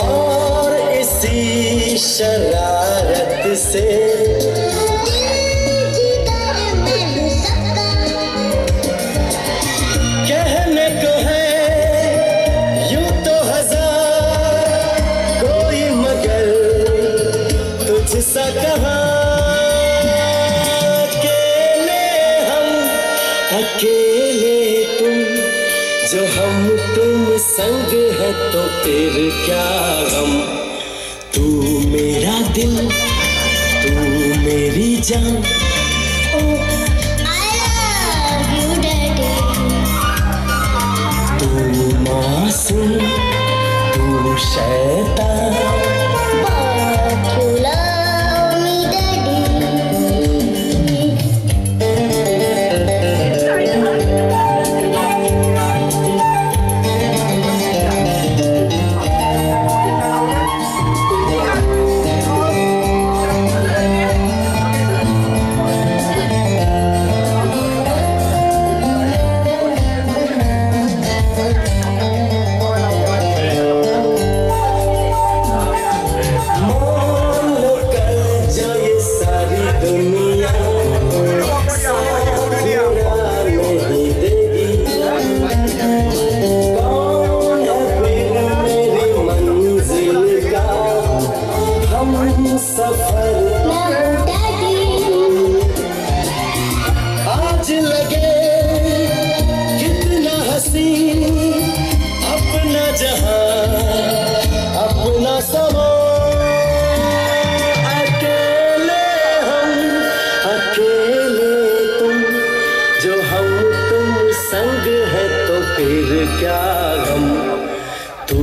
और इसी शरारत से कहने को है यूं तो हजार कोई मगर तुझसा कहाँ अकेले हम अकेले तुम जो हम तुम संग है तो फिर क्या गम। तू मेरा दिल तू मेरी जान I love you daddy। तू मासूम तू शैतान But you love me daddy। आज लगे कितना हसीन अपना जहां अपना समा अकेले हम अकेले तुम जो हम तुम संग है तो फिर क्या गम। तू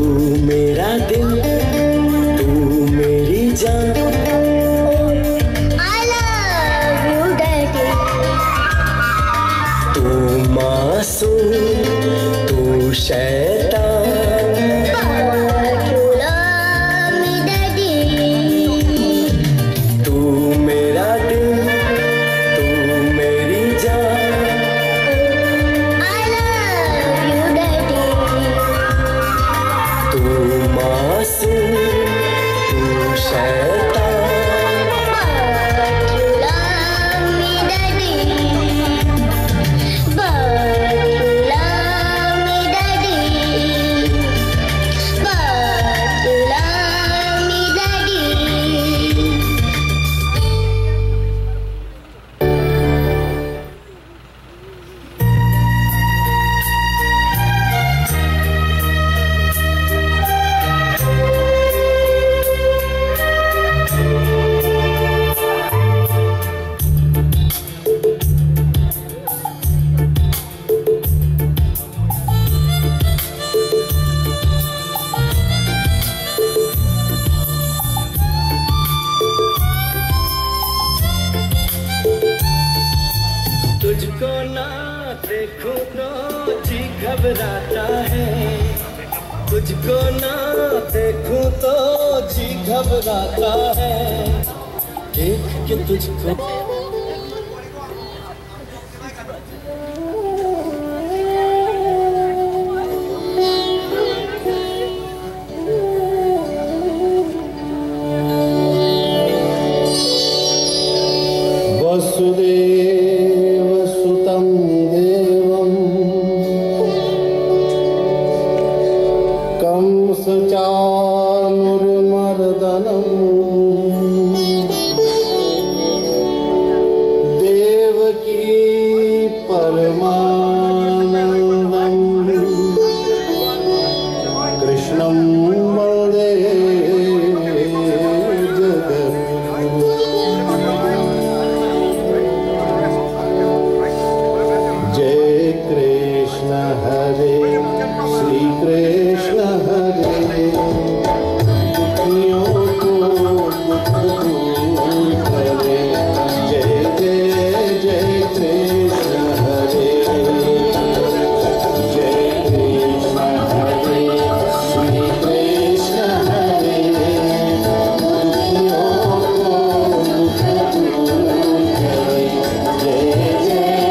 मेरा दिल तू मेरी जान तू मासूम तू शैतान But you love me daddy। तू मेरा दिल तू मेरी जान I love you daddy। तू मासूम तू शैतान But you love me daddy। But you love me daddy। But you love me daddy। तुझको ना देखूं तो जी घबराता है तुझको ना देखूं तो जी घबराता है देख के तुझको वसुदेव सुतं देवं कंसचाणूरमर्दनं देवकी परमानन्दं कृष्णं वन्दे जगद्गुरुम् जय कृष्ण हरे श्री कृष्ण हरे दुखियों को दुख दूर करे जय जय जय कृष्ण हरे जय कृष्ण हरे श्री कृष्ण हरे दुखियों को दुख दूर करे जय जय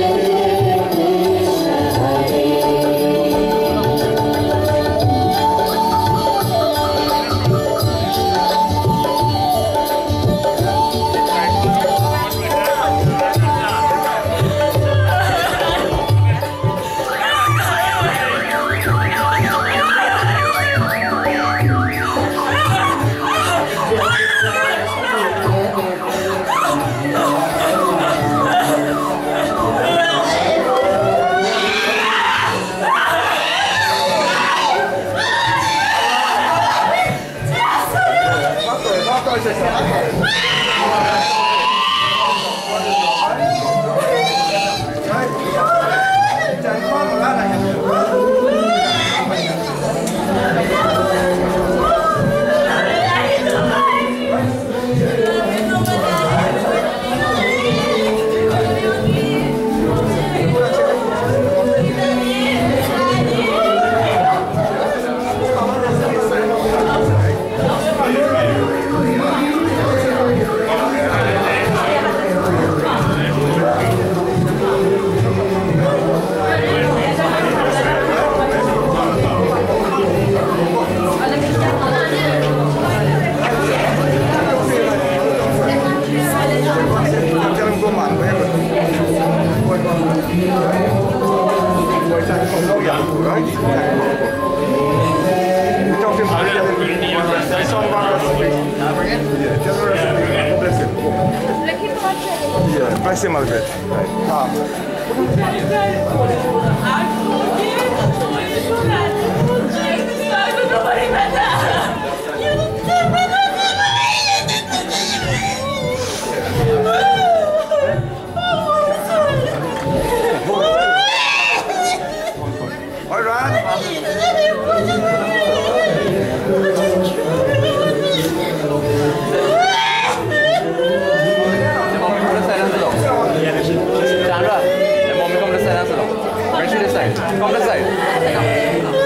Press him a little bit. All right. Come this side.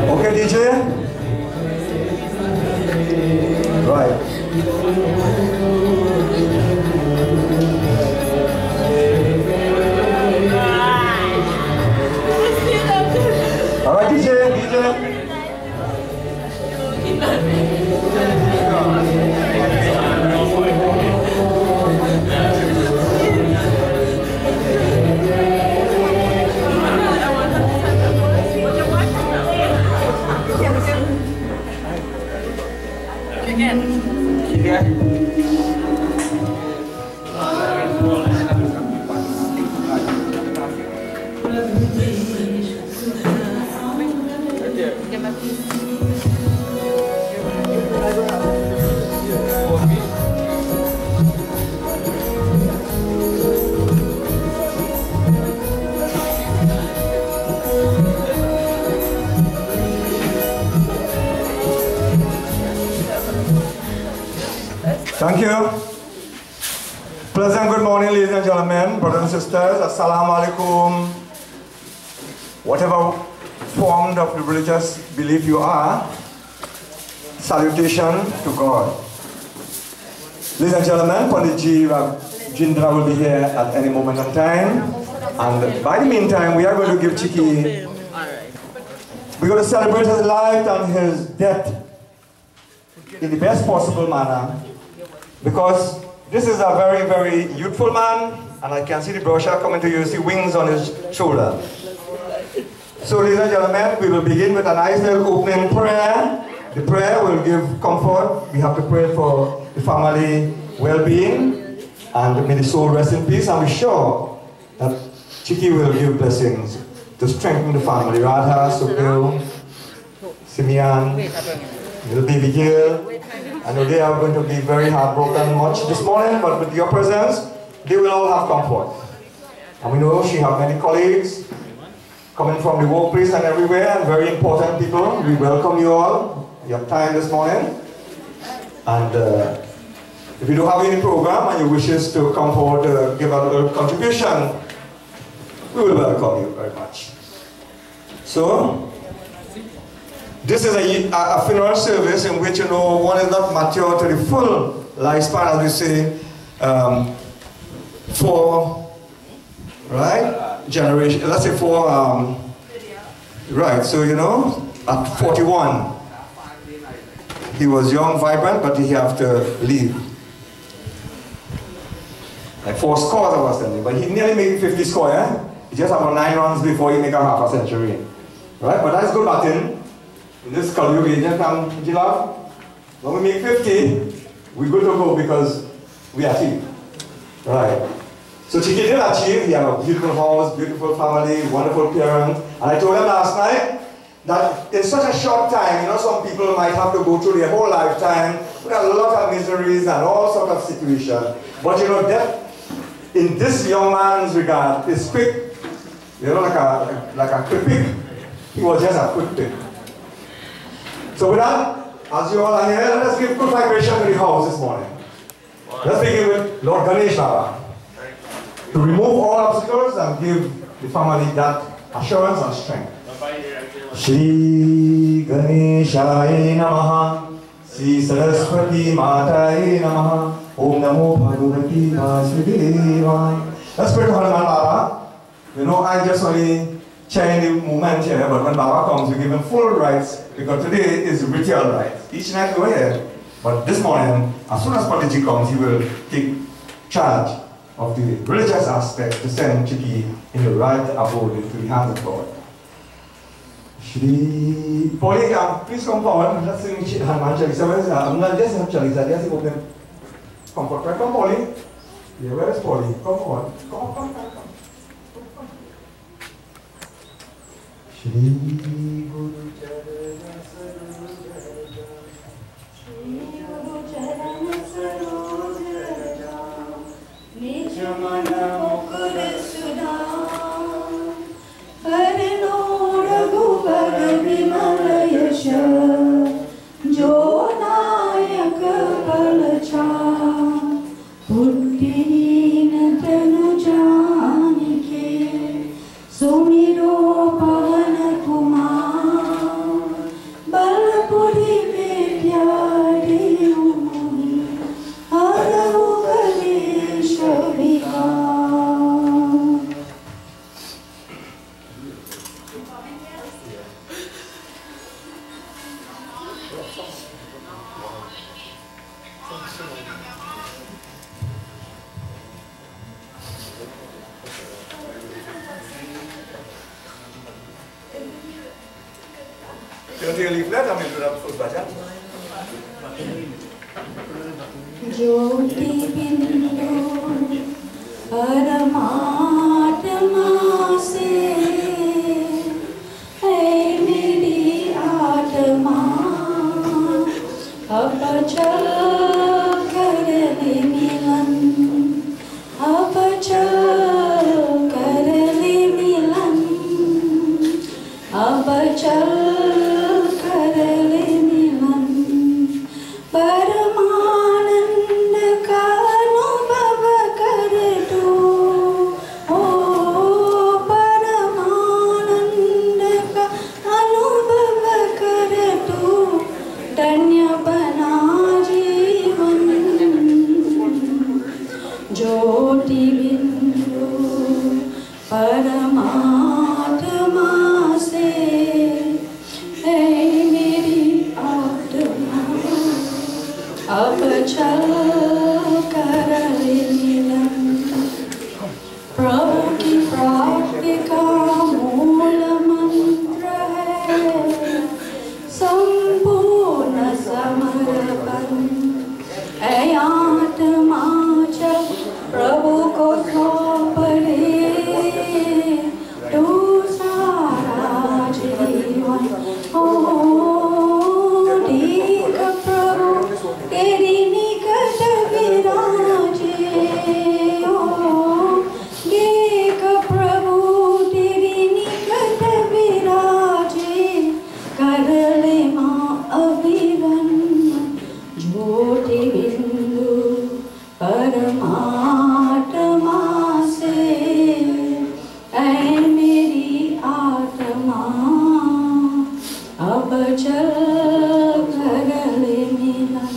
Okay, DJ? Right. All right, DJ. Thank you. Pleasant good morning, ladies and gentlemen, brothers and sisters. Assalamu alaikum. Whatever form of the religious belief you are, salutation to God. Ladies and gentlemen, Pandit Jindra will be here at any moment of time. And by the meantime, we are going to give Chiki, we're going to celebrate his life and his death in the best possible manner. Because this is a very, very youthful man, and I can see the brochure coming to you, see wings on his shoulder. So, ladies and gentlemen, we will begin with a nice little opening prayer. The prayer will give comfort. We have to pray for the family well-being, and may the soul rest in peace. And we're sure that Chiki will give blessings to strengthen the family. Radha, Sukhil, Simeon, little baby girl. I know they are going to be very heartbroken much this morning, but with your presence, they will all have comfort. And we know she has many colleagues coming from the workplace and everywhere, and very important people. We welcome you all, your time this morning. And if you don't have any program and you wishes to come forward to give a little contribution, we will welcome you very much. So, this is a funeral service in which, you know, one is not mature to the full lifespan, as we say, for, right, generation, let's say for, right, so, you know, at 41, he was young, vibrant, but he have to leave. Like 4 scores, I was telling you, but he nearly made 50 score, eh? He just about 9 runs before he make a half a century, right? But that's good batting. In this Kalyu agent and Jilaf, when we make 50, we're good to go because we achieve. Right. So Chiki did achieve. He had a beautiful house, beautiful family, wonderful parents. And I told him last night that in such a short time, you know, some people might have to go through their whole lifetime with a lot of miseries and all sorts of situations. But you know, death in this young man's regard is quick. You know, like a quick pick. He was just a quick pick. So with that, as you all are here, let us give good vibration to the house this morning. Let's begin with Lord Ganesh Baba. To remove all obstacles and give the family that assurance and strength. Shri Ganeshaya Namaha, Shri Saraswati Mataye Namaha, Om Namo Bhagavati Vasudeva. Let's pray to Hanuman Baba. You know, I just only sharing the moment here, but when Baba comes, we give him full rights, because today is ritual rights. Each night we were here, but this morning, as soon as Panditji comes, he will take charge of the religious aspect to send Chiki in the right abode into the hands of God. Shri Polly, please come forward. Let's sing Hanuman Chalisa. I'm not just have Chalisa, just go them. Come forward. Come, Polly. Yeah, where is Polly? Come forward. Come. Shri Guru Charana Saroja, Shri Guru Charana Saroja, Nijamana Mukura Sudha, Harino Raghupada Vimala Yasha, Jonayaka Palacha, Puddina Tanu Janike, Sumiro Pavana Kumar, Balapuri Vidyadi Umuni, Adavu Ganesha Vihar. Can you take a leaflet? I'm going to do that first bhajan. Jyoti bindu paramatma se hai meri atma apachal kar le milan apachal kar le milan apachal kar le milan परमानंद का अनुभव कर दो ओ परमानंद का अनुभव कर दो धन्य बना जीवन ज्योति बिंदु परमात्मा से है मेरी आत्मा अब चल कर ले मिलन प्रभु की प्राप्ति का मूल मंत्र है संपूर्ण समर्पण ऐ आत्मा चल प्रभु को सौंप दे तू सारा जीवन ओ देख प्रभु तेरी निकट विराजे ओ देख प्रभु तेरी निकट विराजे कर ले माँ अभिवंदन ज्योति बिंदु परमात्मा से ऐ मेरी आत्मा अब चल कर ले मिलन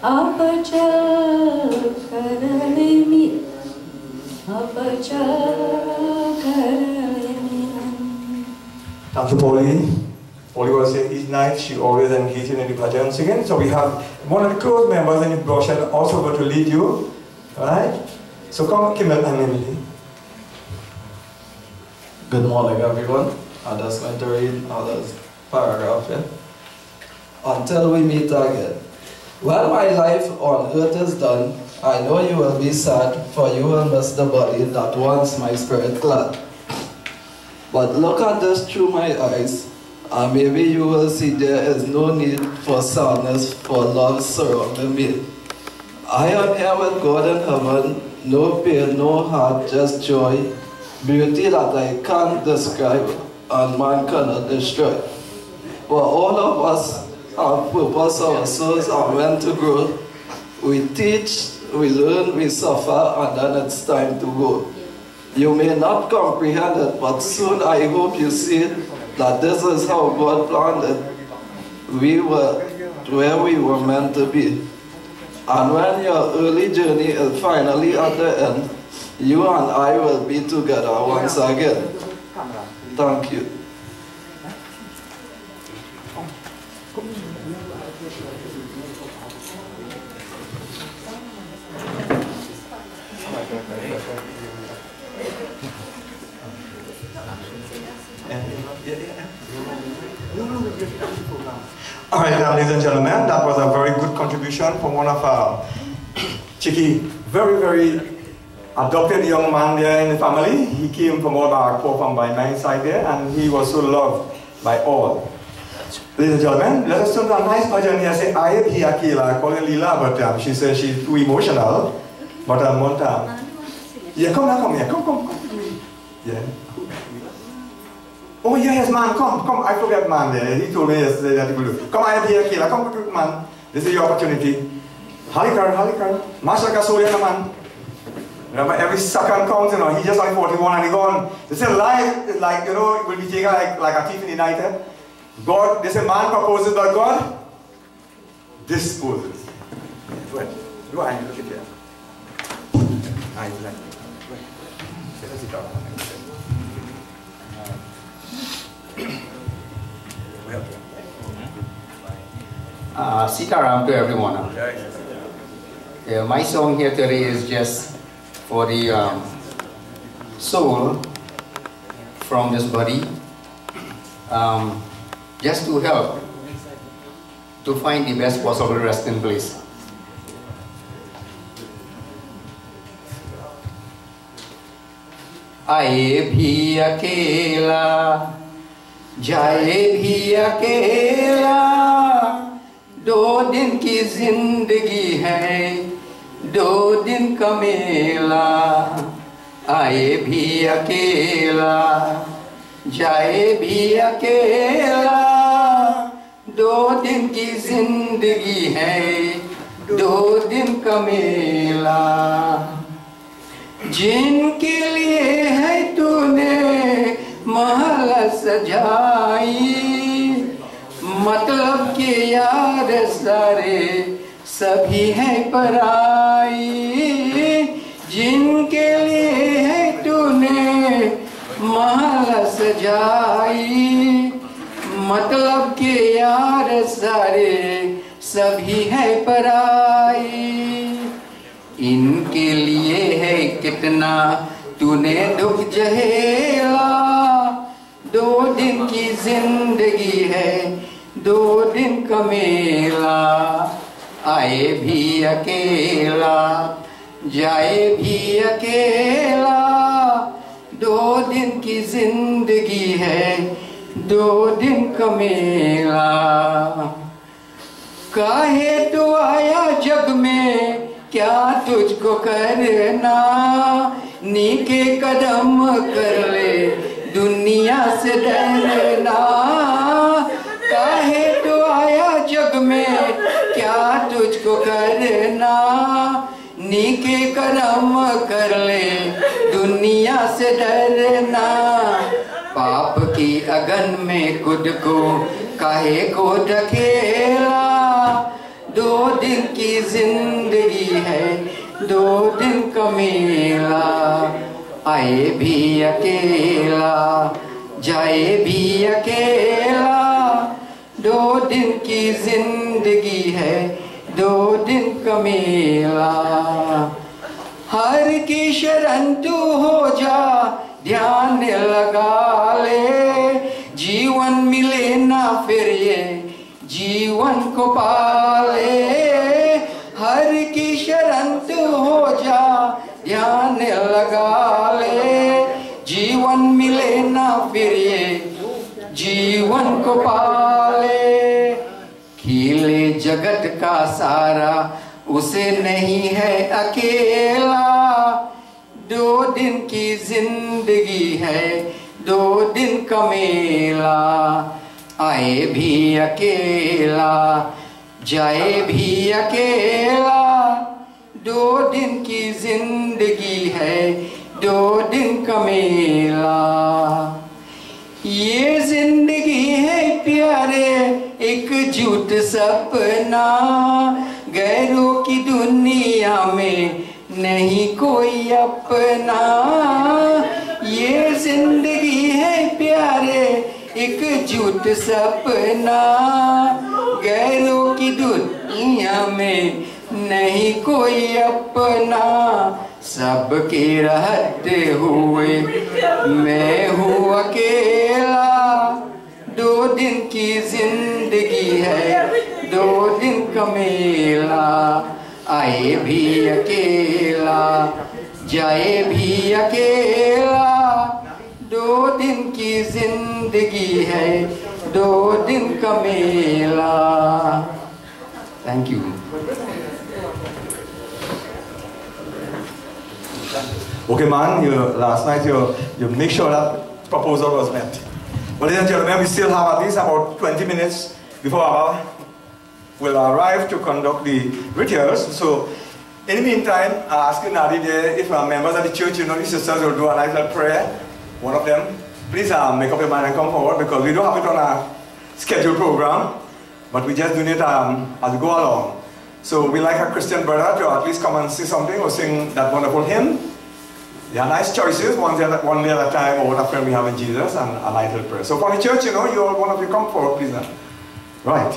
अब चल कर ले मिलन अब चल कर ले मिलन. Thank you, Polly. Polly was here each night. She always engaged in the bhajan singing. So we have one of the close members in the brochure also going to lead you. Alright? So come, Kimmel and Emily. Good morning, everyone. I'm just going to read another paragraph here. Until we meet again. When my life on earth is done, I know you will be sad, for you will miss the body that once my spirit glad. But look at this through my eyes, and maybe you will see there is no need for sadness, for love surrounding me. I am here with God in heaven, no pain, no heart, just joy, beauty that I can't describe and man cannot destroy. For all of us have purpose, our souls are meant to grow. We teach, we learn, we suffer, and then it's time to go. You may not comprehend it, but soon I hope you see that this is how God planned it. We were where we were meant to be. And when your early journey is finally at the end, you and I will be together once again. Thank you. All right, ladies and gentlemen, that was a very good contribution from one of our Chicky, very, very adopted young man there in the family. He came from all back, from by my side there, and he was so loved by all. Ladies and gentlemen, let us turn to a nice bhajan here. Say, I am here, Kayla, calling Leela, but she says she's too emotional. But yeah, come here, come. Yeah. Oh yes, man, come. I forget man there. He told me yesterday that he will do. Come, I am here, Kayla. Come, quick, man. This is your opportunity. Halikar. Masha Kasoya, man. Remember, every second counts, you know. He just like 41 and he gone. They say life is like, you know, it will be taken like a thief in the night. God, they say man proposes, but God disposes. Go ahead. Go ahead, look at here. Eyes like this. Let's sit down. Sitaram to everyone. My song here today is just for the soul from this body. just to help to find the best possible resting place. आए भी अकेला, जाए भी अकेला, 2 दिन की जिंदगी है, 2 दिन का मेला। आए भी अकेला, जाए भी अकेला, 2 दिन की जिंदगी है, 2 दिन का मेला। जिनके लिए है तूने महल सजाई, मतलब के यार सारे सभी है पराई। जिनके लिए है तूने महल सजाई, मतलब के यार सारे सभी है पराई। इनके लिए है कितना तूने दुख झेला, 2 दिन की जिंदगी है, 2 दिन का मेला। आए भी अकेला, जाए भी अकेला, 2 दिन की जिंदगी है, 2 दिन का मेला। काहे तो आया जग में, क्या तुझको करना, नीके कदम कर ले, दुनिया से डरना। काहे तो आया जग में, क्या तुझको करना, नीके कदम कर ले, दुनिया से डरना। पाप की अगन में खुद को काहे को ढकेला, 2 दिन की जिंदगी है, 2 दिन का मेला। आए भी अकेला, जाए भी अकेला, 2 दिन की जिंदगी है, 2 दिन का मेला। हर की शरण तू हो जा, ध्यान लगा ले, जीवन मिले ना फिर ये जीवन को पाले। हर की शरण तू हो जा, ध्यान लगा ले, जीवन मिले ना फिर ये जीवन को पाले। खिले जगत का सारा उसे नहीं है अकेला, 2 दिन की जिंदगी है, 2 दिन का मेला। आए भी अकेला, जाए भी अकेला, 2 दिन की जिंदगी है, 2 दिन का मेला। ये जिंदगी है प्यारे एक झूठ सपना, गैरों की दुनिया में नहीं कोई अपना। ये जिंदगी है प्यारे एक झूठ सपना, गैरों की दुनिया में नहीं कोई अपना। सबके रहते हुए मैं हूँ अकेला, 2 दिन की जिंदगी है, 2 दिन का मेला। आए भी अकेला, जाए भी अकेला, 2 दिन की जिंदगी है, 2 दिन का मेला। Thank you. Okay, man, last night you make sure that proposal was met. But ladies and gentlemen, we still have at least about 20 minutes before our will arrive to conduct the rituals. So, in the meantime, I ask you, Nadi, if members of the church, the sisters will do a nice little prayer, one of them, please make up your mind and come forward, because we don't have it on a scheduled program, but we just do it as we go along. So, we like a Christian brother to at least come and say something or sing that wonderful hymn. They are nice choices, one day at a time, or what a friend we have in Jesus, and a nice little prayer. So, for the church, you all, one of you come forward, please. Right.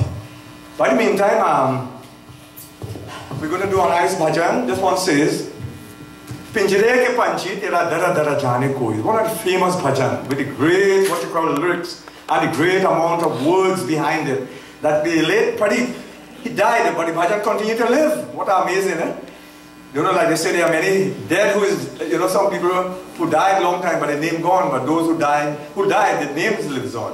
By the meantime, we're going to do a nice bhajan. This one says, Pinjare ke panchi tera dara dara jane koi. One of the famous bhajan with the great, what you call, lyrics and the great amount of words behind it. That the late Pradeep, he died, but the bhajan continued to live. What amazing, eh? You know, like they say, there are many dead who is, you know, some people who died long time, but the name gone, but those who died, the names lives on.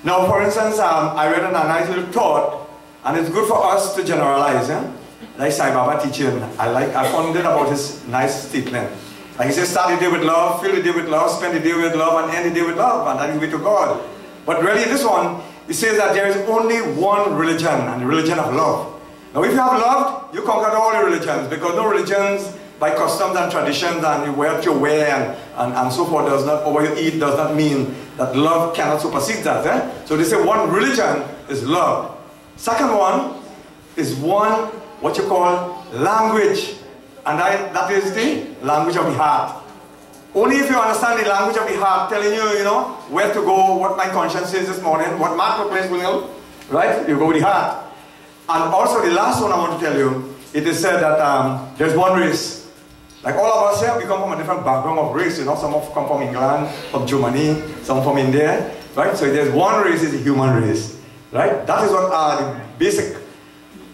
Now, for instance, I read a nice little thought, and it's good for us to generalize, eh? Like Sai Baba teaching, I found it about his nice statement. Like he says, start the day with love, fill the day with love, spend the day with love, and end the day with love, and that is the way to God. But really, this one, it says that there is only one religion, and the religion of love. Now, if you have loved, you conquered all the religions, because no religions, by customs and traditions, and what you wear, and so forth, does not, or what you eat, does not mean that love cannot supersede that. Eh? So they say one religion is love. Second one is one, what you call language, and that is the language of the heart. Only if you understand the language of the heart, telling you, you know, where to go, what my conscience says this morning, what marketplace will, right? You go with the heart. And also the last one I want to tell you, it is said that there's one race. Like all of us here, we come from a different background of race, you know, some of come from England, from Germany, some from India, right? So there's one race, is the human race, right? That is what the basic.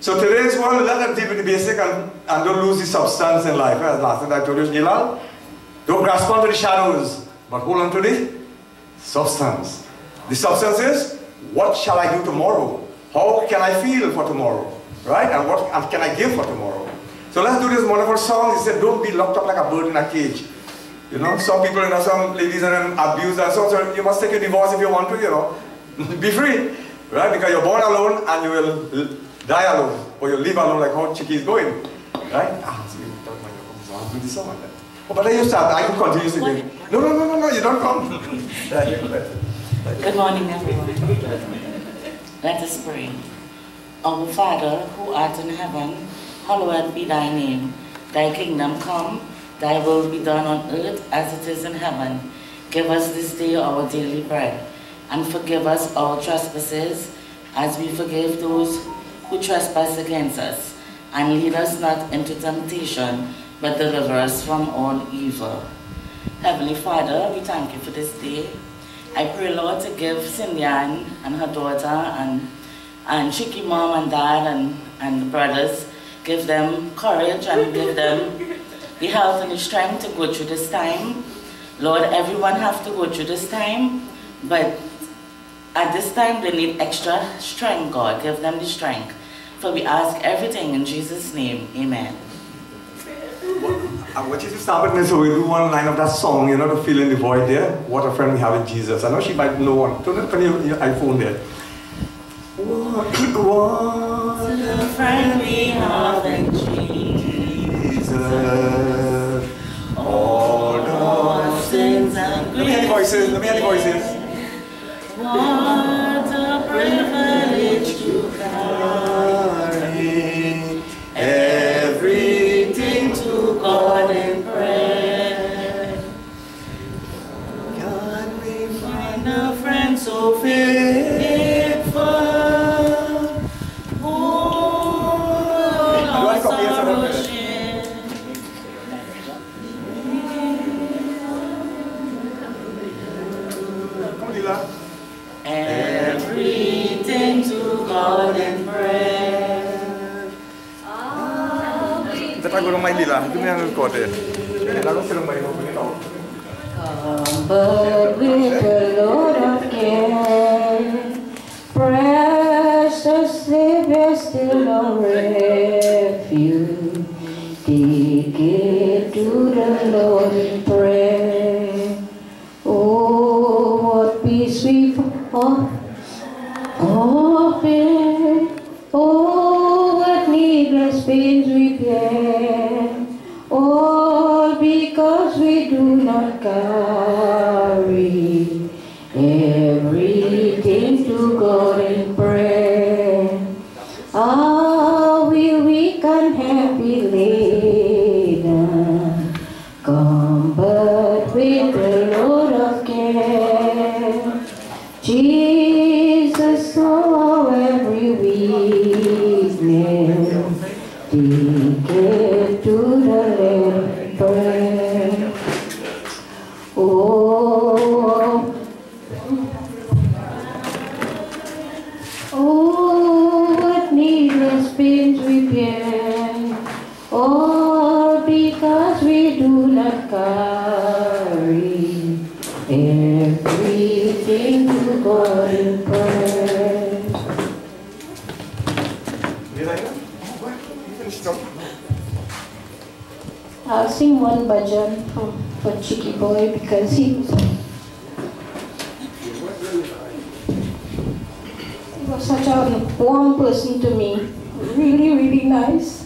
So today's world, let them deal with the basic and don't lose the substance in life. As last time I told you, Gilal, don't grasp onto the shadows, but hold on to the substance. The substance is, what shall I do tomorrow? How can I feel for tomorrow? Right? And what can I give for tomorrow? So let's do this wonderful song. He said, don't be locked up like a bird in a cage. You know, some people, you know, some ladies and abuse and so you must take a divorce if you want to, you know. Be free. Right? Because you're born alone and you will die alone. Or you'll live alone like how Chicky is going. Right? I'll do this song. Oh, but then you start, I can continue singing. No, you don't come. Good morning, everyone. Let us pray. Our Father, who art in heaven, hallowed be thy name. Thy kingdom come, thy will be done on earth as it is in heaven. Give us this day our daily bread, and forgive us our trespasses, as we forgive those who trespass against us. And lead us not into temptation, but deliver us from all evil. Heavenly Father, we thank you for this day. I pray, Lord, to give Cindy Ann and her daughter and Chicky mom and dad and the brothers, give them courage and give them the health and the strength to go through this time. Lord, everyone have to go through this time, but at this time they need extra strength, God. Give them the strength. For we ask everything in Jesus' name, amen. I want you to start with me, so we do one line of that song, you know, to fill in the void there. What a friend we have in Jesus. I know she might know one. Don't put your iPhone there. What a friend we have in Jesus. All our sins and Let me hear the voices. What a privilege to carry everything to God in prayer. Can we find a friend so faithful, who loves our shame? Everything to God in prayer. Kita gulung main Lila, itu yang record ya. Lalu film main mau punya tahu. Come but with a load of care, precious Savior, still no refuge. Take it to the Lord in prayer. Oh, what peace we offer. Oh, what needless pains we bear. All because we do not carry everything to God in prayer. Ah, we weak and heavy laden, come but with a load of care. Jesus saw every weakness, take it to the Lord in prayer. Oh, Did I know? Well, you finished up. I'll sing one bhajan for Chicky Boy because he was such a warm person to me. Really, really nice.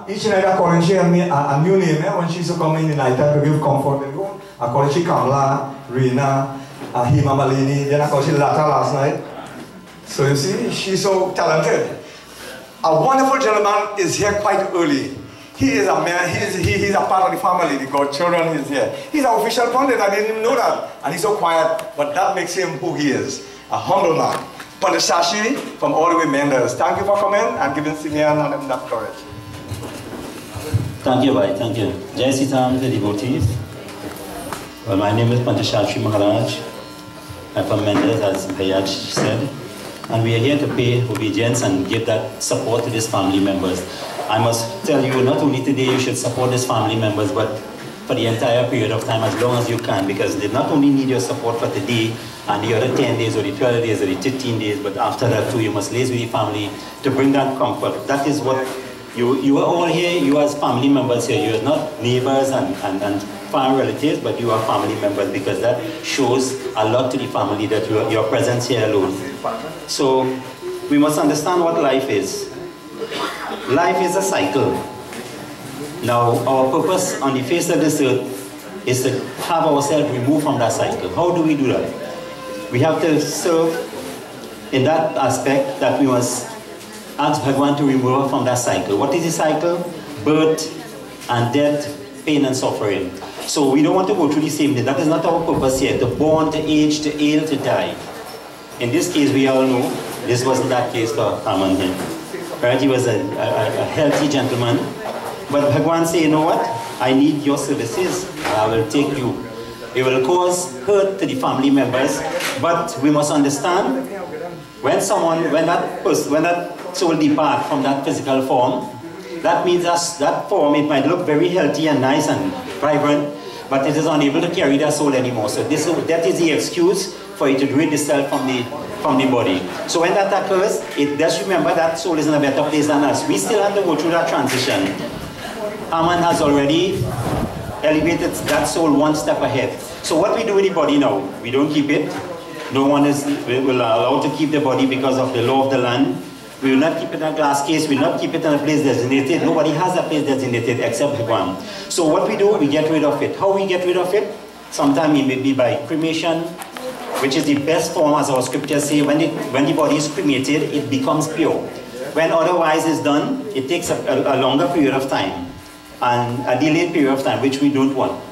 Each night I call she a new name when she's coming in the night time to give comfort and go. I call she Kamla, Rina, Hima Malini, then I call she Lata last night. So you see, she's so talented. A wonderful gentleman is here quite early. He is a man, he's a part of the family, the godchildren is here. He's an official pundit, I didn't even know that. And he's so quiet, but that makes him who he is, a humble man. Pandit Shashi from all the way Menders. Thank you for coming and giving Simeon and him that courage. Thank you, Bhai. Thank you. Jai Sri Ram, the devotees. Well, my name is Pandit Shashi Maharaj. I'm from Menders, as Bhayaj said. And we are here to pay obedience and give that support to these family members. I must tell you, not only today you should support these family members, but for the entire period of time, as long as you can, because they not only need your support for today and the other 10 days or the 12 days or the 15 days, but after that too, you must liaise with the family to bring that comfort. That is what you are all here, you as family members here. You are not neighbors and far relatives, but you are family members, because that shows a lot to the family that your presence here alone. So we must understand what life is. Life is a cycle. Now, our purpose on the face of this earth is to have ourselves removed from that cycle. How do we do that? We have to serve in that aspect that we must ask Bhagwan to remove us from that cycle. What is the cycle? Birth and death, pain and suffering. So we don't want to go through the same thing. That is not our purpose here. To born, to age, to ill, to die. In this case, we all know this wasn't that case for Haman here. Right? He was a healthy gentleman. But Bhagwan said, you know what? I need your services. I will take you. It will cause hurt to the family members. But we must understand, when that soul depart from that physical form, that means that form, it might look very healthy and nice and vibrant, but it is unable to carry that soul anymore. So that is the excuse for it to rid itself from the body. So when that occurs, just remember that soul is in a better place than us. We still have to go through that transition. Haman has already elevated that soul one step ahead. So what we do with the body now, we don't keep it. No one will allow to keep the body because of the law of the land. We will not keep it in a glass case, we will not keep it in a place designated. Nobody has a place designated except Bhagwan. So what we do, we get rid of it. How we get rid of it? Sometimes it may be by cremation, which is the best form, as our scriptures say. When the body is cremated, it becomes pure. When otherwise is done, it takes a longer period of time, and a delayed period of time, which we don't want.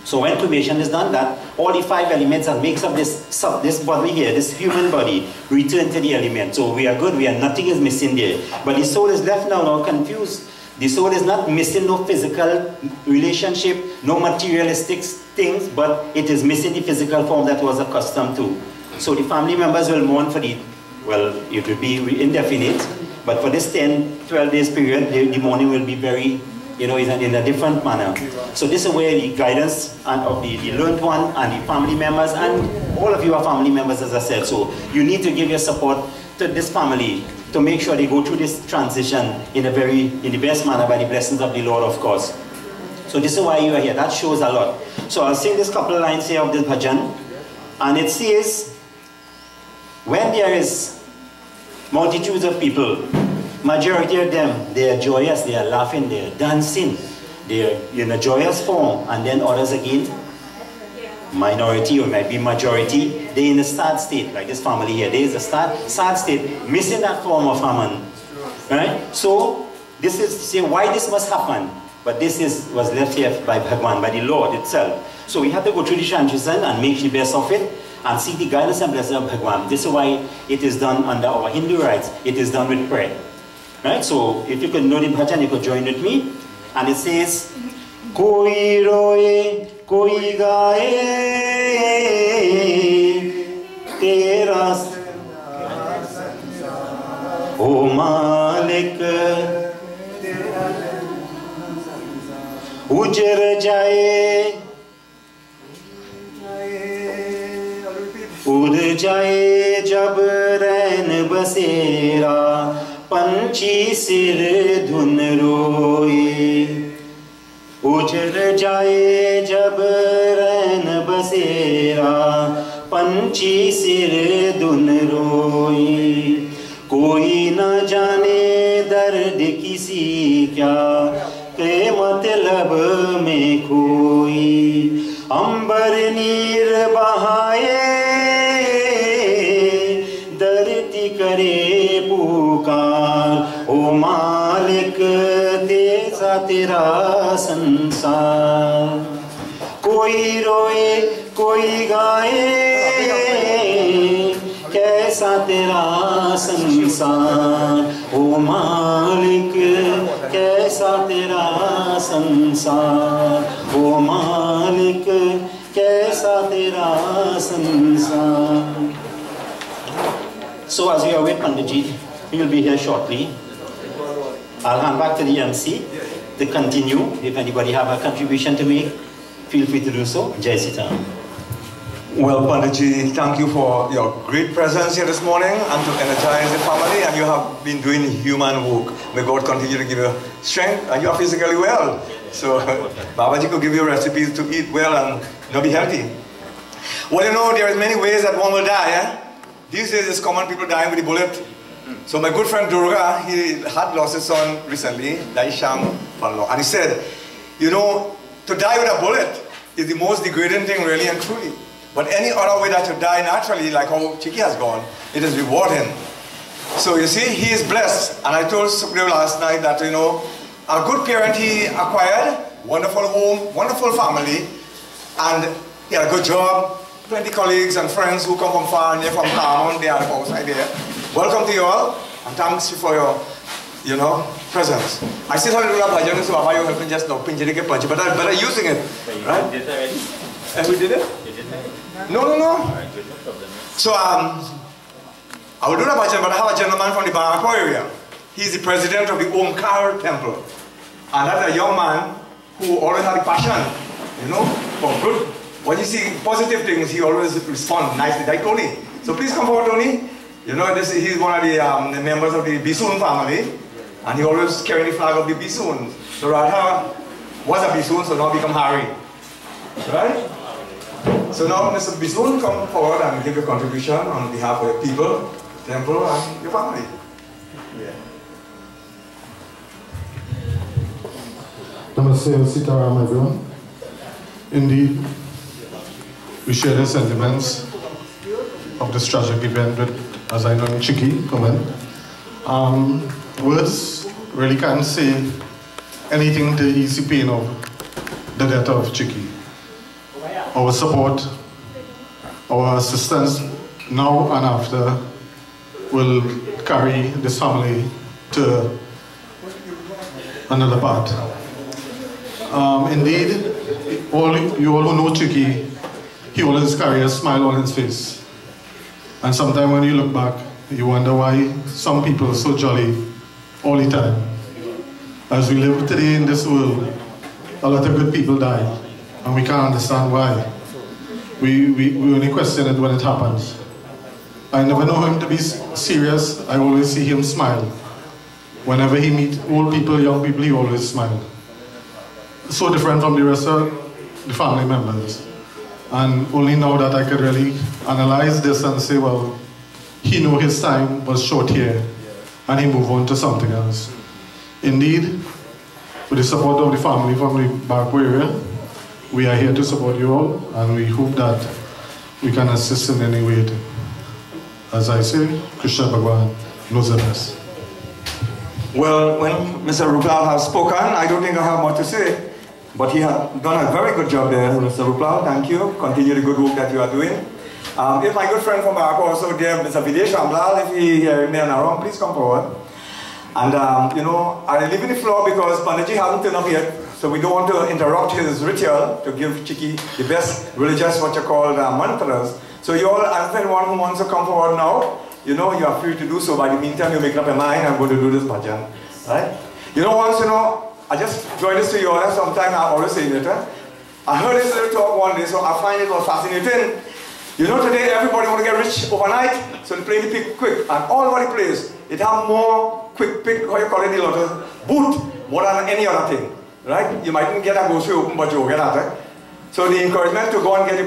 So when cremation is done, that all the 5 elements that makes up this body here, this human body, return to the element. So we are good, nothing is missing there. But the soul is left now confused. The soul is not missing no physical relationship, no materialistic things, but it is missing the physical form that was accustomed to. So the family members will mourn for it will be indefinite, but for this 10, 12 days period, the mourning will be very, in a different manner. So this is where the guidance of the learned one and the family members, and all of you are family members, as I said. So you need to give your support to this family to make sure they go through this transition in the best manner by the blessings of the Lord, of course. So this is why you are here. That shows a lot. So I'll sing this couple of lines here of this bhajan, and it says, when there is multitudes of people, majority of them, they are joyous, they are laughing, they are dancing, they are in a joyous form, and then others again, minority or might be majority, they're in a sad state, like this family here. There is a sad state, missing that form of Haman. Right? So this is to say why this must happen, but this was left here by Bhagwan, by the Lord itself. So we have to go through the transition and make the best of it, and seek the guidance and blessing of Bhagwan. This is why it is done under our Hindu rites. It is done with prayer. Right? So if you could know the bhajan, you could join with me. And it says, Koi roye, koi gaye, tera O Malik, ujar jaye, उड़ जाए जब रैन बसेरा पंछी सिर धुन रोए उजड़ जाए जब रैन बसेरा पंछी सिर धुन रोए कोई न जाने दर्द किसी क्या के मतलब में खोई अंबर नीर बहाए धरती करे पुकार ओ मालिक तेजा तेरा संसार कोई रोए कोई गाए कैसा तेरा संसार ओ मालिक कैसा तेरा संसार ओ मालिक कैसा तेरा संसार. So as you are with Panditji, he will be here shortly. I'll hand back to the MC to continue. If anybody have a contribution to make, feel free to do so. Jai Sitam. Well, Panditji, thank you for your great presence here this morning and to energize the family. And you have been doing human work. May God continue to give you strength, and you are physically well. So Babaji could give you recipes to eat well and be healthy. Well, you know, there are many ways that one will die. Eh? These days it's common people dying with a bullet. So my good friend Durga, he had lost his son recently, Daisham, and he said, you know, to die with a bullet is the most degrading thing, really and truly. But any other way that you die naturally, like how Chiki has gone, it is rewarding. So you see, he is blessed. And I told Sukhdev last night that, you know, a good parent he acquired, wonderful home, wonderful family, and he had a good job, plenty colleagues and friends who come from far and near, from Haman, they are outside there. Welcome to you all, and thanks for your, you know, presence. I still have to do that bhajan, so I have to just now pinch it, punch, but I'm using it, right? You did it already? And we did it? You did it? No. Alright, good, no problem. So, I will do the bhajan, but I have a gentleman from the Barako area. He's the president of the Omkar temple. And that's a young man who always had a passion, you know, for good. When you see positive things, he always responds nicely, like Tony. So please come forward, Tony. You know, he's one of the members of the Bisoon family. And he always carried the flag of the Bisoon. So Radha was a Bisoon, so now become Harry. Right? So now Mr. Bisoon, come forward and give your contribution on behalf of your people, temple, and your family. Yeah. Namaste, Sitaram, everyone. Indeed, we share the sentiments of this tragic event with, as I know, Chiki comment. Words really can't say anything to ease the pain of the death of Chiki. Our support, our assistance now and after will carry this family to another part. Indeed, you all who know Chiki, he always carries a smile on his face. And sometimes when you look back, you wonder why some people are so jolly all the time. As we live today in this world, a lot of good people die, and we can't understand why. We only question it when it happens. I never know him to be serious. I always see him smile. Whenever he meets old people, young people, he always smiles. So different from the rest of the family members. And only now that I could really analyze this and say, well, he knew his time was short here, and he moved on to something else. Indeed, with the support of the family from the Barco area, we are here to support you all, and we hope that we can assist in any way. As I say, Krishna Bhagwan knows the best. Well, when Mr. Rupal has spoken, I don't think I have much to say. But he has done a very good job there, Mr. Rupal. Thank you. Continue the good work that you are doing. If my good friend from Barako also there, Mr. Videsh Ramlal, if he hearing me and around, please come forward. And you know, I leave in the floor because Panditji hasn't turned up yet, so we don't want to interrupt his ritual to give Chiki the best religious, what you call mantras. So you all, as anyone who wants to come forward now, you know, you are free to do so. By the meantime, you make up your mind, I'm going to do this bhajan. Right? You know, once, you know, I just joined this to you all, sometime I always say it. I heard this little talk one day, so I find it was fascinating. You know, today everybody want to get rich overnight, so they play the pick quick. And all over the place, it have more quick pick, how you call it, the lotto, boot, more than any other thing. Right? You mightn't get a grocery open, but you'll get that. Right? So the encouragement to go and get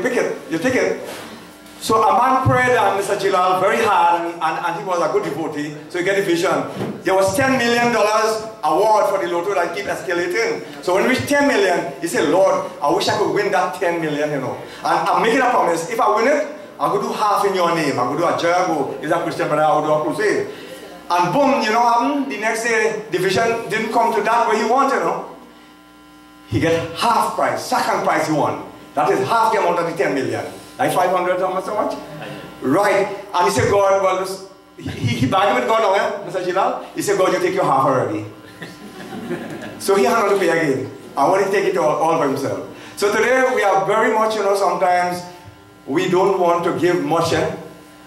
your ticket. So a man prayed Mr. Jilal very hard, and he was a good devotee, so he get the vision. There was $10 million award for the lotto that keep escalating. So when we reached 10 million, he said, Lord, I wish I could win that 10 million, you know. And I'm making a promise, if I win it, I'm going to do half in your name. I'm going to do a jago, is a Christian brother, I'll do a crusade. And boom, you know, the next day, the vision didn't come to that way he wanted, you know. He get half price, second price he won. That is half the amount of the 10 million. Like 500, how much, so much? Right. And he said, God, well, he bargained with God now, Mr. Jilal. He said, God, you take your half already. So he had to pay again. I want to take it all by himself. So today we are very much, you know, sometimes we don't want to give much.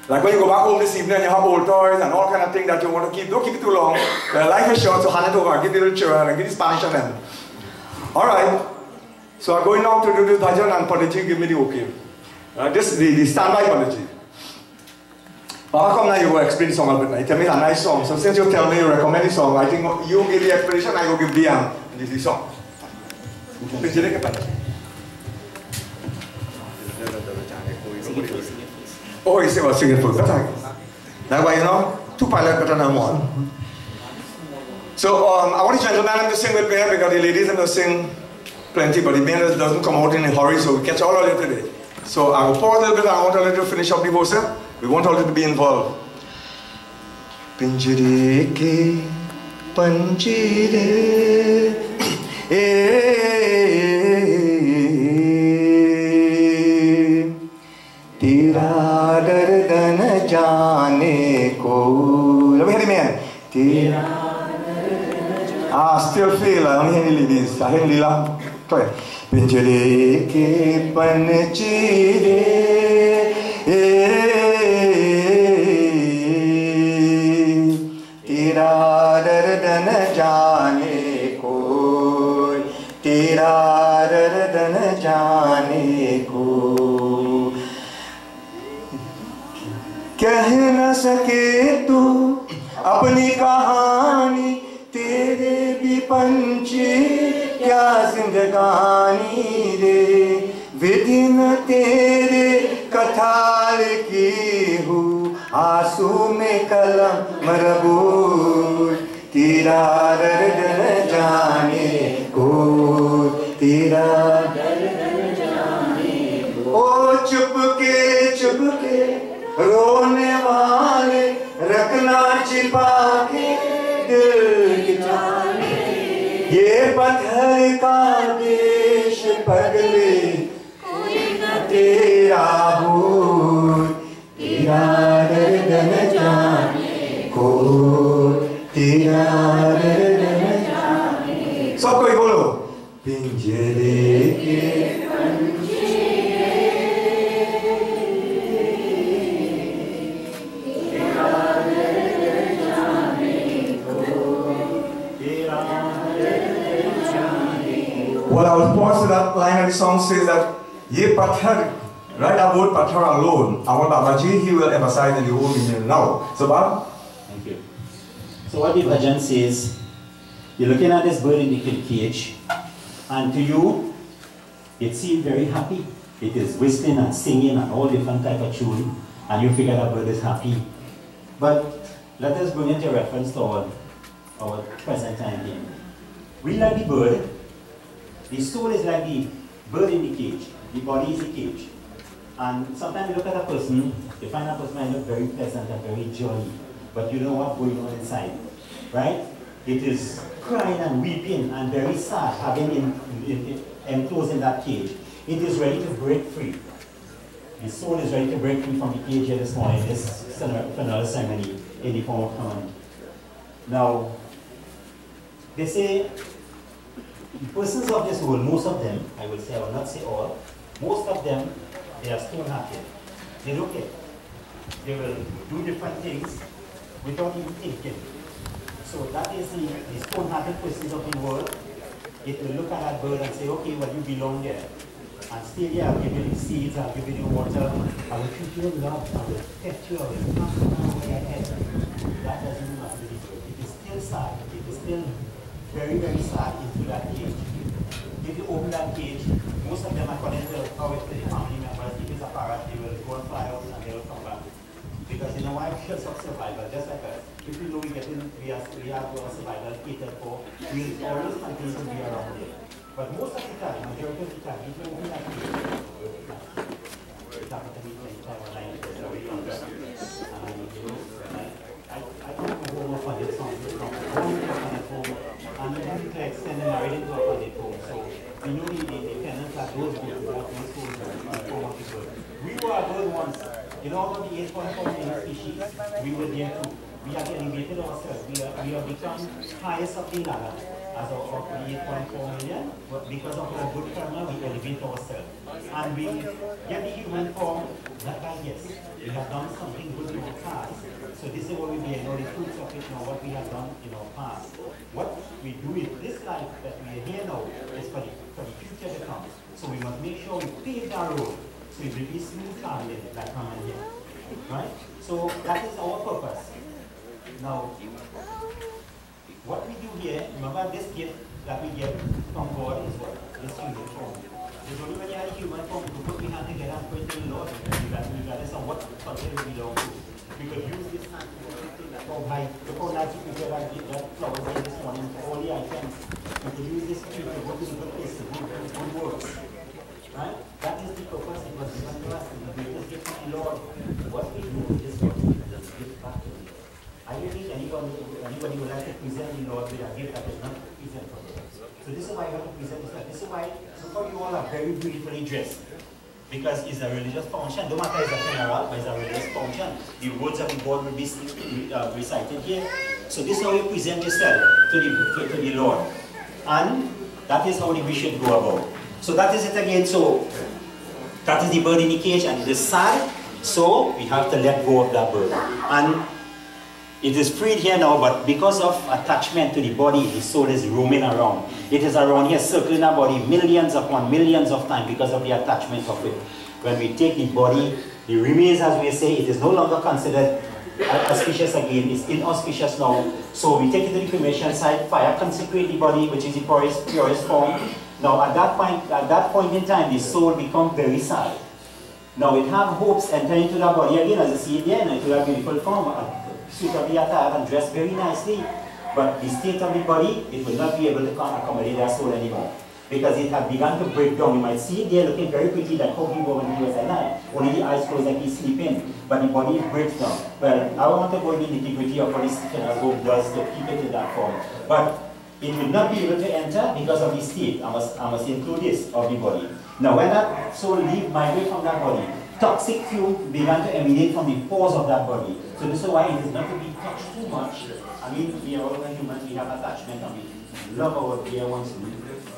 Like when you go back home this evening, you have old toys and all kind of things that you want to keep. Don't keep it too long. Life is short, so hand it over. Give the little children and give the Spanish on them. All right. So I'm going now to do this bhajan, and Panditji give me the okay. This is the standby Panditji. Baba, come now, you go explain the song a bit now. Tell me it's a nice song. So since you tell me you recommend the song, I think you give the explanation, I will give the song. Oh, he said, well, sing it first. That's why, you know, two pilots better than one. So I want the gentlemen to sing with me because the ladies are going to sing plenty, but the mail doesn't come out in a hurry, so we catch all of it today. So I will pause a little bit, I want a little to finish up the verse. We want all of it to be involved. Pinjare ke panjire tera dard n jaane ko. Let me hear the man. Still feel, I only hear the ladies. I hear the lila. Go ahead. Pinjare ke panjire tera dard n jaane ko, tera dard n jaane ko. कह न सके तू अपनी कहानी, तेरे भी पंछी क्या जिंदगानी रे, विधि न तेरे कथार की हूँ, आंसू में कलम मरबूर, तेरा दर्द न जाने को, तेरा दर्द न जाने को। ओ चुपके रोने वाले रखना छिपा के दिल की जाने, ये पत्थर का देश पगले कोई न तेरा भूल, तेरा दर्द न जाने को, तेरा दर्द न जाने। सब कोई बोलो। पिंजरे के Well, I was paused to that line of the song says that Ye Pathar, right about Pathar alone, our Babaji, he will emphasize in the whole meaning now. So, Bob? Thank you. So what the bhajan says, you're looking at this bird in the cage, and to you, it seems very happy. It is whistling and singing and all different type of tune, and you figure that bird is happy. But let us bring it to reference to our present time here. We like the bird. The soul is like the bird in the cage. The body is the cage. And sometimes you look at a person, you find that person might look very pleasant and very jolly, but you know what's going on inside, right? It is crying and weeping and very sad, having enclosed in that cage. It is ready to break free. The soul is ready to break free from the cage here this morning, this funeral ceremony in the form of Haman. Now, they say the persons of this world, most of them, I will say, I will not say all, most of them, they are stone-hearted. They look at, they will do different things without even thinking. So that is the stone-hearted persons of the world. It will look at that bird and say, okay, well, you belong there. And stay there, I'll give you the seeds, I'll give you the water, I will treat you with love, I will protect you, I will come away ahead. That doesn't matter to the bird. It is still sad. It is still very, very sad into that cage. If you open that cage, most of them, according to how it's the family members, if it's a parrot, they will go and fly out and they will come back. Because you know why? Because of survival, just like us. If we know we have our survival catered for, we will always continue to be around there. But most of the time, majority of the time, if you open that cage, it's happened to me 25 or 9 years away from there. I don't know home of this song, and even to extend them, I didn't work on it home. So we know the tenants are those who work on schools and form of the bird. We were a bird once. You know about the 8.4 million species, we were there too. We have elevated ourselves. We have become highest of the ladder as of the 8.4 million. But because of our good karma, we elevate ourselves. And we get the human form, not by yes. We have done something good in our past. So this is what we be, the fruits of it, what we have done in our past. What we do in this life that we are here now is for the future to come. So we must make sure we pave that road. So it will be smooth traveling like Haman here. Right? So that is our purpose. Now, what we do here, remember this gift that we get from God is what? This human form. There's only when you have a human form, you put your hand together and pray to the Lord, regardless of what country we belong to. We could use this hand to do something like how high, look how nice you prepare that flowers here this morning for all the items. We could use this tree to go to the good place to do good works. Right? That is the purpose it was given to us, the greatest gift from the Lord. What we do is what we just give back to Him. I don't think anybody would like to present the Lord with a gift that is not present for Him. So this is why you have to present this. This is why so you all are very beautifully dressed. Because it's a religious function. No matter it's a funeral, but it's a religious function. The words of the God will be recited here. So this is how you present yourself to the Lord. And that is how we should go about. So that is it again. So that is the bird in the cage, and it is sad. So we have to let go of that bird. And it is freed here now, but because of attachment to the body, the soul is roaming around. It is around here, circling our body millions upon millions of times because of the attachment of it. When we take the body, the remains, as we say, it is no longer considered auspicious again. It's inauspicious now. So we take it to the cremation site, fire consecrate the body, which is the purest form. Now at that point in time, the soul becomes very sad. Now it have hopes enter into the body again, as you see it there, and into a beautiful form. Suitably attired and dressed very nicely, but the state of the body, it will not be able to accommodate their soul anymore, because it had begun to break down. You might see it there looking very pretty, like how he was when he was alive, only the eyes closed like he's sleeping, but the body breaks down. Well, I want to go into the nitty-gritty of what this hope does to keep it in that form, but it will not be able to enter because of the state. I must include this of the body. Now when that soul migrate from that body, toxic fume began to emanate from the pores of that body. So this is why it is not to be touched too much. I mean, we are all humans, we have attachment and we love our dear ones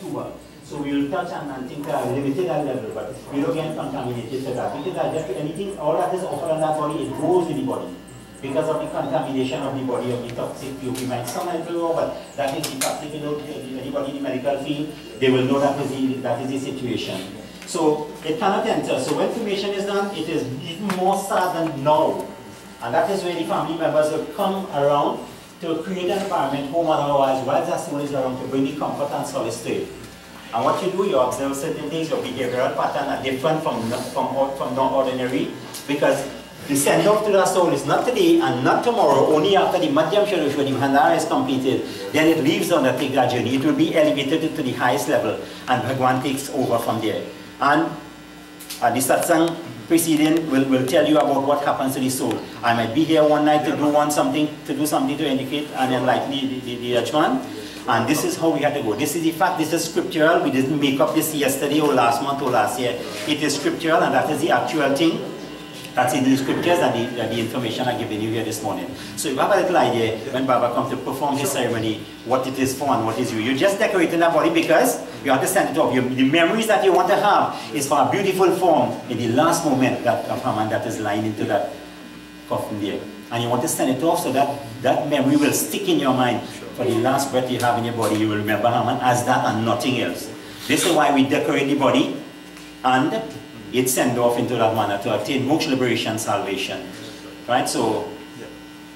too much. So we will touch and think that limited at level, but we don't get contaminated to that. Because just anything, all that is offered on that body, it goes in the body. Because of the contamination of the body, of the toxic fume. We might sound a little low, but that is the toxic, anybody in the medical field, they will know that is the situation. So it cannot enter. So when cremation is done, it is even more sad than now. And that is where the family members will come around to create an environment, home and otherwise, while their soul is around, to bring the comfort and solace to it. And what you do, you observe certain things, your behavioral pattern are different from non-ordinary, because the send-off to the soul is not today and not tomorrow, only after the Madhyam Sharush, when the Handara is completed, then it leaves on that journey. It will be elevated to the highest level, and Bhagwan takes over from there. And the satsang preceding will tell you about what happens to the soul. I might be here one night to do something to indicate and enlighten the judgment. And this is how we had to go. This is the fact, this is scriptural. We didn't make up this yesterday or last month or last year. It is scriptural, and that is the actual thing. That's in the scriptures and the information I'm giving you here this morning. So you have a little idea when Baba comes to perform this ceremony, what it is for and what is you. You're just decorating that body because you have to send it off. The memories that you want to have is for a beautiful form in the last moment of Haman that is lying into that coffin there. And you want to send it off so that that memory will stick in your mind. For the last breath you have in your body, you will remember Haman as that and nothing else. This is why we decorate the body and it send off into that manner to attain moksha, liberation, salvation. Right? So,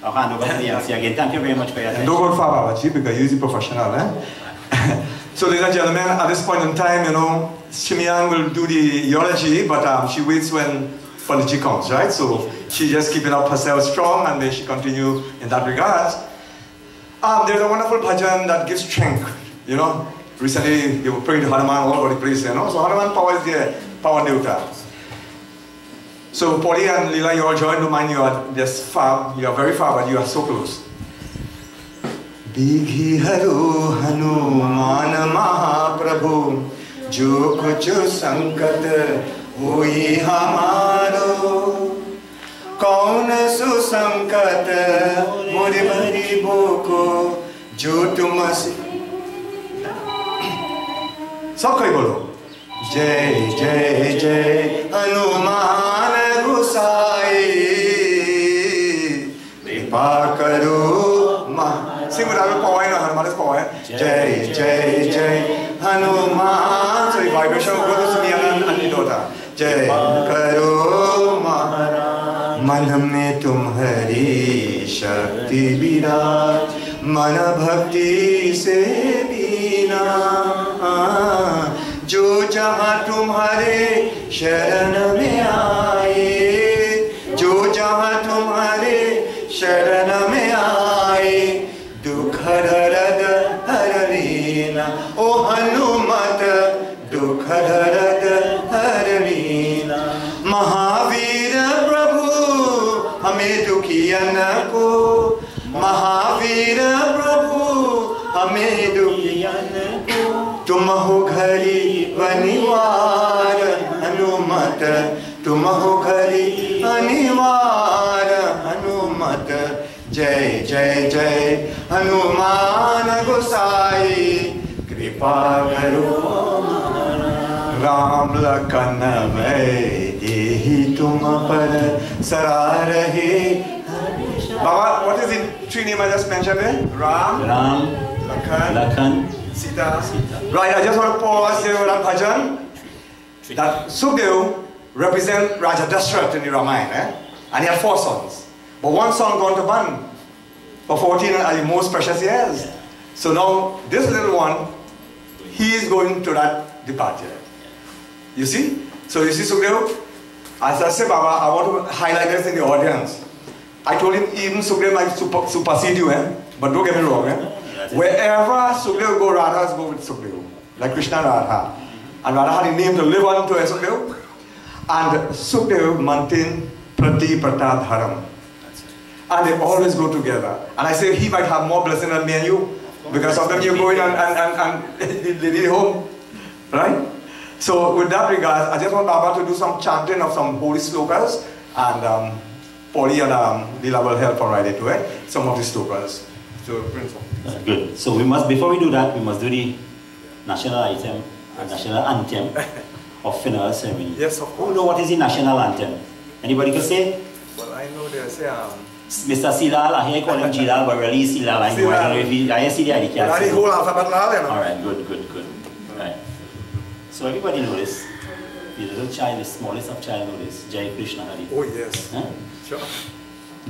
I'll hand over to the MC again. Thank you very much for your attention. Don't go far, Babaji, because you're the professional. So, ladies and gentlemen, at this point in time, you know, Shimian will do the eulogy, but she waits when Panditji comes, right? So, she's just keeping up herself strong, and then she continue in that regard. There's a wonderful bhajan that gives strength, you know. Recently, they were praying to Hanuman all over the place, you know. So, Hanuman power is there. Power Devta. So Polly and Leela, you all joined. Don't mind, you are just far, you are very far, but you are so close. Bighi Haru Hanuman Mahaprabhu Jo kuch sankat hui hamaro Kaun su sankat mori bhari boko Jo tumas Sab koi bolo Jai Jai Jai Hanuman Gusai Kripa Karo Sing without a poem, Hanuman is poem. Jai Jai Jai Hanuman. So the vibration will go to Sumya and Nidota. Jai Karo Maharaj Man mein tumhari shakti virat Mana bhakti se bina जो जहाँ तुम्हारे शरण में आए जो जहाँ तुम्हारे शरण में आए दुख हरद हर लीना ओ हनुमत दुख हमें दुखियन को, महावीर प्रभु हमें दुखियन को, तुम हो घरी बनिवार हनुमत, तुम हो घरी अनिवार हनुमत। जय जय जय हनुमान गोसाई, कृपा करो राम लखन भय, देहि तुम पर सरा रहे। Baba, what is the three names I just mentioned there? Ram, Lakhan, Sita. Right, I just want to pause here with that bhajan. That Sukhdev represents Raja Dashrath in the Ramayana, and he had 4 sons. But one son gone to ban for 14 of the most precious years. So now this little one, he is going to that departure. You see? So you see Sukhdev? As I said, Baba, I want to highlight this in the audience. I told him even Sukhdev might supersede you, but don't get me wrong. Wherever Sukhdev go, Radhas go with Sukhdev. Like Krishna Radha. And Radha had a name to live on to Sukhdev. And Sukhdev maintain Prati Pratap Dharam. And they always go together. And I say he might have more blessing than me and you. Because sometimes you go in and they need home. Right? So with that regard, I just want Baba to do some chanting of some holy slokas. And Polly and Leela will help on right away some of the slokas. So, Principal. Good. So we must, before we do that, we must do the national anthem of funeral ceremony. Yes, of course. Who know what is the national anthem? Anybody can say? Well, I know they say Mr. Silal, I hear call him Jilal, but really Silal. I know. I don't know if he, I see the ID card. That's the whole alphabet now, you know. All right, good. Right. So everybody know this. The little child, the smallest of child know this. Jai Krishna Hari. Oh yes. Huh? Sure.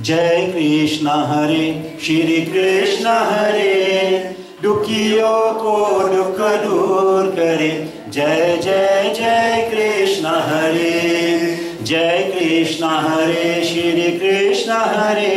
Jai Krishna Hare, Shri Krishna Hare, दुखियों को दुख दूर करे। जय जय जय कृष्ण हरे, जय कृष्ण हरे, श्री कृष्ण हरे,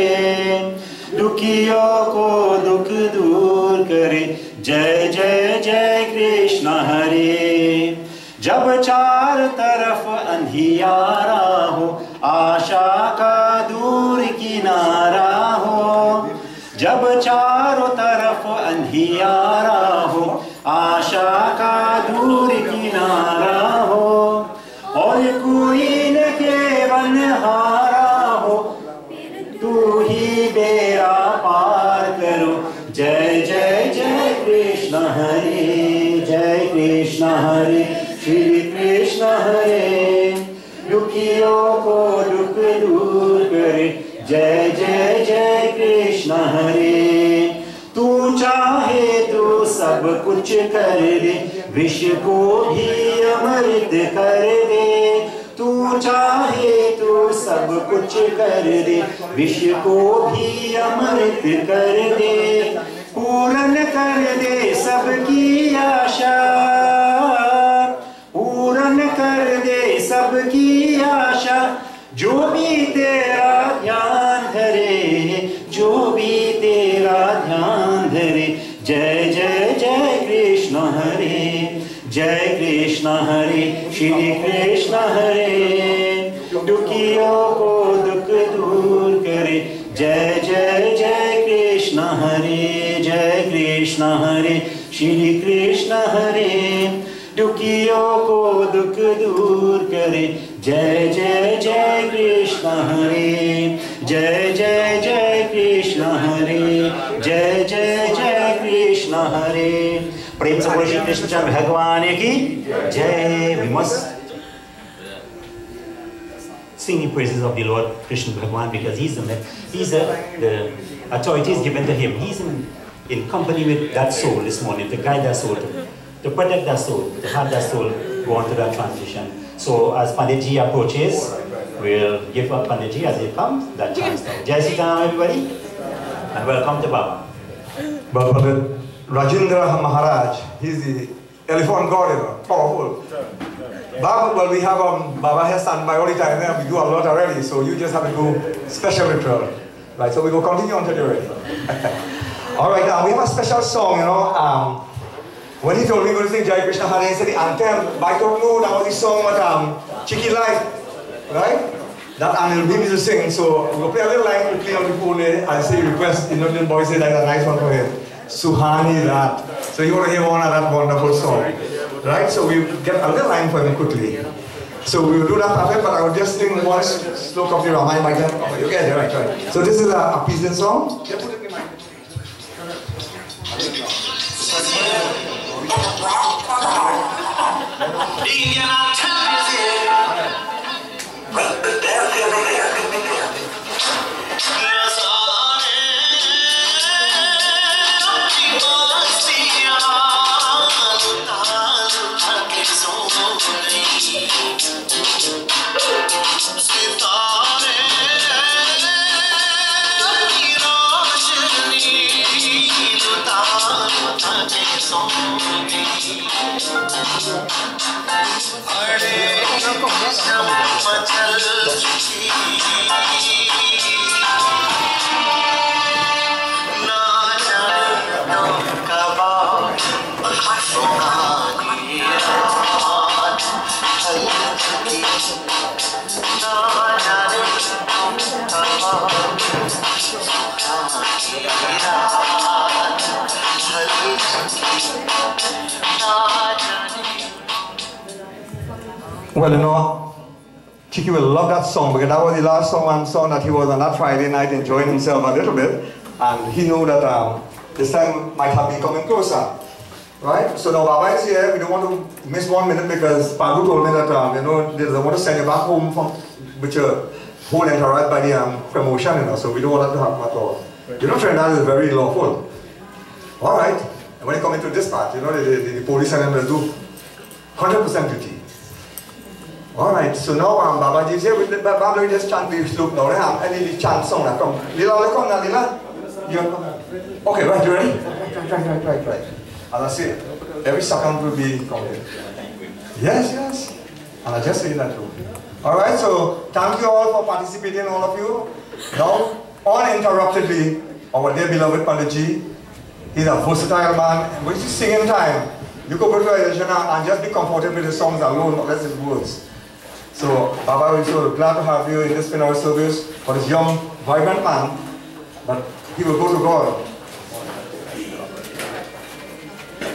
दुखियों को दुख दूर करे। जय जय जय कृष्ण हरे। जब चार तरफ अंधियारा हो, आशा का दूर किनारा हो। जब चारों तरफ अंधियारा हो, आशा का दूर किनारा हो, और कोई न केवल हारा हो, तू ही बेड़ा पार करो। जय जय जय कृष्ण हरे, जय कृष्ण हरे, श्री कृष्ण हरे, दुखियों को दुख दूर करे। जय जय जय कृष्ण हरे। तू चाहे तो सब कुछ कर दे, विष को भी अमृत कर दे। तू चाहे तो सब कुछ कर दे, विष को भी अमृत कर दे। पूर्ण कर दे सबकी आशा, पूर्ण कर दे सबकी आशा। जो भी तेरा ध्यान धरे, जो भी तेरा ध्यान धरे। जय जय जय कृष्ण हरे, जय कृष्ण हरे, श्री कृष्ण हरे, दुखियों को दुख दूर करे। जय जय जय कृष्ण हरे, जय कृष्ण हरे, श्री कृष्ण हरे, दुखियों को दुख दूर करे। जय जय जय कृष्ण हरे, जय जय जय कृष्ण हरे, जय जय जय कृष्ण हरे। प्रेम से बोलो श्री कृष्ण भगवान की जय। We must sing the praises of the Lord Krishna Bhagwan because he's the authority is given to him. He's in company with that soul this morning to guide that soul, to protect that soul, to have that soul go on to that transition. So as Panditji approaches, we'll give up Panditji as he comes, that chance now. Jai Sri Ram everybody, and welcome to Baba. But Rajendra Maharaj, he's the elephant god, you know, powerful. Baba, well, we have Baba here stand by all the time, and we do a lot already, so you just have to do special ritual. Right, so we will continue until you're ready. All right, now we have a special song, you know. When he told me going to sing Jai Krishna Hare, he said the anthem, but I don't know that was the song what Chiki liked, right? that Anil Beam is singing, so we'll play a little line quickly on the phone. I say request, you know, the boy say that's a nice one for him. Suhani that. So you want to hear one of that wonderful song. Right? So we get a little line for him quickly. So we will do that after, but I will just sing one slow copy around my mic. You get it, right? So this is a peasant song. Yeah, put it in my mic. Well, you know, Chiki will love that song because that was the last song that he was on that Friday night enjoying himself a little bit, and he knew that this time might have been coming closer, right? So now Baba is here. We don't want to miss 1 minute because Pagu told me that you know they don't want to send you back home with your whole entourage by the promotion, you know. So we don't want that to happen at all. You know, Trinidad is very lawful. All right. And when you come into this part, you know, the police and them will do 100% duty. Alright, so now Babaji is here with the Babaji just chant the slope now. Any chant song that come. Lila, come now, Lila. Okay, right, you ready? Right. And I say, every second will be counted. Yes. And I just say that too. Alright, so thank you all for participating, all of you. Now, uninterruptedly, our dear beloved Panditji, he's a versatile man. When he's singing time, you could go to a and just be comfortable with the songs alone, not less his words. So, Baba, we're so glad to have you in this funeral service for this young, vibrant man, but he will go to God.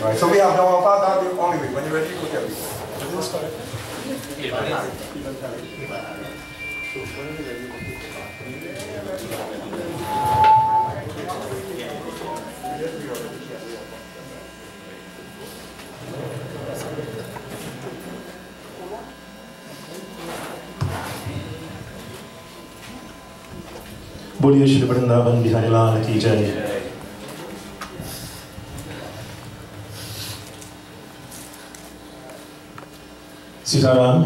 Right, so we have now our father, the only way. When you're ready, you tell me. बोलिए श्री वृंदावन बिहारी लाल की जय। Sitaram.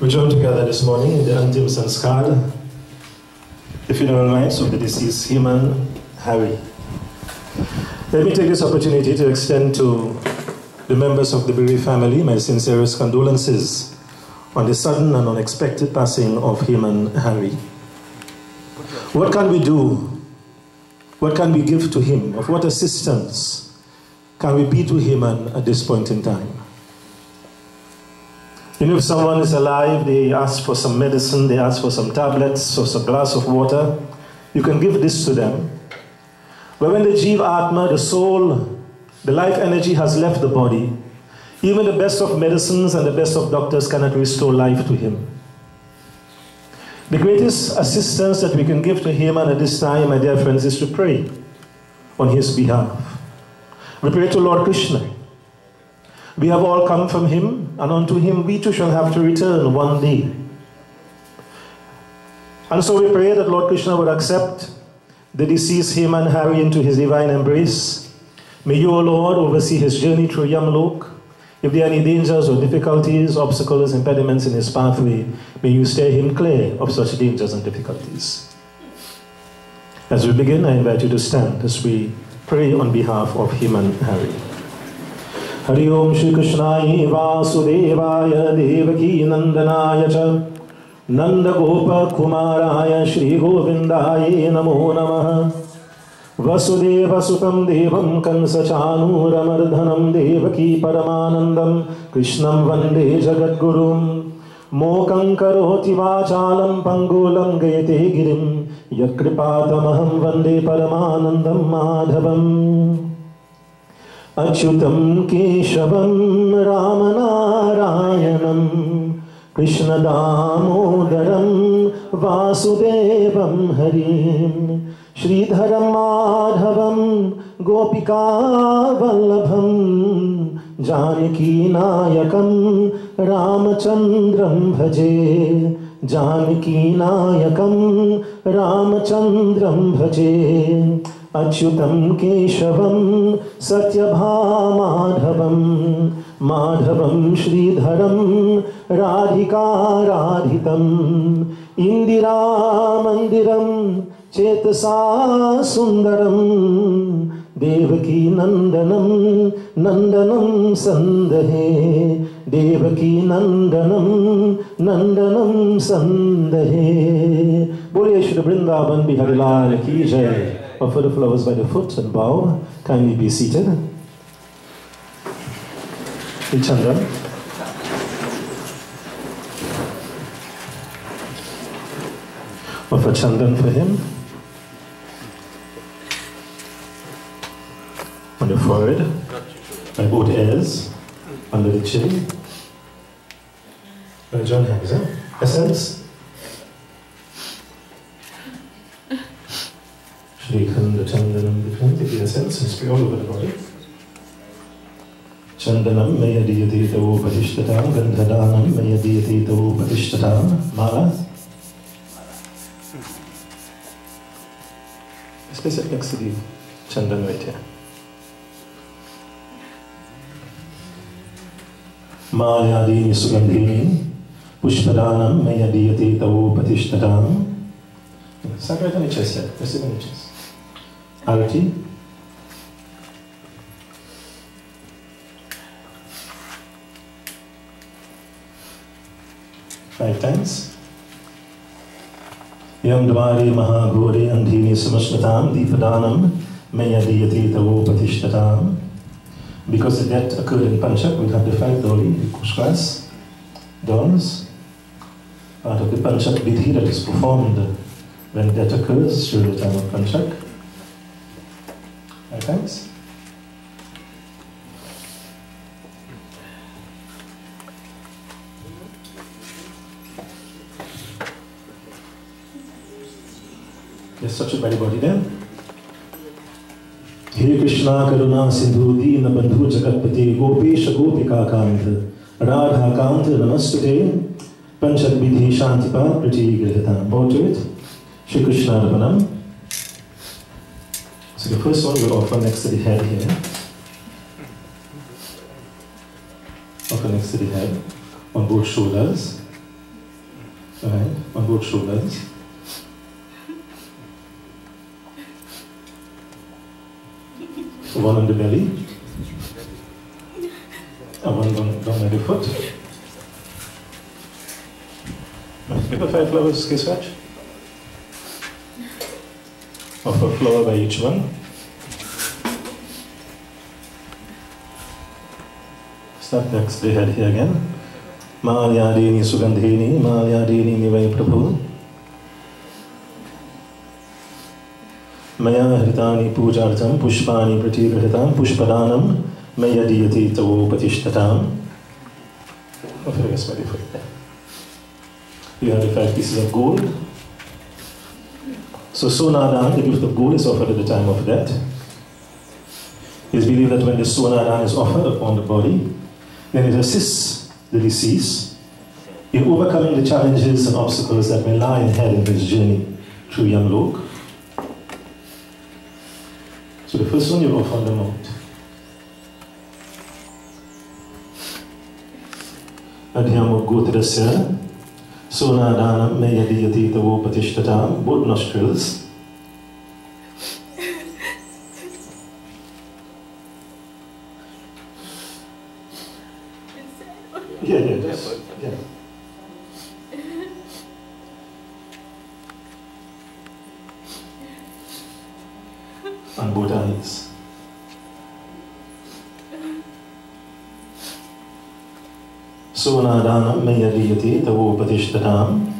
We joined together this morning in the Antim Sanskar, the funeral rites of the deceased Haman Harry. Let me take this opportunity to extend to the members of the bereaved family my sincerest condolences on the sudden and unexpected passing of Haman Harry. What can we do? What can we give to him? Of what assistance can we be to Haman at this point in time? You know, if someone is alive, they ask for some medicine, they ask for some tablets or some glass of water, you can give this to them. But when the Jiva Atma, the soul, the life energy has left the body, even the best of medicines and the best of doctors cannot restore life to him. The greatest assistance that we can give to Haman at this time, my dear friends, is to pray on his behalf. We pray to Lord Krishna. We have all come from him, and unto him we too shall have to return one day. And so we pray that Lord Krishna would accept the deceased Haman Harry into his divine embrace. May you, O Lord, oversee his journey through Yamlok. If there are any dangers or difficulties, obstacles, impediments in his pathway, may you steer him clear of such dangers and difficulties. As we begin, I invite you to stand as we pray on behalf of Haman Harry. Hari Om Shri Krishnaya Vasudevaya Devaki Nandanaya Cha Nanda Gopa Kumaraya Shri Govindaya Namo Namaha Vasudeva Sutam Devam Kansa Chanuramadhanam Devaki Paramanandam Krishnam Vande Jagadgurum मोकं करोति वाचालं पङ्गुलं गयते गिरिं यत्कृपातमहं वन्दे परमानन्दं माधवम् अच्युतं केशवं रामनारायणं कृष्णदामोदरं वासुदेवं हरिं श्रीधरं माधवं गोपिकावल्लभं जानकीनायकं रामचन्द्रं भजे जानकीनायकं रामचन्द्रं भजे अच्युतं केशवं सत्यभामाधवं माधवं श्रीधरं राधिकाराधितम् इन्दिरामन्दिरं चेतसा सुन्दरं देवकी नन्दनं नन्दनं सन्दहे देवकी नन्दनं नन्दनं सन्दहे बोलिए श्री वृंदावन बिहारी लाल की जय Offer the flowers by the foot and bow. Kindly be seated. Chandran. Offer Chandran for him. On the forehead. By both ears. Under the chin. John hands, essence. Shrikhanda Chandanam, different, the essence and spray all over the body. Chandanam mayadiyati tavo patishtatam, Gandhadanam mayadiyati tavo patishtatam. Mala. Let's place it next to the Chandan right here. Mayadini sugandhini, Pushpadanam mayadiyati tavo patishtatam. Start right on the chest here. Let's sit on the chest. Arati. 5 times. Yam dvari mahagore andhini samashnatam deepadanam mayadiyati tavo patishtatam. Because the death occurred in Panchak, we'll have the 5 Doli, the Kushkas, dawns. Part of the Panchak Vidhi that is performed when death occurs during the time of Panchak. 5 times. Just touch it by the body then. He Krishna Karuna Sindhu Dina Bandhu Jagatpati Gopesha Gopika Kant Radha Kant Namastute Panchak Vidhi Shantipa Priti Grihata. Bow to it. Shri Krishna Arpanam. So the first one we'll offer next to the head here. Offer next to the head on both shoulders. Alright, on both shoulders. One on the belly, and one down at the foot. Give the 5 flowers, kiss watch. Offer a flower by each one. Start next to the head here again. Malyadini Sugandhini, Malyadini Nivai Prabhu. Maya Hritani Pujartam, Pushpani Pratigrahitam, Pushpadanam, Mayadiyati Tavo Patishtatam. Offer a smiley foot there. You have the 5 pieces of gold. So Sonadan, the gift of gold, is offered at the time of death. It is believed that when the Sonadan is offered upon the body, then it assists the deceased in overcoming the challenges and obstacles that may lie ahead in his journey through Yamlok. So the first one you offer on the mount. Adhyamo Gotrasya Sonadanam Mayadiyati Tavo Patishtatam. Both nostrils. Yeah, just, yeah. On both eyes. Sonadanam Mayadiyati Tavopatishtatam.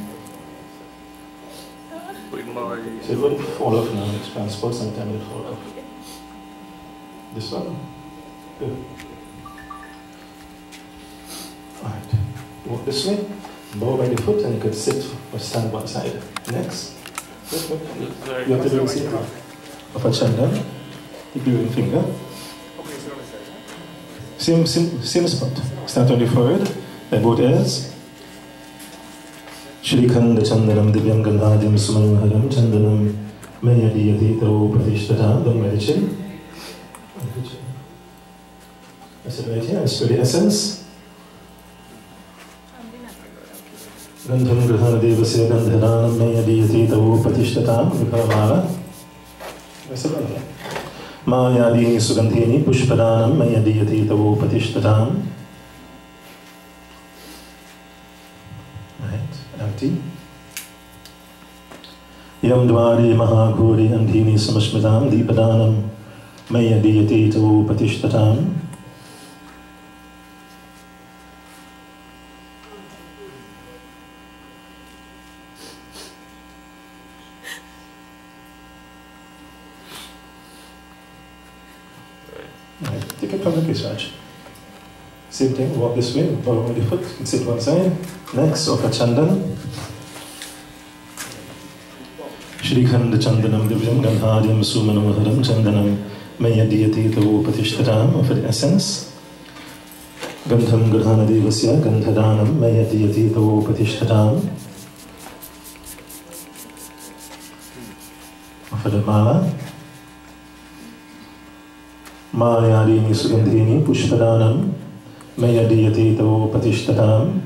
So it will fall off now, it's transport, sometime it will fall off. This one? Good. Alright. Walk this way, bow by the foot, and you could sit or stand one side. Next. You have to do the same thing. Of a chandan. Keep your finger. Same spot. Start on the forehead, by both ears. Shrikhanda Chandanam Divyam Gandhadim Sumanoharam Chandanam Mayadiyati Tavo Pratishthata. Don't by the chin. That's it right here. It's for the essence. Gandham Grahana Devasya Gandharanam Mayadiyati Tavo Pratishthata. Vipamala. That's it right here. Mayadini Sugandhini Pushpadanam Mayadiyati Tavo Pratishthata. Empty. Yam Dwari Mahaguri Andhini Samashmitam Deepadanam Mayadiyati Tavo Patishtatam. Take a public research. Same thing, walk this way, follow the foot, sit one side. Next, offer chandan. Shrikhanda Chandanam Divyam Gandharyam Sumanoharam Chandanam Mayadiyati Tavo Patishtatam. Offer the essence. Gandham Grahana Devasya Gandhadanam Mayadiyati Tavo Patishtatam. Offer the mala. Mayadini Sugandhini Pushpadanam Mayadiyati Tavo Patishtatam.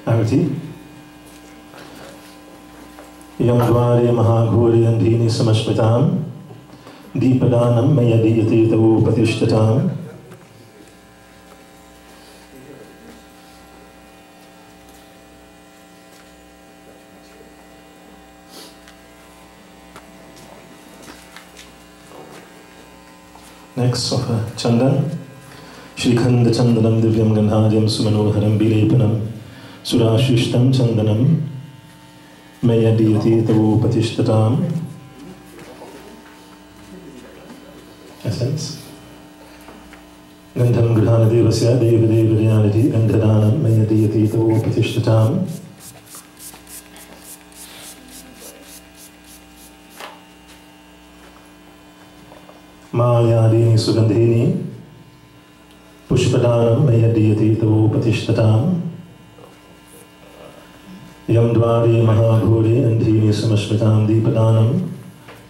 Arati. Yam Dwari Mahaguri Andhini Samashmitam Deepadanam Mayadiyati Tavo Patishtatam. Next, offer chandan. Shrikhanda Chandanam Divyam Gandharyam Sumanoharam Bilepanam Surashishtam Chandanam Mayadiyati Tavo Patishtatam. Essence. Gandham Grahana Devasya Devadevayanati Gandhadanam Mayadiyati Tavo Patishtatam. Mayadini Sugandhini Pushpadanam Mayadiyati Tavo Patishtatam. Yam Dwari Mahaguri Andhini Samashmitam Deepadanam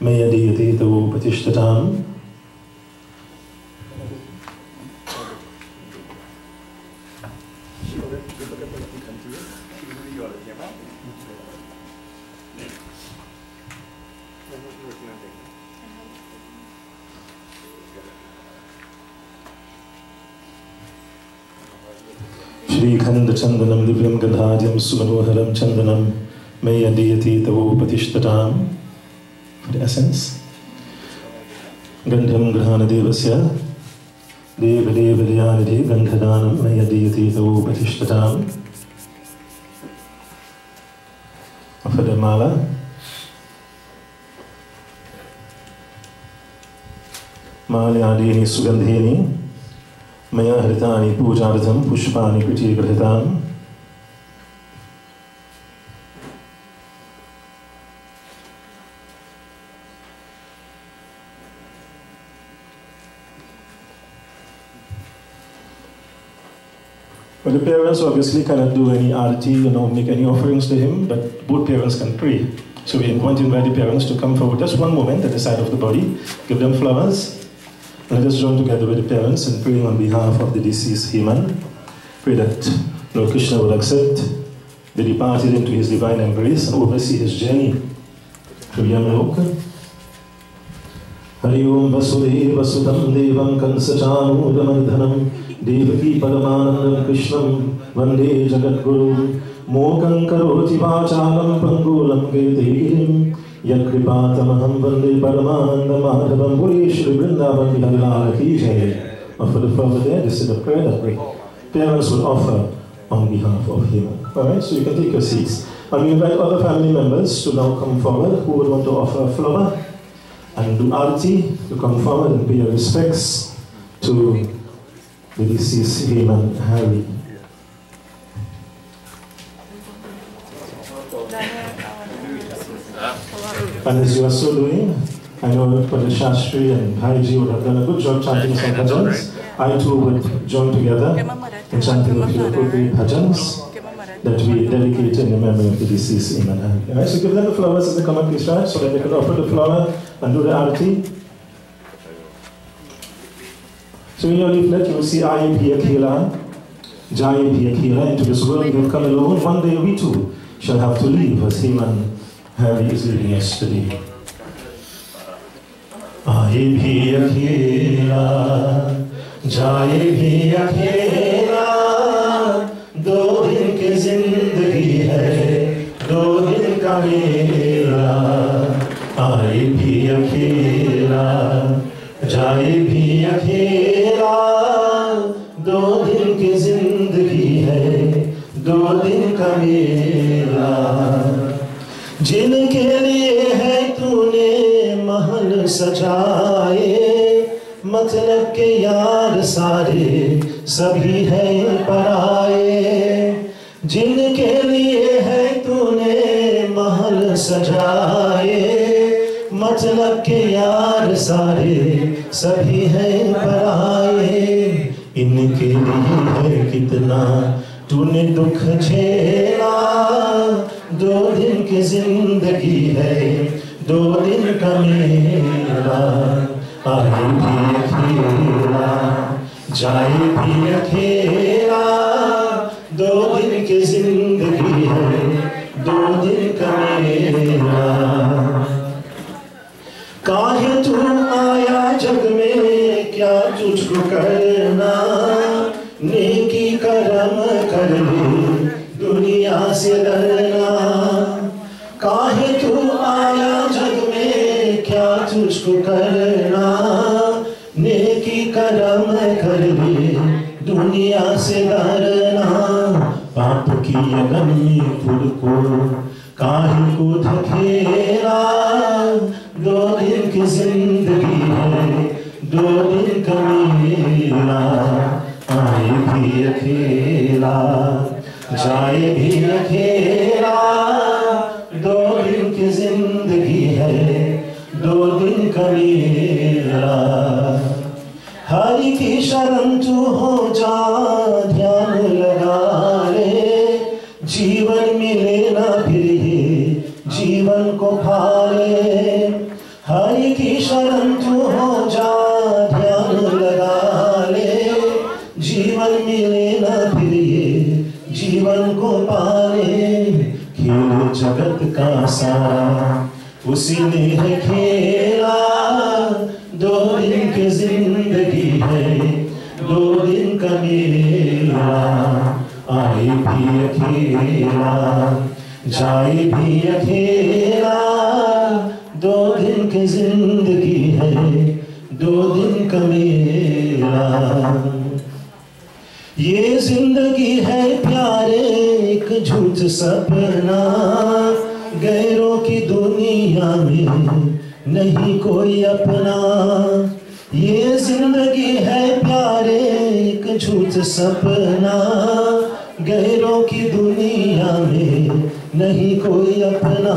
Mayadiyati Tavo Patishtatam. Shrikhanda Chandanam Divyam Gandharyam Sumanoharam Chandanam Mayadiyati Tavo Patishtatam. For the essence. Gandham Grahana Devasya Devadevayanati Gandhadanam Mayadiyati Tavo Patishtatam. For the mala. Malyadini Sugandhini Maya Hritani Pujartham Pushpani Priti Grahitam. Well, the parents obviously cannot do any arati, make any offerings to him, but both parents can pray. So we want to invite the parents to come forward just one moment at the side of the body, give them flowers. Let us join together with the parents in praying on behalf of the deceased Haman. Pray that Lord Krishna will accept the departed into his divine embrace and oversee his journey through Yamloka. Hari Om Vasudeva Sudam Devam Kansachanudamardhanam Devaki Paramanandam Krishnam Vande Jagat Guru Mokam Karoti Vachalam Pangulam Getirim Yakripatamaham Vande Paramanandamahavam Boli Shri Vrindavan Vihalala Ki Jai. And for the further there, this is the prayer that the parents will offer on behalf of Haman. Alright, so you can take your seats. And we invite other family members to now come forward who would want to offer a flower and do arati, to come forward and pay your respects to the deceased Haman Harry. And as you are so doing, I know Padre Shastri and Haiji would have done a good job chanting some bhajans. I too would join together in chanting a few appropriate bhajans that we dedicate in the memory of the deceased Haman Harry. Alright, so give them the flowers as they come up, please, right? So that they can offer the flower and do the arati. So in your leaflet, you will see Ayam Piya Khela, Jaya Piya Khela. Into this world we have come alone. One day we too shall have to leave, as Haman Harry is leaving us today. Ayam Piya Khela, Jaya Piya Khela. दो दिन की जिंदगी है, दो दिन का मेला, आए भी अकेला, जाए भी अकेला, दो दिन की जिंदगी है, दो दिन का मेला, जिनके लिए है तूने महल सजाए, मतलब के यार सारे सभी हैं पराए, जिनके लिए है तूने महल सजाए, मतलब के यार सारे सभी हैं पराए, इनके लिए है कितना तूने दुख झेला, दो दिन की जिंदगी है, दो दिन का मेला, आए भी अकेला, जाए भी अकेला, दो दिन की जिंदगी है, दो दिन का मेला, काहे तू आया जग में, क्या तुझको करना, नेकी करम कर ले, दुनिया से डरना, काहे तू आया जग में, क्या तुझको करना, नेकी करम कर ले, दुनिया से डरना, पाप की अगन में खुद को काहे को धकेला, दो दिन की जिंदगी है, दो दिन का मेला, आए भी अकेला, जाए भी अकेला, दो दिन की जिंदगी है, दो दिन का मेला, हरि की शरण तू हो जा, ध्यान लगा ले, जीवन मिले ना फिर ये जीवन को भाले, हरि की शरण तू हो जा, ध्यान लगा ले, जीवन मिले ना फिर ये जीवन को पाले, खेल जगत का सारा उसी ने है खेला, दो दिन की जिंदगी है, दो दिन का मेला, आए भी अकेला, जाए भी अकेला, दो दिन की जिंदगी है, दो दिन का मेला, ये जिंदगी है प्यारे एक झूठ सपना, गैरों की दुनिया में नहीं कोई अपना, ये जिंदगी है प्यारे एक झूठ सपना, गैरों की दुनिया में नहीं कोई अपना,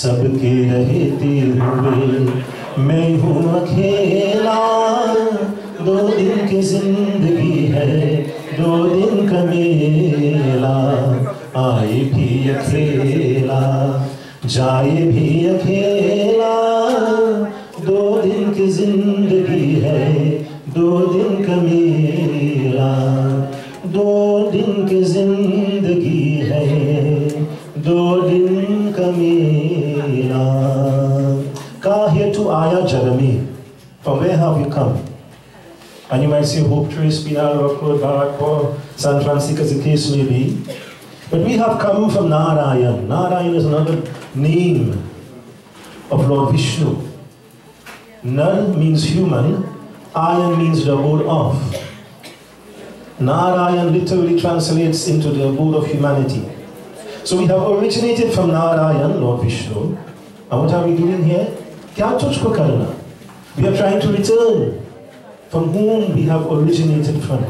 सबके रहते हुए मैं हूँ अकेला, दो दिन की जिंदगी है, दो दिन का मेला, आए भी अकेला, जाए भी अकेला, दो दिन की जिंदगी है, दो दिन का मेला, दो दिन की जिंदगी है, दो दिन का मेला, काहे तू आया जग में, from where have you come? And you might say Hope Tree, Spinal, Rockwood, Barakpur, San Francisco, as the case may be. But we have come from Narayan. Narayan is another name of Lord Vishnu. Nar means human, Ayan means the abode of. Narayan literally translates into the abode of humanity. So we have originated from Narayan, Lord Vishnu. And what are we doing here? We are trying to return from whom we have originated from.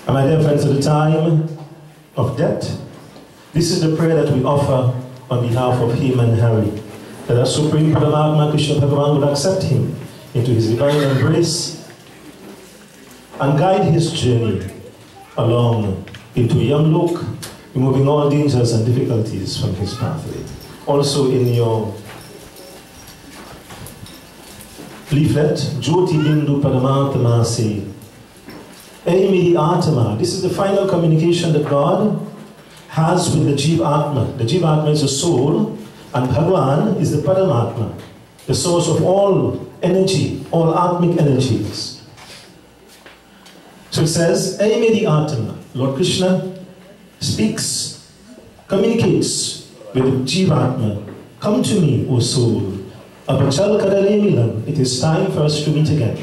And my dear friends, at the time of death, this is the prayer that we offer on behalf of Haman Hari, that our Supreme Paramatma Krishna Bhagavan would accept him into his divine embrace and guide his journey along into Yamlok, removing all dangers and difficulties from his pathway. Also in your leaflet, Jyoti Bindu Paramatma Se, Aimedi Atma. This is the final communication that God has with the Jiva Atma. The Jiva Atma is the soul, and Bhagavan is the Paramatma, the source of all energy, all Atmic energies. So it says, Aimedi Atma. Lord Krishna speaks, communicates with Jiva Atma. Come to me, O soul. Abachal Kadale Milan. It is time for us to meet again.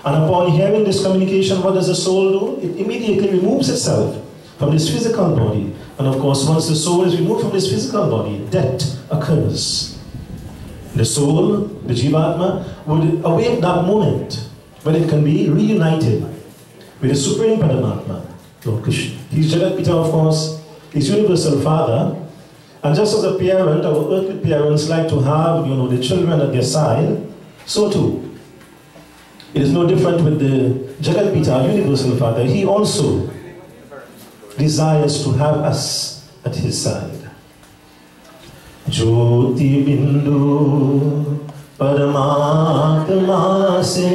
And upon hearing this communication, what does the soul do? It immediately removes itself from this physical body. And of course, once the soul is removed from this physical body, death occurs. The soul, the Jivatma, would await that moment when it can be reunited with the Supreme Paramatma, Lord Krishna. He's Jagat-Pita, of course, He's Universal Father. And just as a parent, our earthly parents like to have, the children at their side, so too. It is no different with the Jagat-Pita, Universal Father. He also desires to have us at his side. Jyoti Bindu Paramatma Se,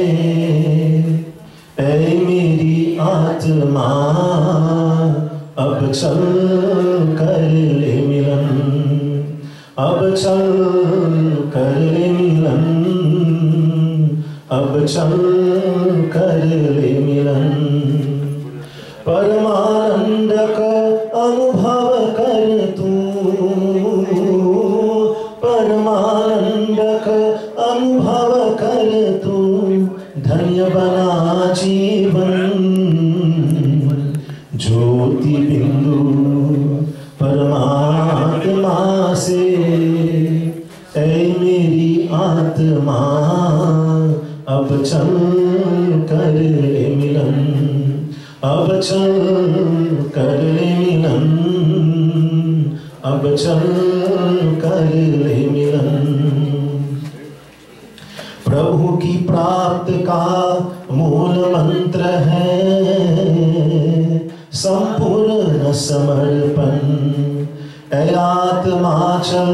Ay meri Atma, Ab chal kar le milan, Ab chal kar le milan, Ab chal kar le milan. परमानंद का अनुभव कर तू, परमानंद का अनुभव कर तू, धन्य बना जीवन। ज्योति बिंदु परमात्मा से, ऐ मेरी आत्मा, अब चल कर मिलन, अब चल कर ले मिलन, अब चल कर ले मिलन। प्रभु की प्राप्त का मूल मंत्र है संपूर्ण समर्पण। ऐ आत्मा चल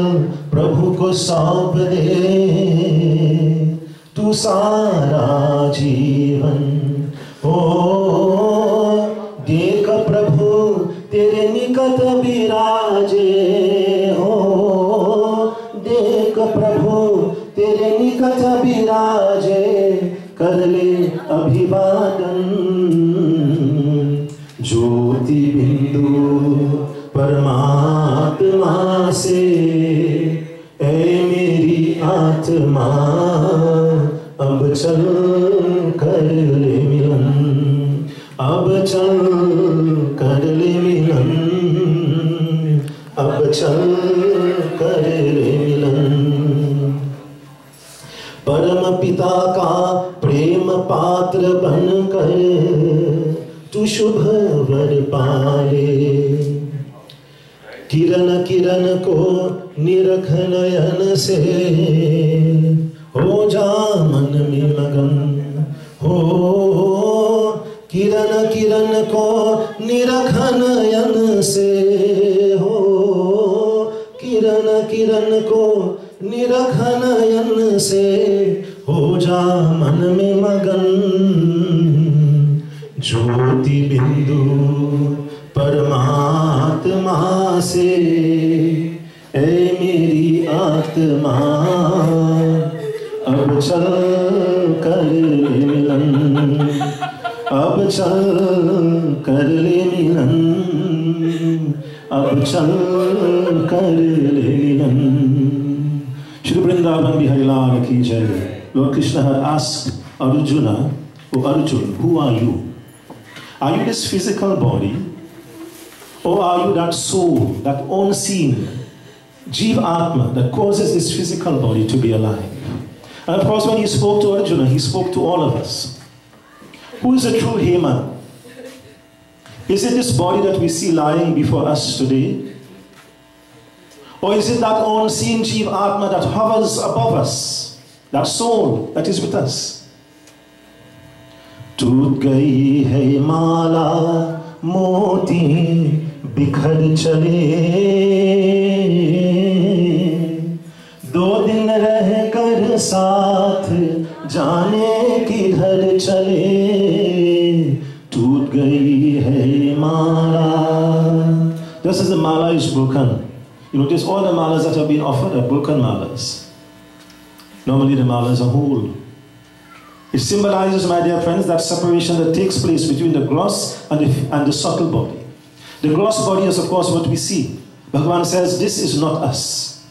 प्रभु को सौंप दे तू सारा जीवन। ओ देख प्रभु तेरे निकट विराजे हो, देख प्रभु तेरे निकट विराजे, कर ले अभिवादन। ज्योति बिंदु परमात्मा से, ऐ मेरी आत्मा, अब चल कर ले मिलन, अब चल कर ले मिलन, अब चल कर ले मिलन। परम पिता का प्रेम पात्र बनकर तू शुभ वर पाले। किरण किरण को निरख नयन से, हो जा मन में मगन। हो किरण किरण को निरख नयन से, हो किरण किरण को निरख नयन से, हो जा मन में मगन। ज्योति बिंदु परमात्मा से, ऐ मेरी आत्मा, अब चल कर ले मिलन, अब चल कर ले मिलन, अब चल कर ले मिलन. Shri Vrindavan Bihari Lal ki jai. Lord Krishna had asked Arjuna, "O Arjun, who are you? Are you this physical body? Or are you that soul, that unseen Jiva Atma that causes this physical body to be alive?" And of course, when he spoke to Arjuna, he spoke to all of us. Who is the true Haman? Is it this body that we see lying before us today? Or is it that unseen Jiva Atma that hovers above us, that soul that is with us? टूट गई है माला मोती बिखर चले, दो दिन रह कर साथ जाने किधर चले, टूट गई है माला. Just as the mala is broken, you notice all the malas that have been offered are broken malas. Normally the malas are whole. It symbolizes, my dear friends, that separation that takes place between the gross and the subtle body. The gross body is, of course, what we see. Bhagavan says, this is not us.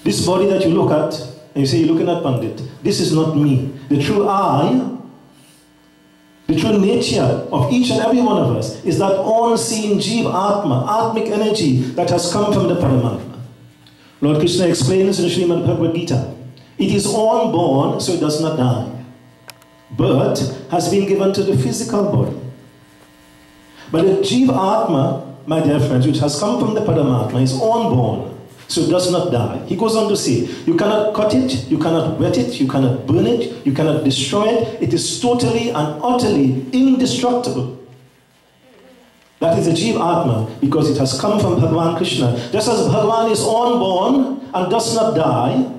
This body that you look at, and you say you're looking at Pandit, this is not me. The true I, the true nature of each and every one of us is that unseen Jiva Atma, Atmic energy that has come from the Paramatma. Lord Krishna explains in Srimad Bhagavad Gita, it is unborn, so it does not die. Birth has been given to the physical body. But the Jiva Atma, my dear friends, which has come from the Paramatma, is unborn, so it does not die. He goes on to say, you cannot cut it, you cannot wet it, you cannot burn it, you cannot destroy it. It is totally and utterly indestructible. That is the Jiva Atma, because it has come from Bhagavan Krishna. Just as Bhagavan is unborn and does not die,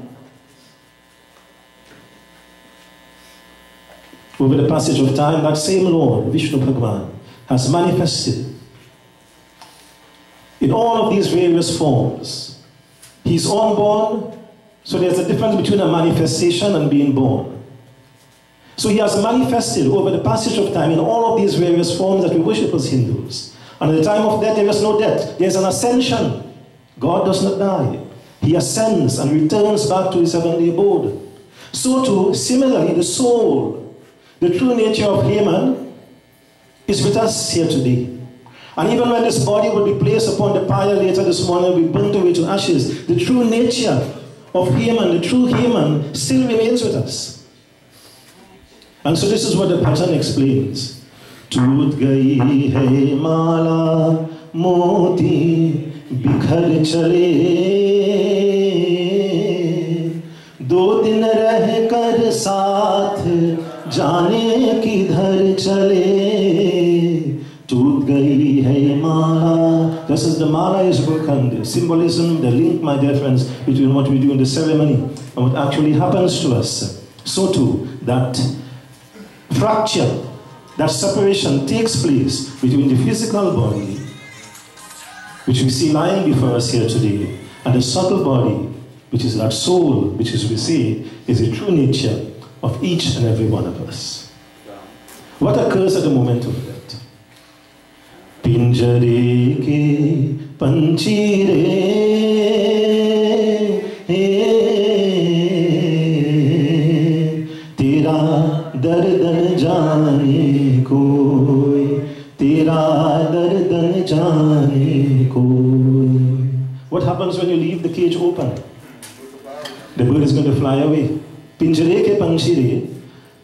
over the passage of time, that same Lord, Vishnu Bhagavan, has manifested in all of these various forms. He's unborn, so there's a difference between a manifestation and being born. So he has manifested over the passage of time in all of these various forms that we worship as Hindus. And at the time of death, there is no death. There's an ascension. God does not die. He ascends and returns back to his heavenly abode. So too, similarly, the soul, the true nature of Haman, is with us here today. And even when this body will be placed upon the pyre later this morning, we burnt away to ashes, the true nature of Haman, the true Haman, still remains with us. And so this is what the pattern explains. टूट गई है माला मोती बिखर चले, दो दिन रह कर साथ जाने किधर चले, टूट गई है माला. Just as the mala is broken, the symbolism, the link, my dear friends, between what we do in the ceremony and what actually happens to us, so too that fracture, that separation takes place between the physical body, which we see lying before us here today, and the subtle body, which is that soul, which is we see is the true nature of each and every one of us. What occurs at the moment of death? Pinjare ke panchire tera dard n jaane koi, tera dard n jaane koi. What happens when you leave the cage open? The bird is going to fly away. Pinjare ke panchire,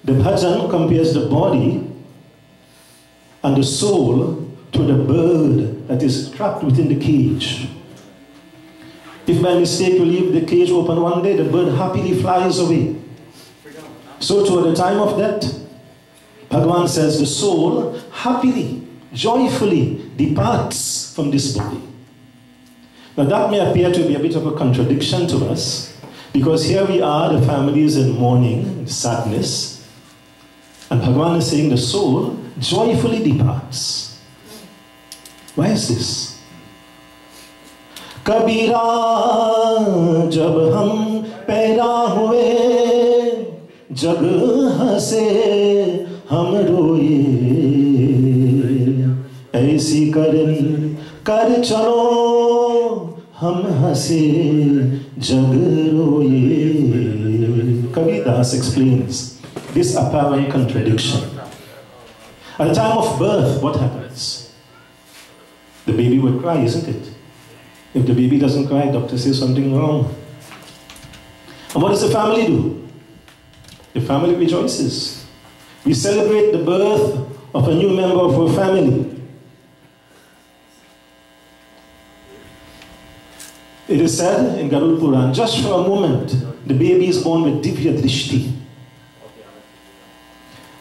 the bhajan compares the body and the soul to the bird that is trapped within the cage. If by mistake you leave the cage open one day, the bird happily flies away. So too at the time of death, Bhagavan says the soul happily, joyfully departs from this body. Now that may appear to be a bit of a contradiction to us, because here we are, the family is in mourning, sadness, and Bhagavan is saying the soul joyfully departs. Why is this? Kabira jab hum paida hue, jag hase hum roye, aisi karni कर चलो हम हंसे जग रोए. Kavidas explains this apparent contradiction. At the time of birth, what happens? The baby would cry, isn't it? If the baby doesn't cry, doctor says something wrong. And what does the family do? The family rejoices. We celebrate the birth of a new member of our family. It is said in Garud Puran, just for a moment, the baby is born with Divya Drishti.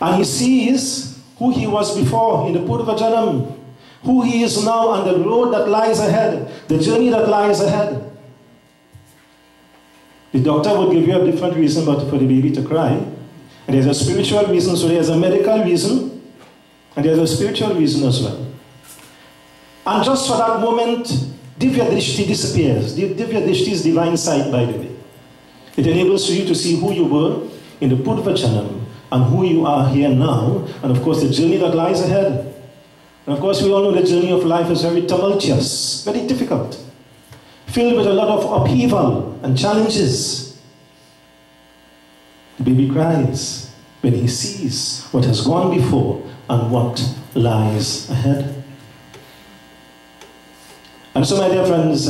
And he sees who he was before in the Purva Janam, who he is now on the road that lies ahead, the journey that lies ahead. The doctor would give you a different reason but for the baby to cry. And there's a spiritual reason, so there's a medical reason, and there's a spiritual reason as well. And just for that moment, Divya Drishti disappears. Divya Drishti is divine sight, by the way. It enables you to see who you were in the Purva Janam and who you are here now, and of course the journey that lies ahead. And of course we all know the journey of life is very tumultuous, very difficult, filled with a lot of upheaval and challenges. The baby cries when he sees what has gone before and what lies ahead. And so, my dear friends,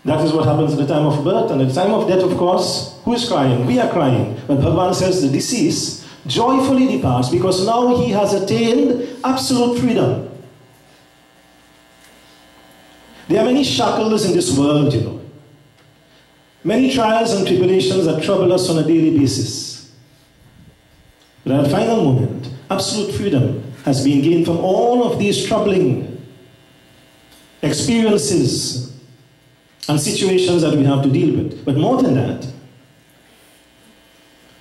that is what happens at the time of birth. And at the time of death, of course, who is crying? We are crying. But Bhagavan says the deceased joyfully departs because now he has attained absolute freedom. There are many shackles in this world, you know. Many trials and tribulations that trouble us on a daily basis. But at the final moment, absolute freedom has been gained from all of these troubling experiences and situations that we have to deal with. But more than that,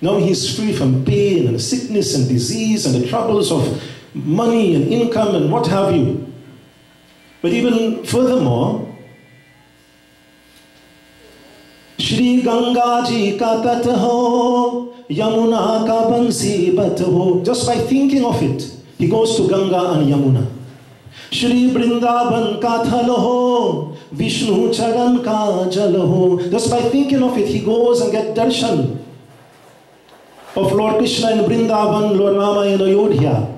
now he is free from pain and sickness and disease and the troubles of money and income and what have you. But even furthermore, Shri Ganga ji ka tat ho, Yamuna ka bansi bat ho. Just by thinking of it, he goes to Ganga and Yamuna. Shri Vrindavan ka thal ho, Vishnu charan ka jal ho. Just by thinking of it, he goes and gets darshan of Lord Krishna in Vrindavan, Lord Rama in Ayodhya.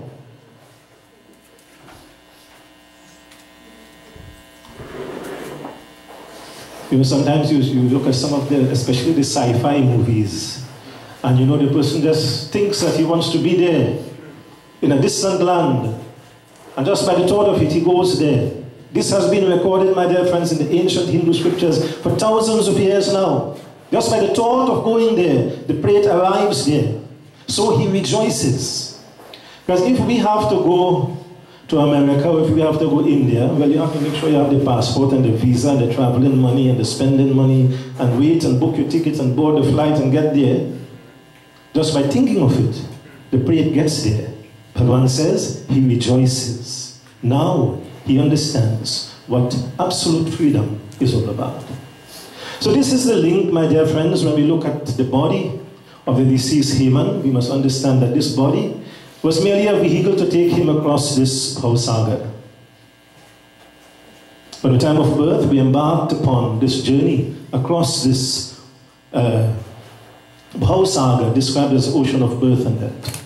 You know, sometimes you look at some of the, especially the sci-fi movies, and you know the person just thinks that he wants to be there in a distant land, and just by the thought of it, he goes there. This has been recorded, my dear friends, in the ancient Hindu scriptures for thousands of years now. Just by the thought of going there, the prate arrives there. So he rejoices. Because if we have to go to America, or if we have to go India, well, you have to make sure you have the passport and the visa, and the traveling money and the spending money, and wait and book your tickets and board the flight and get there. Just by thinking of it, the prate gets there. Bhagavan says he rejoices. Now he understands what absolute freedom is all about. So this is the link, my dear friends, when we look at the body of the deceased Haman. We must understand that this body was merely a vehicle to take him across this Bhausagar. By the time of birth, we embarked upon this journey across this Bhausagar, described as the ocean of birth and death.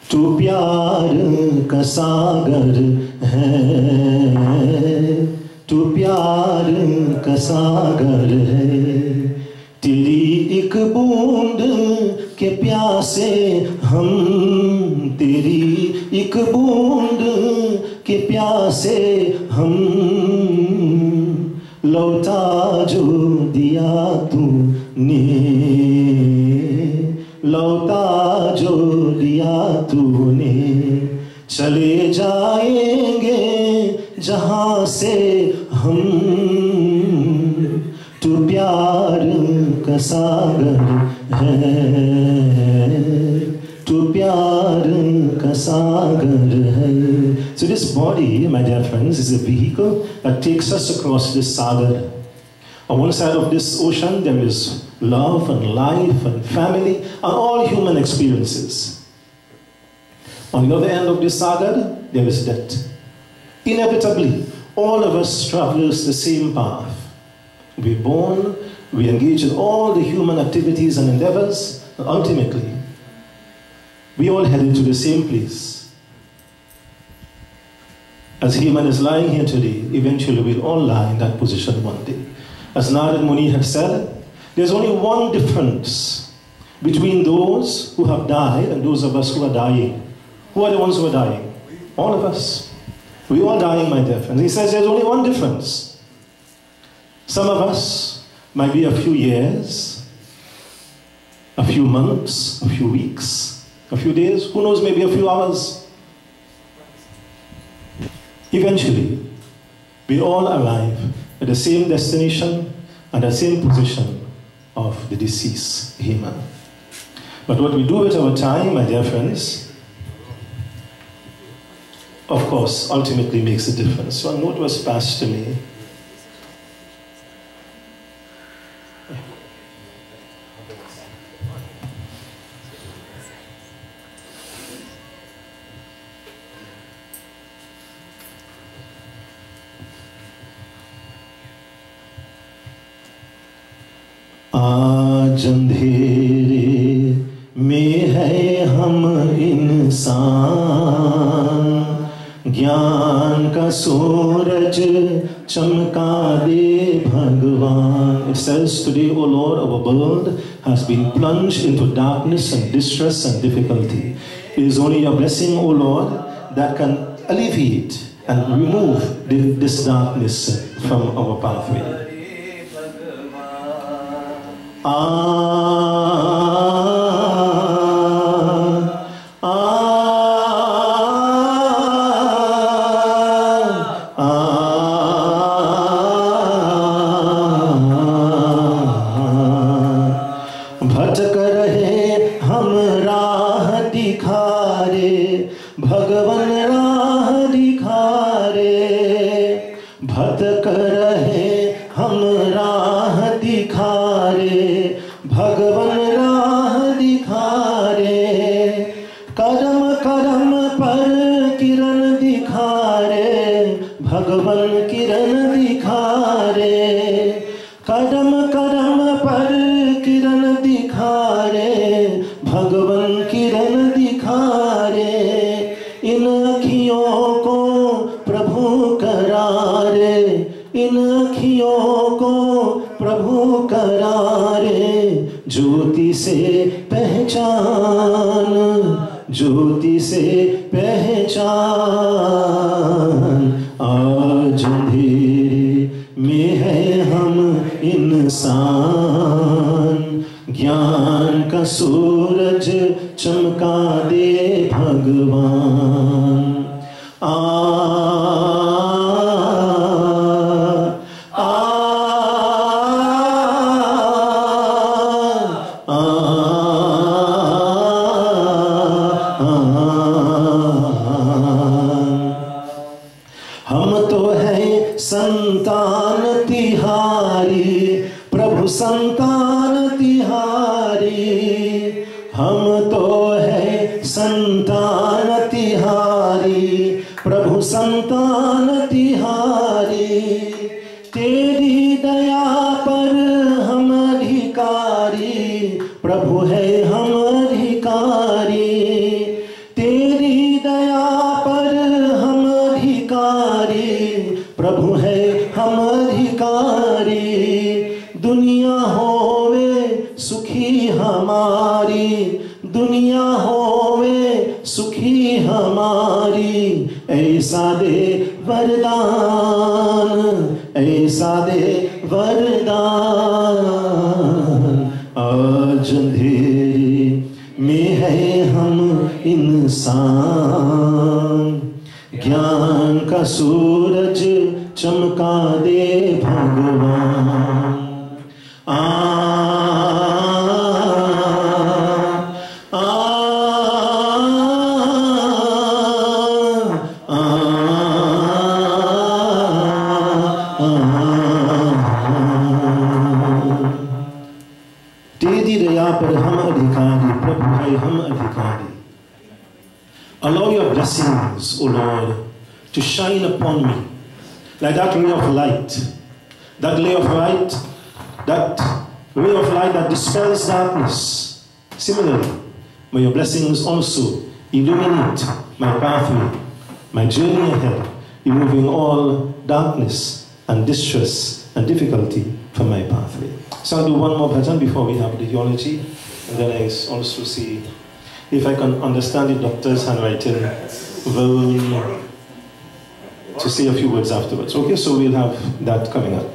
Tu pyar ka sagar hai, tu pyar ka sagar hai, teri ek boond ke pyase hum, teri ek boond ke pyase hum, lauta jo diya tune, lauta jo दिया तूने, चले जाएंगे जहां से हम, तू प्यार का सागर है, तू प्यार का सागर है. So this body, my dear friends, is a vehicle that takes us across this sagar. On one side of this ocean, there is love and life and family and all human experiences. On the other end of this saga, there is death. Inevitably, all of us traverse the same path. We're born, we engage in all the human activities and endeavors, and ultimately, we all headed to the same place. As Haman is lying here today, eventually we'll all lie in that position one day. As Narad Muni had said, there's only one difference between those who have died and those of us who are dying. Who are the ones who are dying? All of us. We all dying, my dear friends. He says there's only one difference. Some of us might be a few years, a few months, a few weeks, a few days, who knows, maybe a few hours. Eventually, we all arrive at the same destination and the same position of the deceased Haman. But what we do with our time, my dear friends, of course, ultimately makes a difference. So a note was passed to me. आज अंधेरे में है हम इंसान, ज्ञान का सूरज चमका दे भगवान. It says today, O Lord, our world has been plunged into darkness and distress and difficulty. It is only your blessing, O Lord, that can alleviate and remove this darkness from our pathway. भटक रहे हम राह दिखा रे, भगवन राह दिखा रे. भटक रहे हम राह दिखा रे, भगवन राह दिखा रे. करम करम पर किरण दिखा रे, भगवन किरण दिखा रे. करम करम पर किरण दिखा रे, भगवन किरण दिखा रे. इन अखियों को प्रभु करारे, इन अखियों को प्रभु करारे. ज्योति से पहचान, ज्योति से पहचान. आज अंधेरे में है हम इंसान, ज्ञान का सूरज चमका दे भगवान. हम तो हैं संतान तिहारी, प्रभु संतान तिहारी. हम तो हैं संतान तिहारी, प्रभु संतान तिहारी. तेरी दया पर हम अधिकारी, प्रभु है हम अधिकारी. तेरी दया पर हम अधिकारी, प्रभु है हम अधिकारी. दुनिया होवे सुखी हमारी, दुनिया होवे सुखी हमारी. ऐसा दे वरदान, ऐसा दे वरदान. आज अंधेरे में है हम इंसान, ज्ञान का सूरज चमका दे भगवान. तेरी दया पर हम अधिकारी, प्रभु है हम अधिकारी. Allow your blessings, O Lord, to shine upon me. like that ray of light, that ray of light, that ray of light that dispels darkness. Similarly, may your blessings also illuminate my pathway, my journey ahead, removing all darkness and distress and difficulty from my pathway. So I'll do one more pattern before we have the theology, and then I also see if I can understand the doctor's handwriting well to say a few words afterwards. Okay, so we'll have that coming up.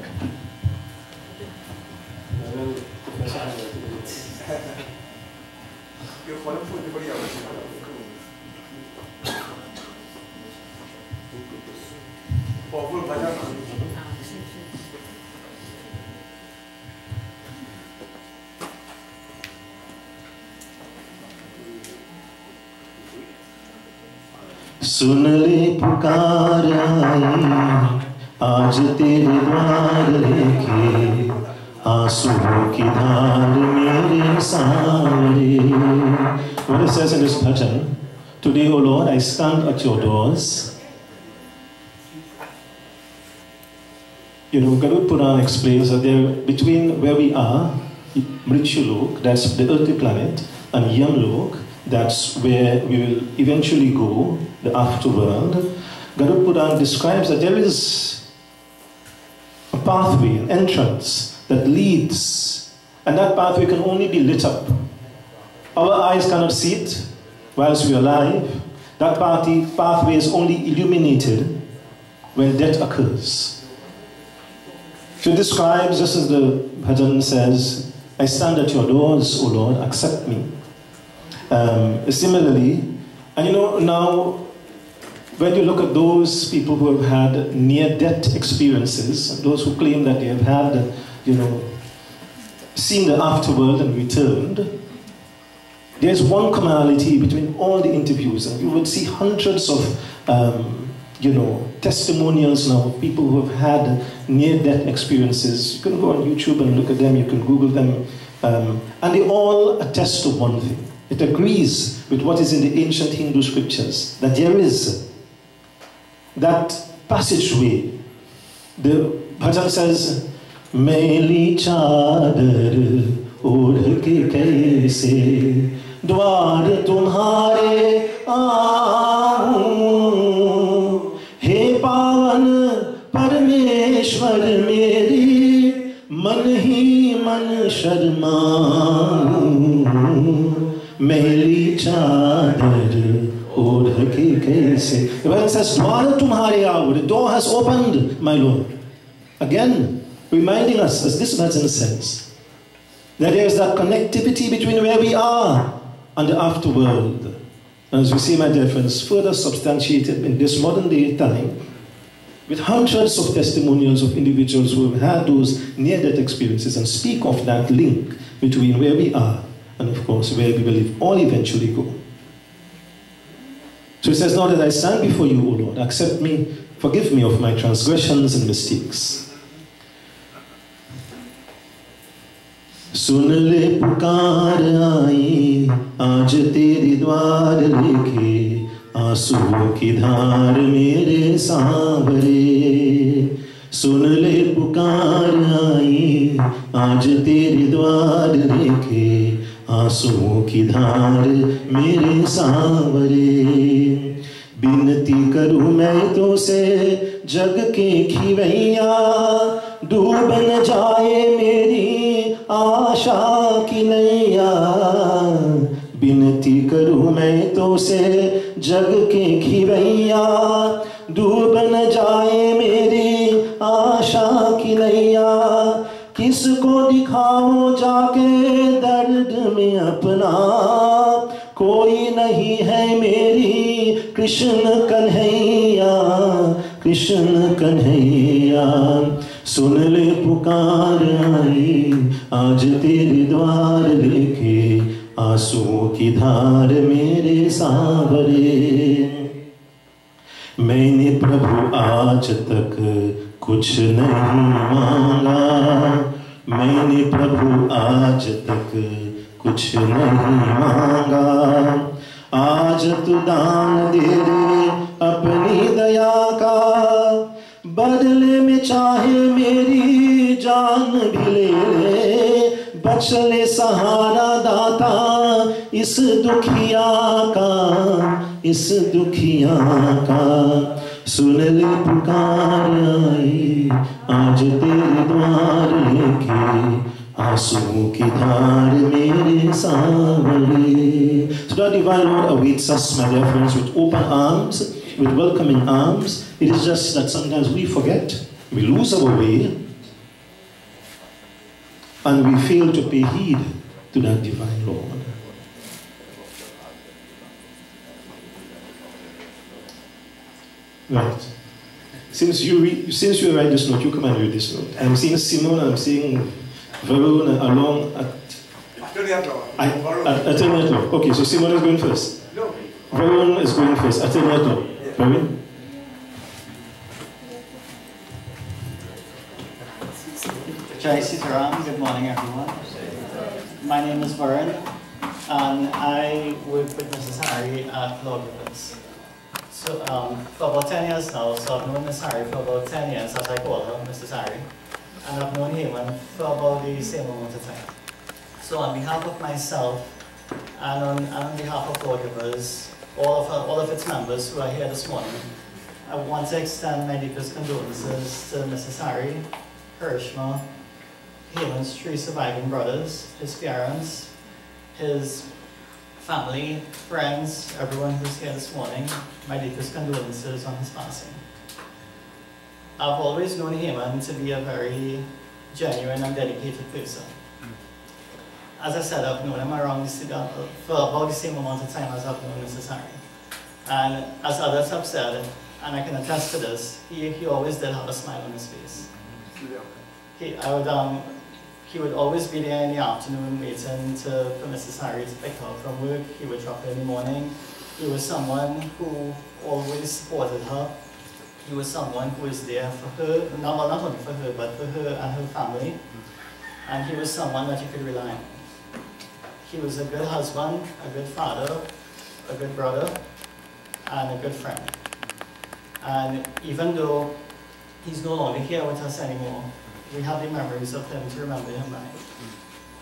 सुन ले पुकार आई आज तेरे द्वार लेके आंसुओं की धार मेरे सामने. What it says in this pattern, today, O Lord, I stand at your doors. You know, Garud Puran explains that there, between where we are, Mritulok, that's the earthly planet, and Yamlok, that's where we will eventually go, the afterworld. Garud Puran describes that there is a pathway, an entrance that leads, and that pathway can only be lit up. Our eyes cannot see it whilst we are alive. That pathway is only illuminated when death occurs. She describes, just as the bhajan says, I stand at your doors, O Lord, accept me. Similarly, and you know, now, when you look at those people who have had near-death experiences, those who claim that they have had, you know, seen the afterworld and returned, there's one commonality between all the interviews, and you would see hundreds of, you know, testimonials now of people who have had near-death experiences. You can go on YouTube and look at them, you can Google them, and they all attest to one thing. It agrees with what is in the ancient Hindu scriptures, that there is that passageway. The bhajan says, Meli chadar odh ke kaise dwar tumhare aun, he pavan parmeshwar meri man hi man sharmaun, Meli chadar odh ke kaise. The Bible says, Dwar tumhare aun, the door has opened, my Lord. Again, reminding us, as this bhajan says, that there is that connectivity between where we are and the afterworld. And as we see, my dear friends, further substantiated in this modern day time, with hundreds of testimonials of individuals who have had those near-death experiences and speak of that link between where we are and, of course, where we will all eventually go. So it says, now that I stand before you, O Lord, accept me, forgive me of my transgressions and mistakes. सुन ले पुकार आई आज तेरे द्वार लेके आंसुओं की धार मेरे सांवरे. सुन ले पुकार आई आज तेरे द्वार लेके आंसुओं की धार मेरे सांवरे. बिनती करूं मैं तो से जग के खिवैया, डूब न जाए मेरी आशा की नैया. बिनती करूं मैं तो से जग के खिवैया, डूब न जाए मेरी आशा की नैया. किसको दिखाऊं जाके दर्द में अपना, कोई नहीं है मेरी कृष्ण कन्हैया, कृष्ण कन्हैया. सुन ले पुकार आई आज तेरे द्वार लेके आंसुओं की धार मेरे सांवरे. मैंने प्रभु आज तक कुछ नहीं मांगा, मैंने प्रभु आज तक कुछ नहीं मांगा. आज तू दान दे दे अपनी दया का, बदले चले सहारा दाता इस दुखिया का सुन ले पुकार आई आज तेरे द्वार लेके आंसुओं की धार मेरे Sanwer. So the divine Lord awaits us, my dear friends, with open arms, with welcoming arms. It is just that sometimes we forget, we lose our way, and we fail to pay heed to that divine Lord. Right. Since you write this note, you come and read this note. I'm seeing Simone, I'm seeing Varun along at Attorney at Law. Okay, so Simone is going first. No. Varun is going first. Attorney at Law. Varun? Jai Sitaram, good morning everyone. My name is Varun and I work with Mrs. Harry at Law Givers. So for about 10 years now, so I've known Mrs. Harry for about 10 years, as I call her, Mrs. Harry. And I've known Haman for about the same amount of time. So on behalf of myself and on behalf of Law Givers, all of its members who are here this morning, I want to extend my deepest condolences to Mrs. Harry, Hirschma, Haman's 3 surviving brothers, his parents, his family, friends, everyone who's here this morning. My deepest condolences on his passing. I've always known Haman to be a very genuine and dedicated person. As I said, I've known him around for about the same amount of time as I've known Mrs. Harry. And as others have said, and I can attest to this, he always did have a smile on his face. He would always be there in the afternoon waiting for Mrs. Harry to pick her up from work. He would drop her in the morning. He was someone who always supported her. He was someone who was there for her, not only for her, but for her and her family. And he was someone that you could rely on. He was a good husband, a good father, a good brother, and a good friend. And even though he's no longer here with us anymore, we have the memories of him to remember him by.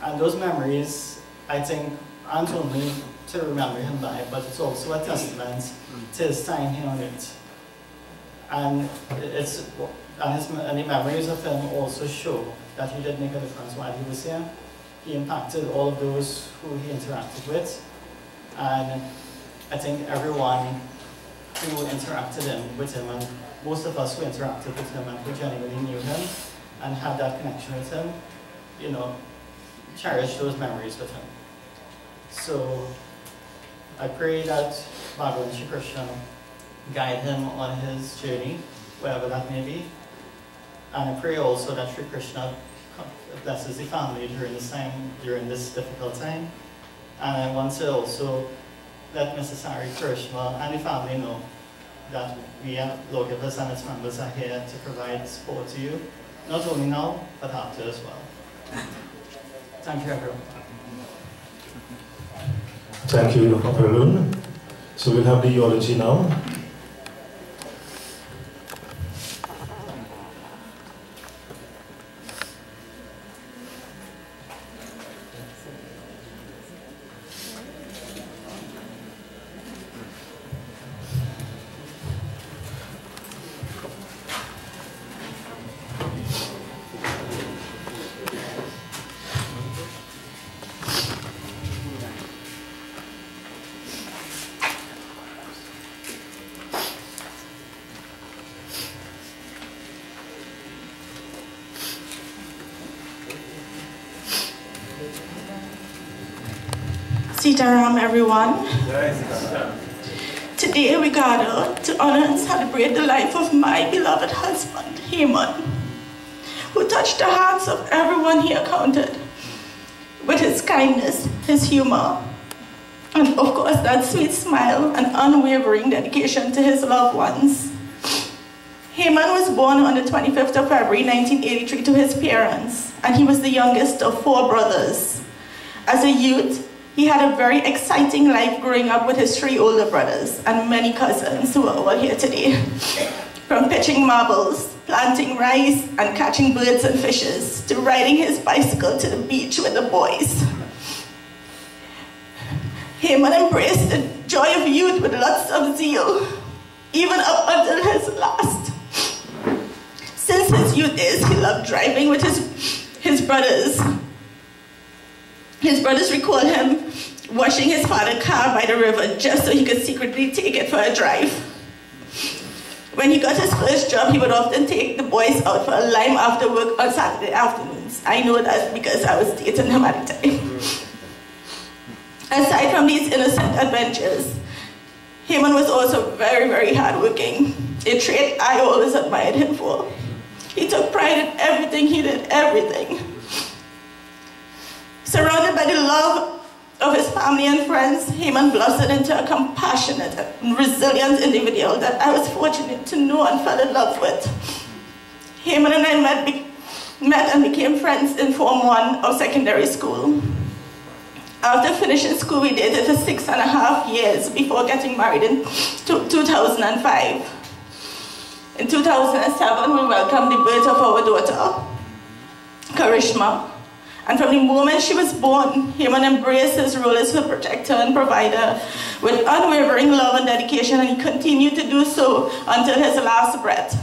And those memories, I think, aren't only to remember him by, but it's also a testament to his time here on earth. And the memories of him also show that he did make a difference while he was here. He impacted all of those who he interacted with. And I think everyone who interacted with him, and most of us who interacted with him and who genuinely knew him and had that connection with him, cherish those memories with him. So I pray that Bhagavan Shri Krishna guide him on his journey, wherever that may be. And I pray also that Shri Krishna blesses the family during this difficult time. And I want to also let Mrs. Harry Kirshma and the family know that we at Law Givers and its members are here to provide support to you, not only now, but after as well. Thank you, everyone. Thank you, Varun. So we'll have the eulogy now. Sitaram, everyone. Today we gather to honor and celebrate the life of my beloved husband, Haman, who touched the hearts of everyone he encountered with his kindness, his humor, and of course that sweet smile and unwavering dedication to his loved ones. Haman was born on the 25th of February 1983 to his parents, and he was the youngest of 4 brothers. As a youth, he had a very exciting life growing up with his 3 older brothers and many cousins who are all here today. From pitching marbles planting rice and catching birds and fishes, to riding his bicycle to the beach with the boys. Haman embraced the joy of youth with lots of zeal, even up until his last. Since his youth days, he loved driving with his brothers. His brothers recall him washing his father's car by the river just so he could secretly take it for a drive. When he got his first job, he would often take the boys out for a lime after work on Saturday afternoons. I know that because I was dating him at the time. Aside from these innocent adventures, Haman was also very, very hardworking, a trait I always admired him for. He took pride in everything he did, everything. Surrounded by the love of his family and friends, Haman blossomed into a compassionate and resilient individual that I was fortunate to know and fell in love with. Haman and I met and became friends in Form 1 of secondary school. After finishing school, we dated for 6.5 years before getting married in 2005. In 2007, we welcomed the birth of our daughter, Karishma. And from the moment she was born, Haman embraced his role as her protector and provider with unwavering love and dedication, and he continued to do so until his last breath.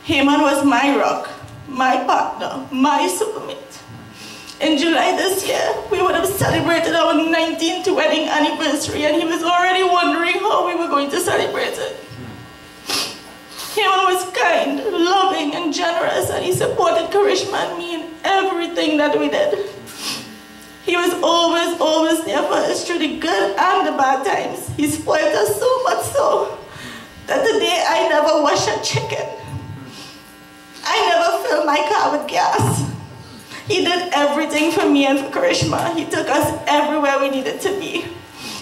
Haman was my rock, my partner, my soulmate. In July this year, we would have celebrated our 19th wedding anniversary, and he was already wondering how we were going to celebrate it. Haman was kind, loving, and generous, and he supported Karishma and me in everything that we did. He was always there for us through the good and the bad times. He spoiled us so much so that the day I never washed a chicken, I never filled my car with gas. He did everything for me and for Karishma. He took us everywhere we needed to be.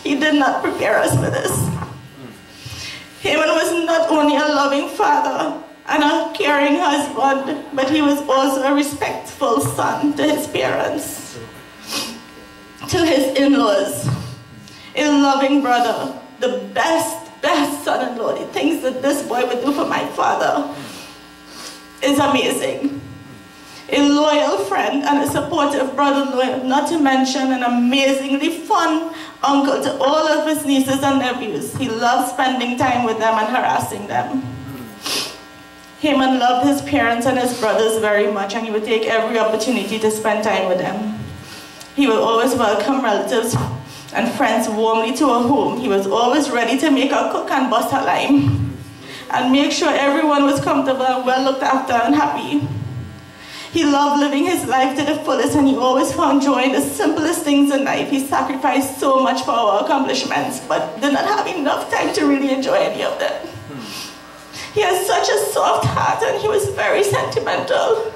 He did not prepare us for this. Haman was not only a loving father and a caring husband, but he was also a respectful son to his parents, to his in-laws, a loving brother, the best son-in-law. The things that this boy would do for my father is amazing. A loyal friend and a supportive brother-in-law, not to mention an amazingly fun uncle to all of his nieces and nephews. He loved spending time with them and harassing them. Haman loved his parents and his brothers very much, and he would take every opportunity to spend time with them. He would always welcome relatives and friends warmly to our home. He was always ready to make a cook and bust a lime and make sure everyone was comfortable and well looked after and happy. He loved living his life to the fullest, and he always found joy in the simplest things in life. He sacrificed so much for our accomplishments, but did not have enough time to really enjoy any of them. He has such a soft heart, and he was very sentimental.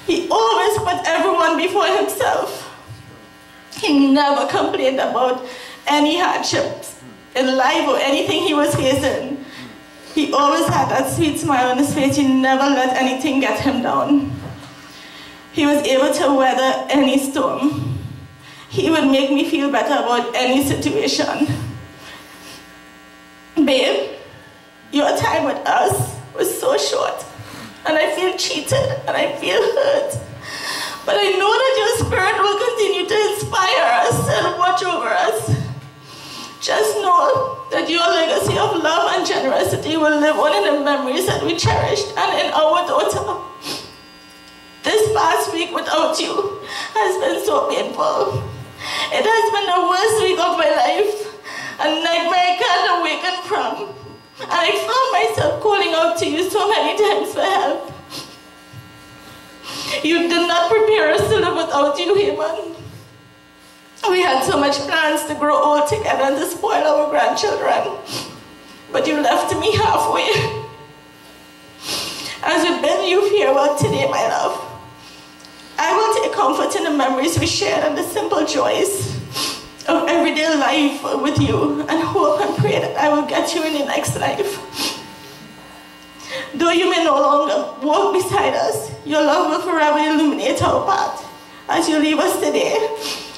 He always put everyone before himself. He never complained about any hardships in life or anything he was facing. He always had that sweet smile on his face. He never let anything get him down. He was able to weather any storm. He would make me feel better about any situation. Babe, your time with us was so short, and I feel cheated and I feel hurt. But I know that your spirit will continue to inspire us and watch over us. Just know that your legacy of love and generosity will live on in the memories that we cherished and in our daughter. This past week without you has been so painful. It has been the worst week of my life, a nightmare I can't awaken from. And I found myself calling out to you so many times for help. You did not prepare us to live without you, Haman. We had so much plans to grow old together and to spoil our grandchildren, but you left me halfway. As we bid you farewell today, my love, I will take comfort in the memories we shared and the simple joys of everyday life with you, and hope and pray that I will get you in the next life. Though you may no longer walk beside us, your love will forever illuminate our path. As you leave us today,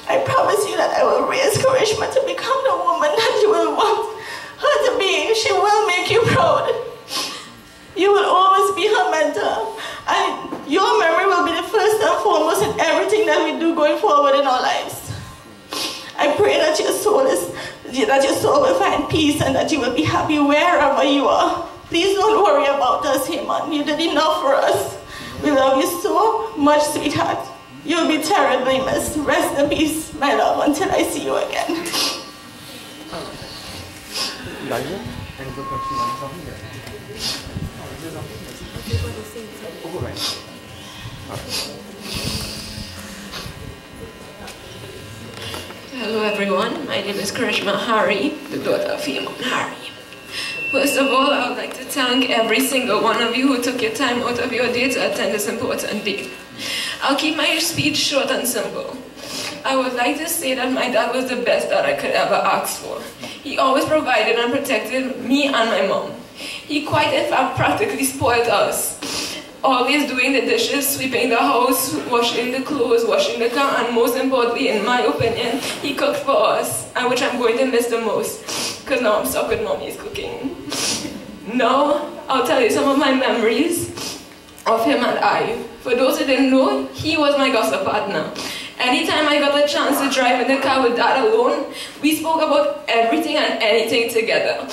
I promise you that I will raise Karishma to become the woman that you will want her to be. She will make you proud. You your soul will find peace and that you will be happy wherever you are. Please don't worry about us, Haman. You did enough for us. We love you so much, sweetheart. You'll be terribly missed. Rest in peace, my love, until I see you again. Hello everyone, my name is Karishma Hari, the daughter of Haman Hari. First of all, I would like to thank every single one of you who took your time out of your day to attend this important day. I'll keep my speech short and simple. I would like to say that my dad was the best dad I could ever ask for. He always provided and protected me and my mom. He quite in fact practically spoiled us. Always doing the dishes, sweeping the house, washing the clothes, washing the car, and most importantly, in my opinion, he cooked for us, and which I'm going to miss the most, because now I'm stuck with mommy's cooking. Now, I'll tell you some of my memories of him and I. For those who didn't know, he was my gossip partner. Anytime I got a chance to drive in the car with Dad alone, we spoke about everything and anything together.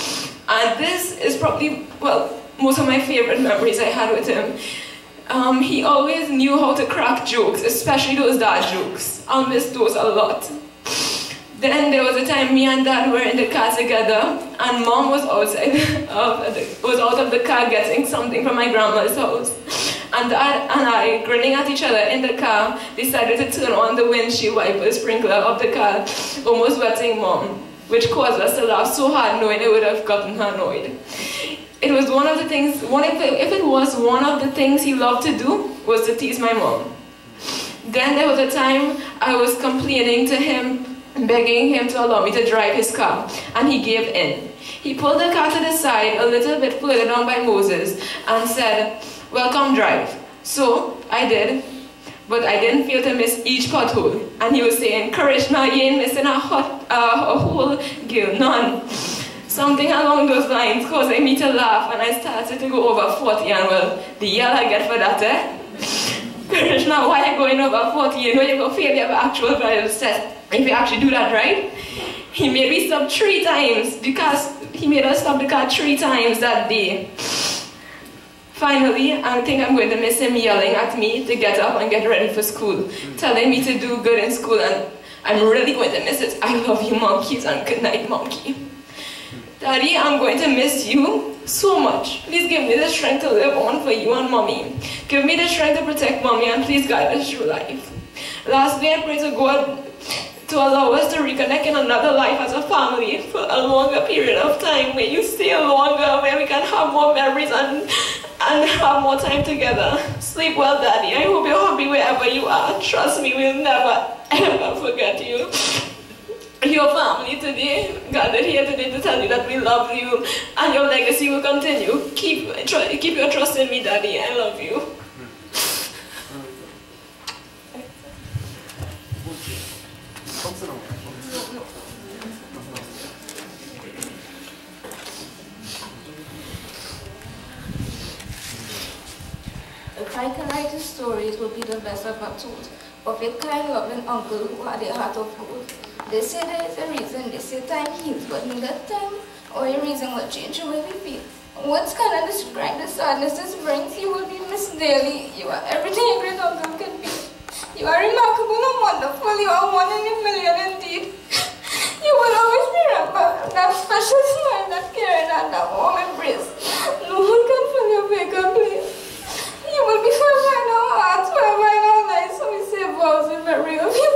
And this is probably, well, most of my favorite memories I had with him. He always knew how to crack jokes, especially those dad jokes. I'll miss those a lot. Then there was a time me and Dad were in the car together, and Mom was outside was out of the car getting something from my grandma's house. And Dad and I, grinning at each other in the car, decided to turn on the windshield wiper sprinkler of the car, almost wetting Mom, which caused us to laugh so hard knowing it would have gotten her annoyed. It was one of the things, if it was one of the things he loved to do, was to tease my mom. Then there was a time I was complaining to him, begging him to allow me to drive his car, and he gave in. He pulled the car to the side a little bit further down by Moses and said, "Well, come drive." So I did, but I didn't fail to miss each pothole. And he was saying, "Karishma, you ain't missing a hole, girl, none." Something along those lines causing me to laugh, and I started to go over 40, and well, the yell I get for that, eh? Karishma, why are you going over 40? You know you're going to fail your actual driving test if you actually do that, right? He made me stop 3 times, because he made us stop the car 3 times that day. Finally, I think I'm going to miss him yelling at me to get up and get ready for school, telling me to do good in school, and I'm really going to miss it. I love you, monkeys, and good night, monkey. Daddy, I'm going to miss you so much. Please give me the strength to live on for you and Mommy. Give me the strength to protect Mommy, and please guide us through life. Lastly, I pray to God to allow us to reconnect in another life as a family for a longer period of time, where you stay longer, where we can have more memories and have more time together. Sleep well, Daddy. I hope you're happy wherever you are. Trust me, we'll never, ever forget you. Your family today, gathered here today to tell you that we love you, and your legacy will continue. Keep your trust in me, Daddy. I love you. If I could write a story, it would be the best ever told of a kind, loving uncle who had a heart of gold. They say there is a reason, they say time heals, but in that time, or a reason will change the way we feel. Words cannot describe the sadness this brings. You will be missed daily. You are everything a great uncle can be. You are remarkable and wonderful. You are one in a million indeed. You will always be remembered. That special smile, that caring, and that warm embrace. No one can fill your vacant place. You will be forever in our hearts, forever in our lives. So we say vows in memory of you.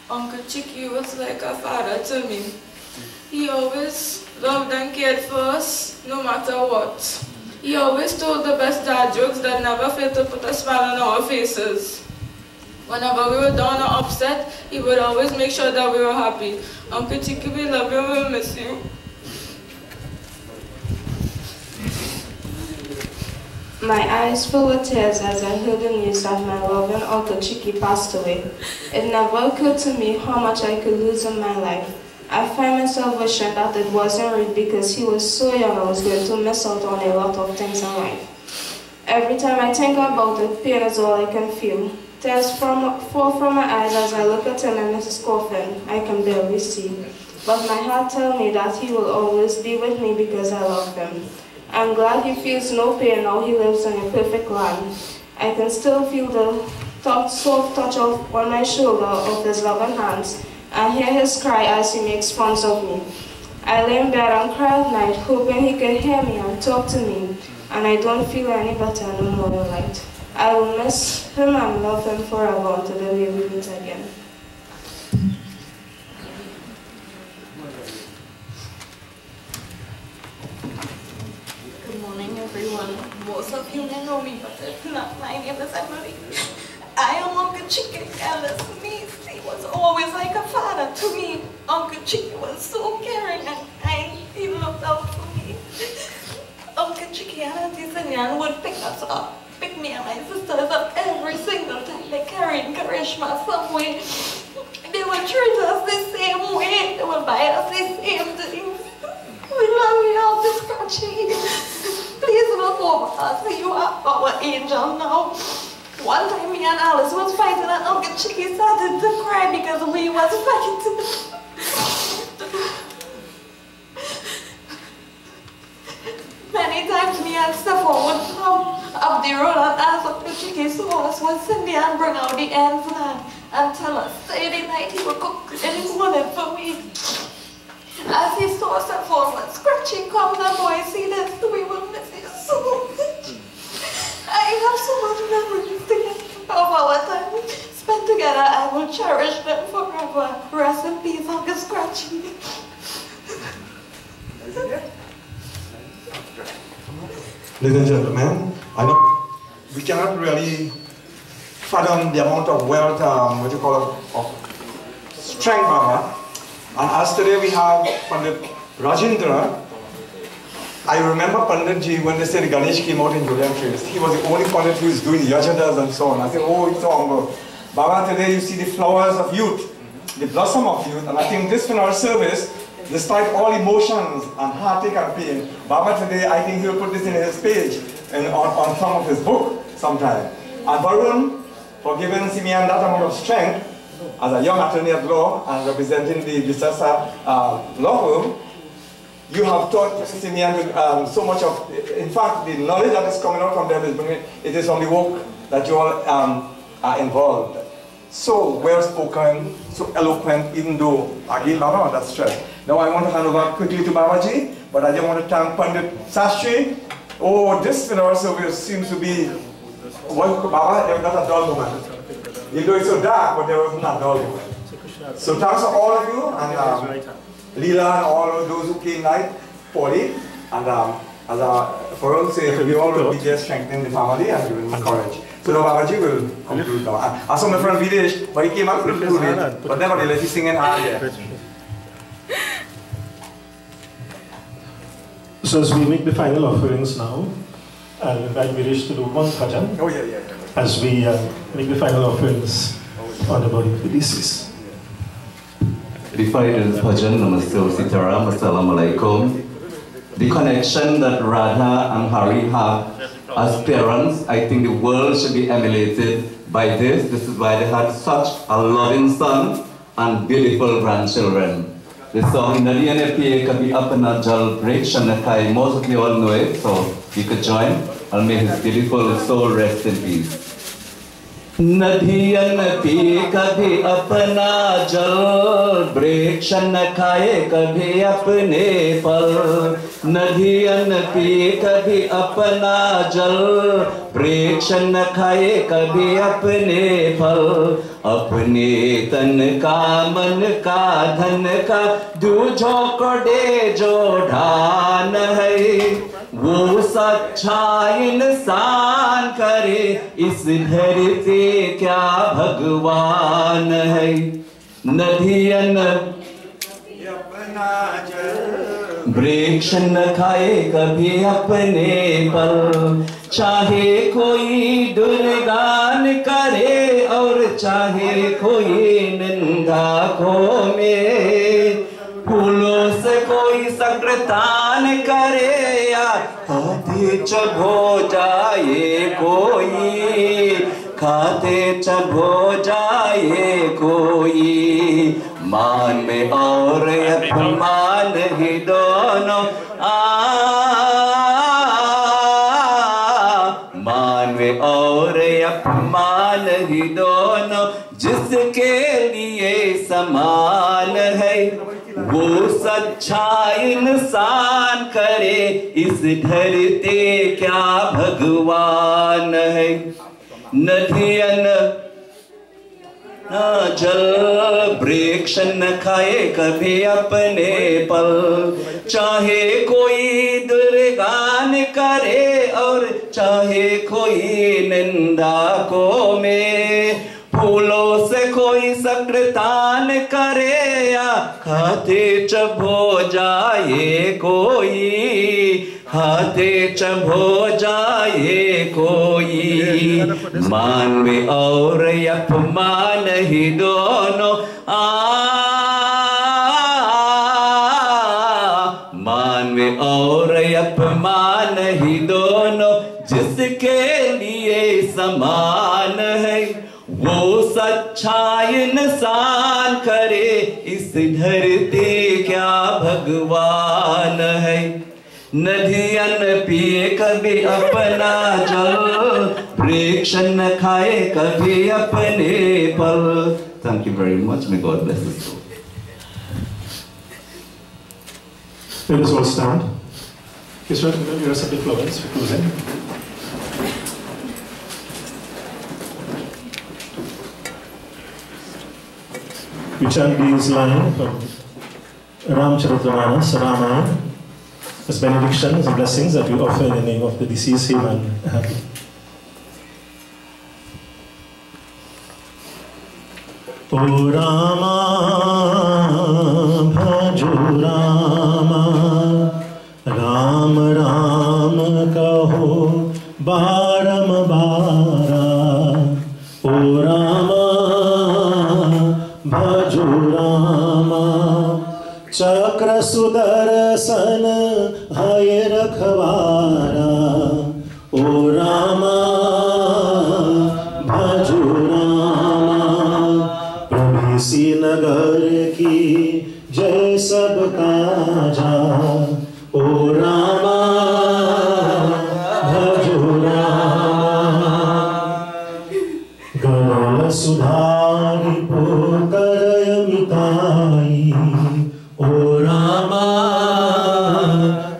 Uncle Chicky was like a father to me. He always loved and cared for us, no matter what. He always told the best dad jokes that never failed to put a smile on our faces. Whenever we were down or upset, he would always make sure that we were happy. Uncle Chicky, we love you and we'll miss you. My eyes full with tears as I heard the news that my loving Uncle Chicky passed away. It never occurred to me how much I could lose in my life. I find myself wishing that it wasn't right because he was so young I was going to miss out on a lot of things in life. Every time I think about it, pain is all I can feel. Tears fall from my eyes as I look at him and Mrs. Coffin. I can barely see. But my heart tells me that he will always be with me because I love him. I'm glad he feels no pain now he lives in a perfect land. I can still feel the soft touch on my shoulder of his loving hands and hear his cry as he makes fun of me. I lay in bed and cry at night, hoping he could hear me and talk to me, and I don't feel any better no more tonight. I will miss him and love him forever until the day we meet again. Good morning, everyone. Most of you may know me, but if not, my name is Emily. I am Uncle Chicken Ellis' niece. He was always like a father to me. Uncle Chicken was so caring and kind. He looked out for me. Uncle Chicken and Auntie Sinyan would pick us up, pick me and my sisters up every single time they carried Karishma somewhere. They would treat us the same way. They would buy us the same things. We love you all to Scratchy. Please look over us. You are our angel now. One time me and Alice was fighting and Uncle Chicky started to cry because we was fighting. Many times me and Stefan would come up the road and ask Uncle Chicky so us was Cindy and bring out the ends and tell us Saturday night he would cook in the morning for me. As he saw Stefan when Scratchy comes and boy see this, we will miss you so much. I have so much memories together of our time spent together. I will cherish them forever. Rest in peace, Uncle Scratchy. Ladies and gentlemen, I know we cannot really fathom the amount of wealth, what you call it, of strength, Baba. And as today we have Pandit Rajendra. I remember Pandit Ji when they said Ganesh came out in Julian Trace. He was the only Pandit who is doing yajadas and so on. I said, oh, it's all good. Baba, today you see the flowers of youth, the blossom of youth, and I think this funeral service, despite all emotions and heartache and pain, Baba today, I think he'll put this in his page and on some of his book sometime. And Varun, for giving Simeon that amount of strength as a young attorney at law and representing the Visasa law firm, you have taught Simeon so much of, in fact, the knowledge that is coming out from them it is from the work that you all are involved. So well spoken, so eloquent, even though again Baba under stress. Now I want to hand over quickly to Babaji, but I just want to thank Pandit Sastry. Oh, this funeral service seems to be, well, Baba, there was not a dull moment. Even though it's so dark, but there was not a dull moment. So thanks to all of you, and Leela and all of those who came tonight, Polly, and as for us, we all will be there strengthening the family and giving them courage. So now Babaji will conclude now. I saw my friend Videsh, but he came out with it, but nevertheless he's singing hard here. So as we make the final offerings now, I'll invite Videsh to do one bhajan as we make the final offerings on the body of the deceased. The final bhajan, Namaste Sitaram, Assalamu Alaikum. The connection that Radha and Hari have as parents, I think the world should be emulated by this. This is why they had such a loving son and beautiful grandchildren. The song Nadi NFPA Kabi Apana Jal Brekshannakai, most of you all know it, so you could join, and may his beautiful soul rest in peace. नदियन P कभी अपना जल वृक्ष न खाए कभी अपने फल नदियन पी कभी अपना जल वृक्ष न खाए कभी अपने फल अपने तन का मन का धन का दूजों को दे जो ढान है वो सच्चा इंसान करे इस धरती क्या भगवान है नदियन वृक्ष न खाए कभी अपने पर चाहे कोई दुर्गान करे और चाहे कोई निंदा को में फूलों से कोई संक्रतान करे या खाते चबो जाए कोई, खाते चबो जाए कोई। मान में और अपमान ही दोनों मान में और अपमान ही दोनों जिसके लिए समान है, वो सच्चा इंसान करे इस धरती क्या भगवान है। नदियन जल वृक्ष न खाए कभी अपने पल, चाहे कोई दुर्गान करे और चाहे कोई निंदा को में। फूलों से कोई संक्रतान करे या खाते चबो जाए कोई, खाते चबो जाए कोई। मान में और अपमान ही दोनों मान में और अपमान ही दोनों जिसके लिए समान है, वो सच्चा इंसान करे इस धरती क्या भगवान है। नदियन पिए कभी अपना जल, वृक्ष न खाए कभी अपने फल। Thank you very much. May God bless us all. Let us all stand. Kisran, you are subject flowers for closing. We chant these lines from Ramcharitamanas, Ramayana, as benedictions and blessings that we offer in the name of the deceased Haman. O Rama, bhajo Rama, Ram Ram kaho baram bara. O Rama, bhajo Rama, चक्र सुदर्शन है रखवारा। ओ रामा भजो रामा, प्रभेसी नगर की जय सब काजा। ओ रामा भजो रामा, गल सुधारी poker मिताई। O Rama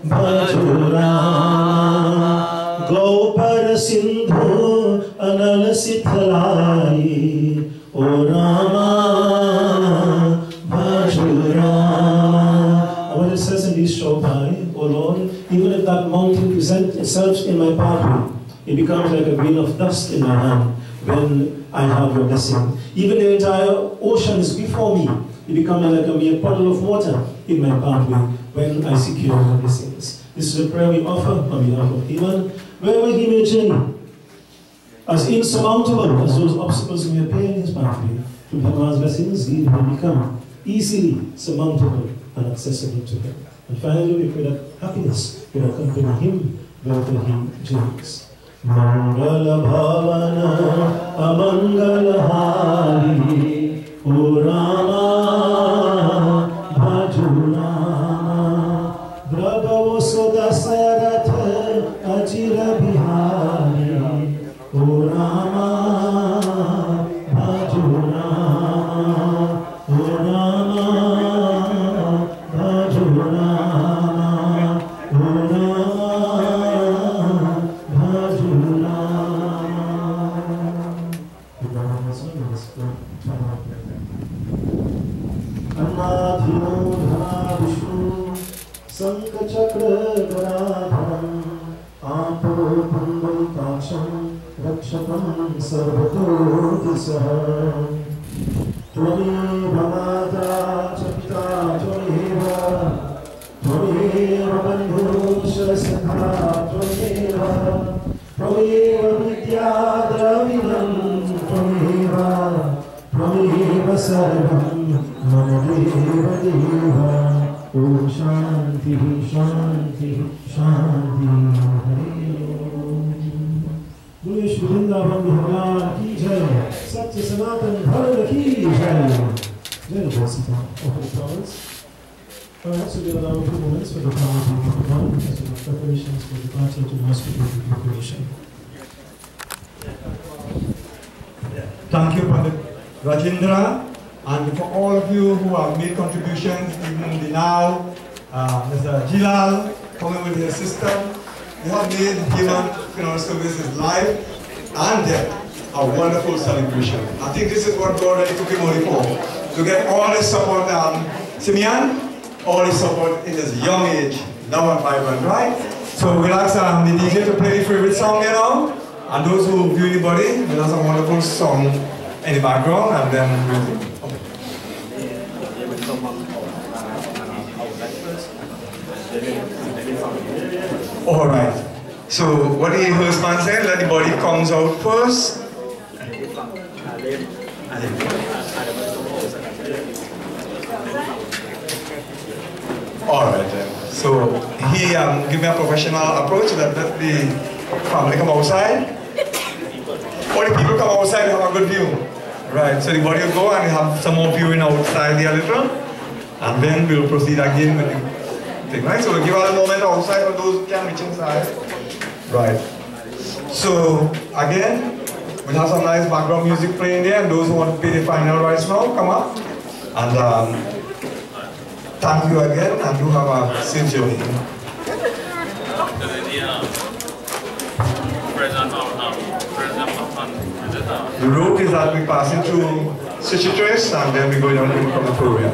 bhajo Rama, Gopar Sindhu anal sithalai. O Rama bhajo Rama. What it says in these Shobhai, O Lord, even if that mountain presents itself in my pathway, it becomes like a grain of dust in my hand when I have your blessing. Even the entire ocean is before me. It becomes like a mere puddle of water in my pathway when I secure your blessings. This is a prayer we offer on behalf of Haman, wherever he may journey, as insurmountable as those obstacles may appear in his pathway. Through Bhagavan's blessings, he will become easily surmountable and accessible to him. And finally, we pray that happiness will accompany him wherever he journeys. Mangala Bhavana Amangala Hari. O Rama bhajo Rama, Brabhavo Sudasaratha Ajira Bihari. O Rama bhajo Rama, O Rama bhajo Rama, O Rama bhajo Annadhino Dhanavishnu Sankachakra Garadharam Apo Pandam Kacham Rakshapam Sarvato Disaham Tvameva Mata Chapita Tvameva Tvameva Bandhu Shasakha Tvameva Tvameva Vidya Dravidam Tvameva Tvameva Sarvam Mama Deva Deva Om Shanti, Shanti, Shanti, Hari Om. Bole Shri Vrindavan Bhagwan ki jai, Satya Sanatan Dharma ki jai. Jai Josita. Over the flowers. Alright, so we allow a few moments for the power to be performed as we have preparations for departure to the hospital preparation. Thank you, Pandit Rajendra, and for all of you who have made contributions, even the now, Mr. Jilal, coming with his sister. You have made Haman Funeral Services live and dead a wonderful celebration. I think this is what God really took him only for, to get all his support, Simeon, all his support in his young age, now and vibrant, right? So we'll ask the DJ to play the favorite song, you know, and those who view the body, we'll have some wonderful song in the background, and then we'll... All right. So what the host man said, let the body comes out first. All right then. So he give me a professional approach that let the family come outside. All the people come outside and have a good view. Right. So the body will go and have some more viewing outside there a little, and then we'll proceed again with the thing. Right. So we'll give a moment outside for those who can reach inside. Right. So again, we'll have some nice background music playing there, and those who want to pay the final rights now, come up. And thank you again, and do have a safe journey. The route is that we passing through Cichitres, and then we go down to Pretoria.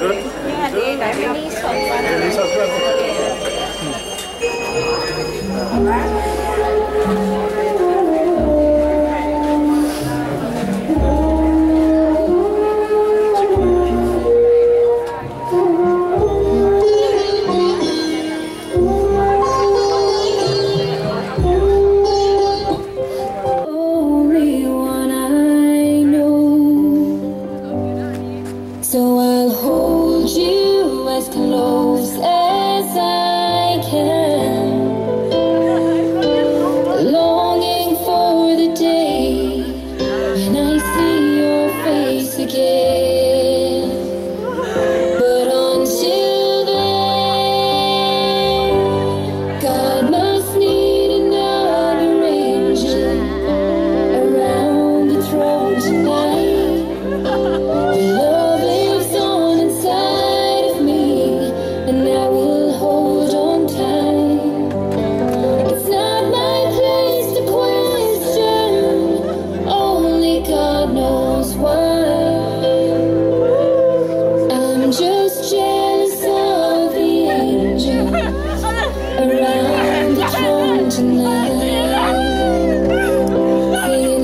children? Yeah, they release husband. Release husband. Only one I know, so I'll hold you as close as I can, longing for the day when I see your face again. But until then, God must need another angel around the throne tonight. Your love lives on inside of me, and I will hold on tight. It's not my place to question, only God knows why. I'm just jealous of the angels around the throne tonight, singing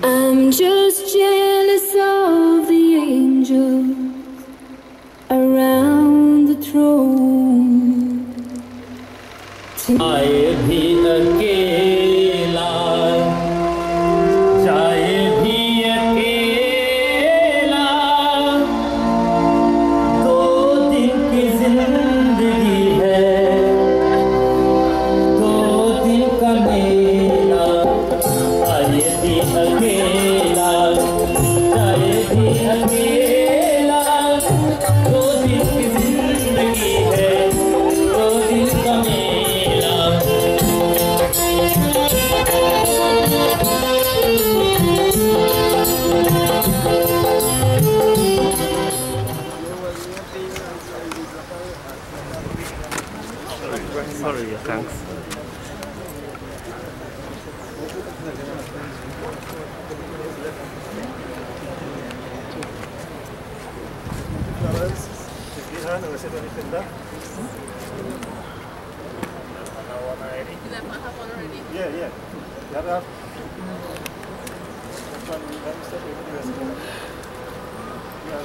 I'm just jealous of the angels around the throne. आए भी अकेला, जाए भी अकेला, 2 दिन की जिंदगी है, 2 दिन का मेला। आए भी अकेला, जाए भी अकेला, 2 दिन की जिंदगी है, 2 दिन का मेला। Sorry, thanks. Flowers, if you hand or is it anything there? Is that one have one already? Yeah, yeah. You have that? That's one you have stuff in the rest of it. Yeah.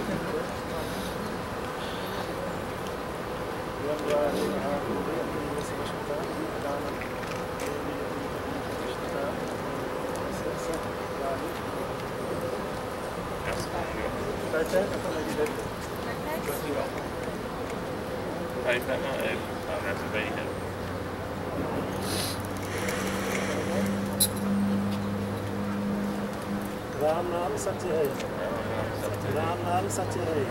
Ram नाम सत्य है, राम नाम सत्य है,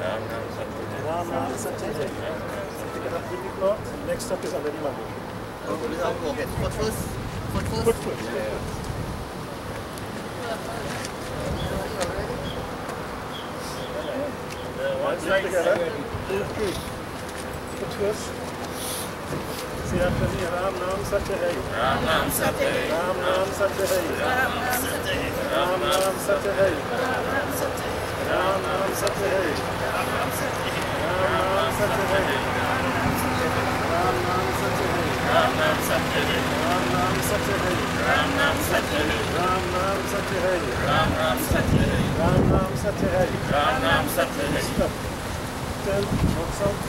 राम नाम सत्य है. Pick it up with the cloth. Next step is already Monday. Okay, foot first. Foot first. Foot first. Yeah. One side together. Foot first. See after me, Ram Naam Satya Hai. Ram Naam Satya Hai. Ram Naam Satya Hai. Ram Naam Satya Hai. Ram Naam Satya Hai. Ram Naam Satya Hai. Ram Naam Satya Hai. Ram Naam Satya Hai. Ram Naam Satya Hai. Ram Naam Satya Hai. Ram Naam Satya Hai. Ram Naam Satya Hai. Ram Naam Satya Hai. Ram Naam Satya Hai. Ram Naam Satya Hai. Ram Naam Satya Hai. Stop. Turn, walk south.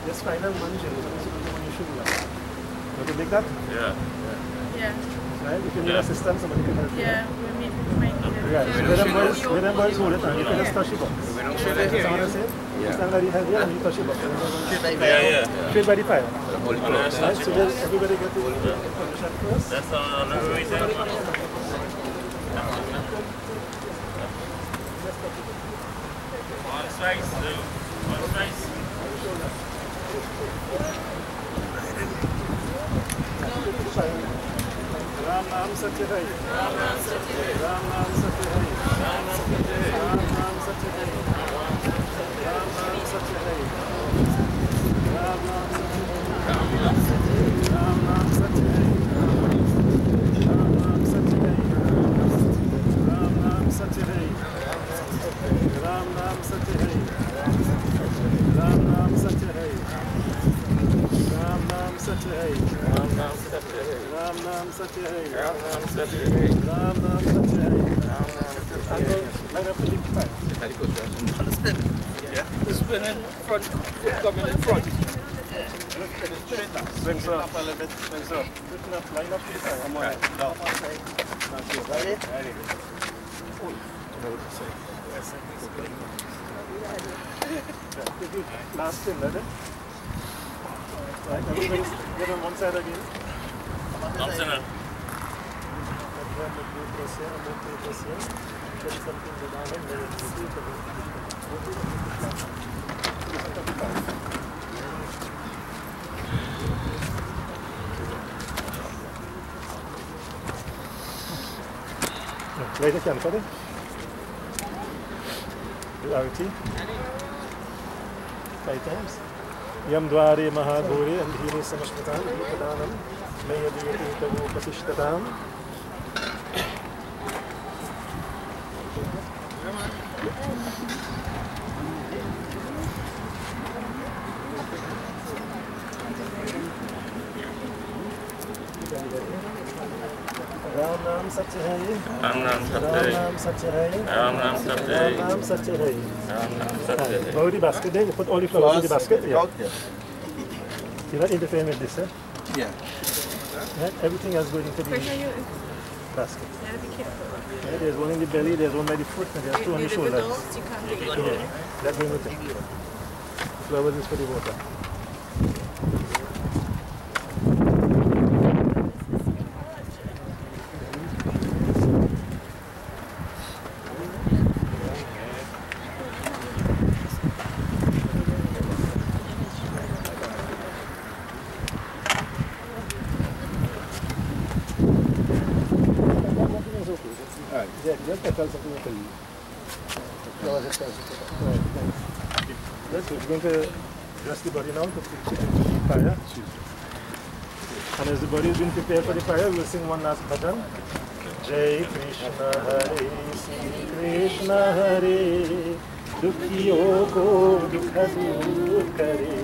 This final mansion is supposed to be one you should like. You want to make that? Yeah. Yeah. Right? If you need assistance, somebody can help you. Yeah, we might need it. Right. So when them boys hold it on, you can just touch your box. We don't shoot it here. You stand by the head here and you touch your box. Straight by the fire. Right? So then everybody get the position first. That's another reason. One slice, one slice. Ram Nam Satya Hai. Ram Nam Satya Hai. Ram Nam Satya Hai. Ram Nam Satya Hai. Ram Nam Satya Hai. Ram Nam Satya Hai. Ram Nam Satya Hai. Ram Nam Satya Hai. Ram Nam Satya Hai. Ram Nam Satya Hai. Ram Nam Satya Hai. Ram Nam Satya Hai. Ram Nam Satya Hai. Ram Nam Satya Hai. Ram Nam Satya Hai. Ram Nam Satya Hai. Ram Nam Satya Hai. Ram Nam Satya Hai. Line up the big fire. Spin. Yeah. The spin in front. Coming in front. Swing so. Up a little bit. Swing so. Line up the fire. Come on. No. Ready? Ready. Last spin, ready? Right, everybody get on one side again. Thumbs in it. Light the camp, ready? The arati. 5 times. Yam Dware Mahadori and Hiri Samashmitan, Hipadanam, Mayadiyati Tavu Patishtatam. Ram Nam Satya Hai. Ram Nam Satya Hai. Ram Nam Satya Hai. Ram Nam Satya Hai. Ram Nam Satya Hai. Ram Nam Satya Hai. Lower the basket there, you put all the flowers in the basket. Yeah. You're not interfering with this, eh? Yeah. Right? Everything else going into the basket. Yeah, be careful. Yeah, there's one in the belly, there's one by the foot, and there's two on the shoulders. You can't take it. Yeah, that going with it. Flowers is for the water. Yeah, just tell something to you. That's good. We're going to dress the body now to prepare the fire. And as the body is being prepared for the fire, we'll sing one last bhajan. Jai Krishna Hare, Sri Krishna Hare, Dukhiyo ko dukha dur kare.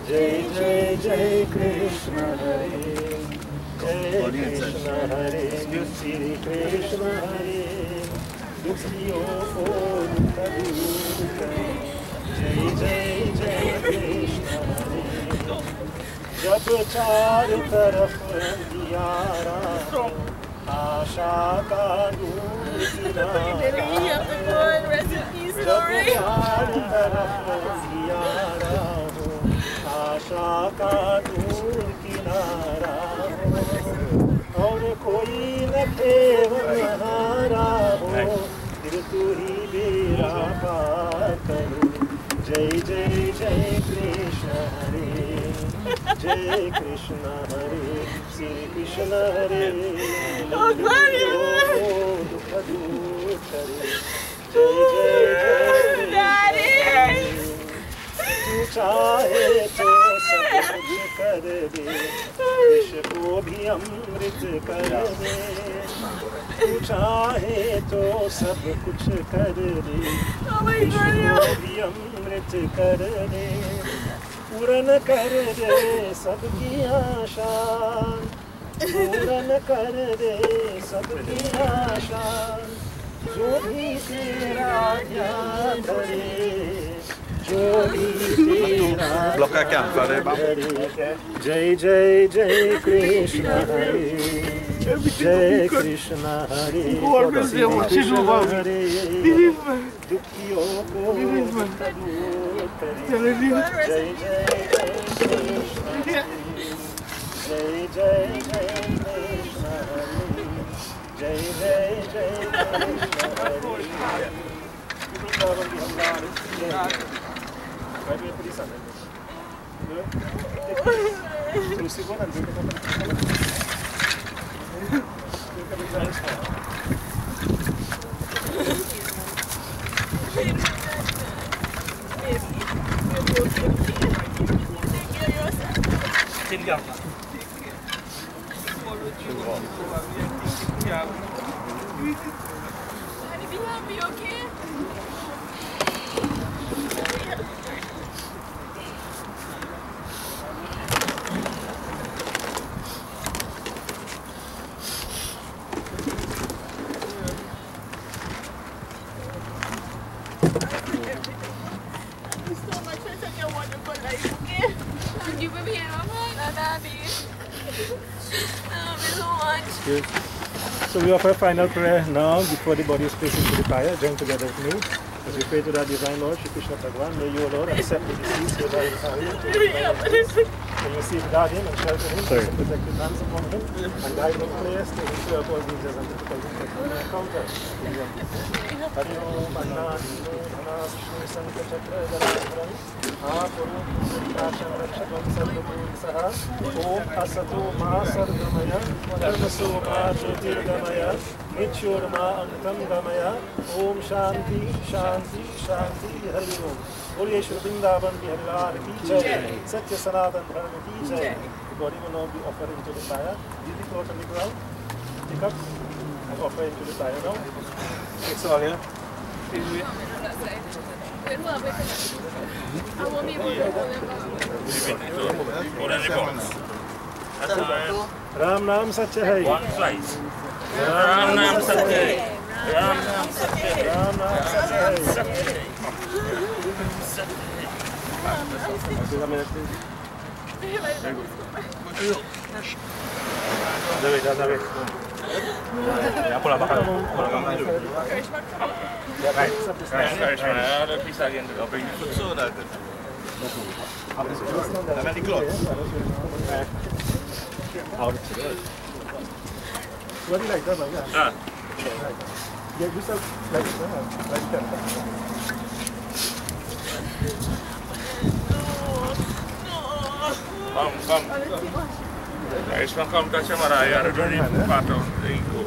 Jai Jai Jai Krishna Hare, Jai Krishna Hare, Sri Krishna Hare. दुखियों को दुख दूर करे। जय जय जय कृष्ण हरे। जब चारों तरफ अंधियारा हो, आशा का नूर किनारा हो। जब चारों तरफ अंधियारा हो, आशा का नूर किनारा हो, और कोई न हारा हो, फिर तू ही बेड़ा पार करो। जय जय जय कृष्ण हरे। जय कृष्ण हरे, श्री कृष्ण हरे। दुख दूर करे। जय जय जय तू चाहे तो सब कुछ कर दे, विष को भी अमृत कर दे। तू चाहे तो सब कुछ कर दे, विष को भी अमृत कर दे। पूर्ण कर दे सबकी आशा, पूर्ण कर दे सबकी आशा। जो भी तेरा ध्यान धरे, जो भी तेरा ध्यान धरे। जय जय जय कृष्ण हरे। जय कृष्ण हरे। कृष्ण हरे। दुखियों को दुख दूर करे। जय जय जय कृष्ण हरे। जय जय जय कृष्ण हरे। जय जय जय कृष्ण हरे। So we offer a final prayer now before the body is placed into the fire. Join together with me as we pray to that divine Lord, Shri Krishna Bhagavan. May you, O Lord, accept the deceased here by his hand. May you receive, guard him and shelter him, place and protect his hands upon him, and guide him place to ensure of all dangers and difficulties that he may encounter. Hari Om Anna Dino Dhana Vishnu Sankha Chakra Dharam Apuru Prasham Rakshavam Sarvapur Saha Om Asato Ma Sargamaya Dharmaso Ma Jyotirgamaya Nityurma Antam Gamaya Om Shanti Shanti Shanti Hari Om. बोलिए श्री वृंदावन बिहारी लाल की जय, सत्य सनातन धर्म की जय. The body will now be offered into the fire. Leave the cloth on the ground. Pick up and offer into the fire now. It's all here. Ram नाम सत्य है. राम नाम सत्य है. राम नाम सत्य है. राम नाम सत्य है. Ya, pola bakal. Ya, baik. Ada pisah yang apa ini? Sudah. Ada di klot. Out. What do you like that, man? Ah. Yeah, you said like that. Come. Guys, come touch him around. Don't need part of the ego.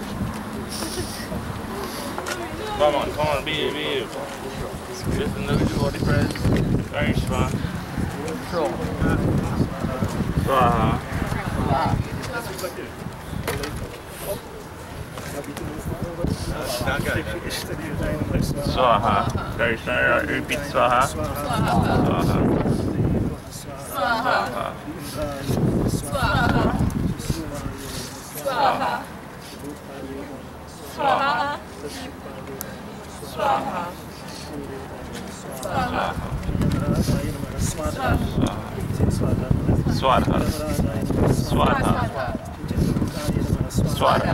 Come on, be. Listen to the body press. Guys, man. Swaha. Swaha. Guys, repeat Swaha. Swaha. Swaha. Swaha. Swaha. Swaha. Swaha. Swaha. Swaha. Swaha. Swaha.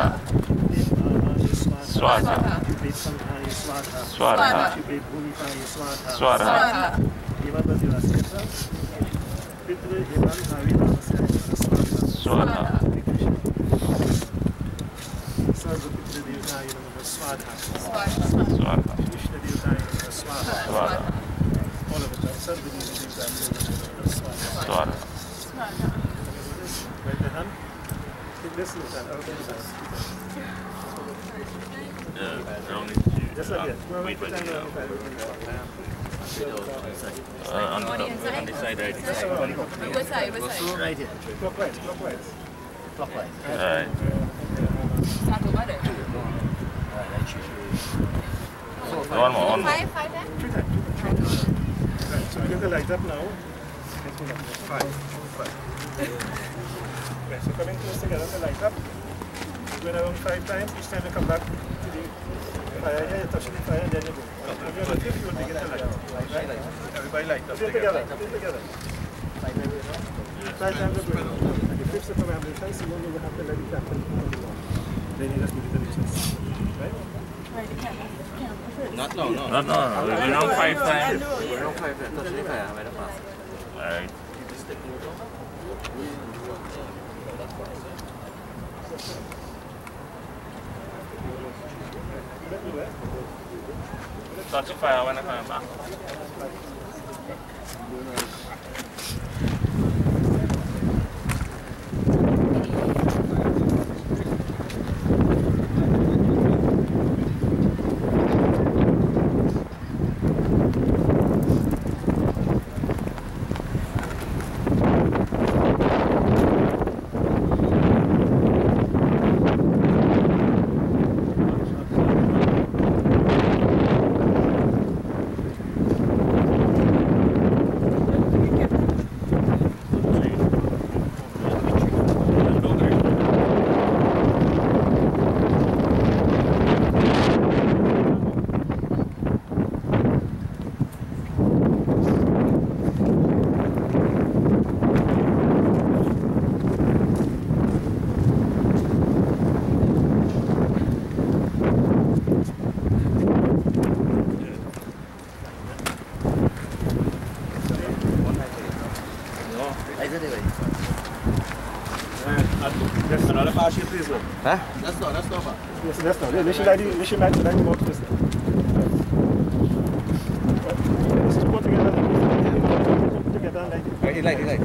Swaha. Swaha. Swaha. On the side, right? Which side? Right here. Clockwise. Alright. Start over there. One more. Five. So we're going to light up now. Five. Right, so coming close together to light up. Going around 5 times, each time you come back to the fire here, you touch the fire and then you go. If you're on the fifth, you will begin to light up. Right? Everybody light up. Feel together. 5 times a break. And the fifth of around the time, so you will have to let it happen. Then you just begin to listen. Right? Not no. We're going on 5 times. We're on 5 times. Touch the fire. Alright. Touch the fire when I come back. Huh? That's not. Yes, we should light the box first. Let's just put together and light it. Light.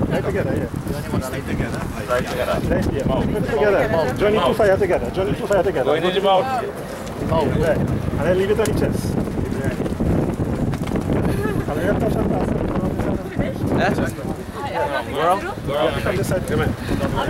Light together, yeah. Light together. Put together. Join the two fire together. Go in the mouth. Right. And then leave it on the chest. And then touch and pass. Girl. Come this side. Come on. Come on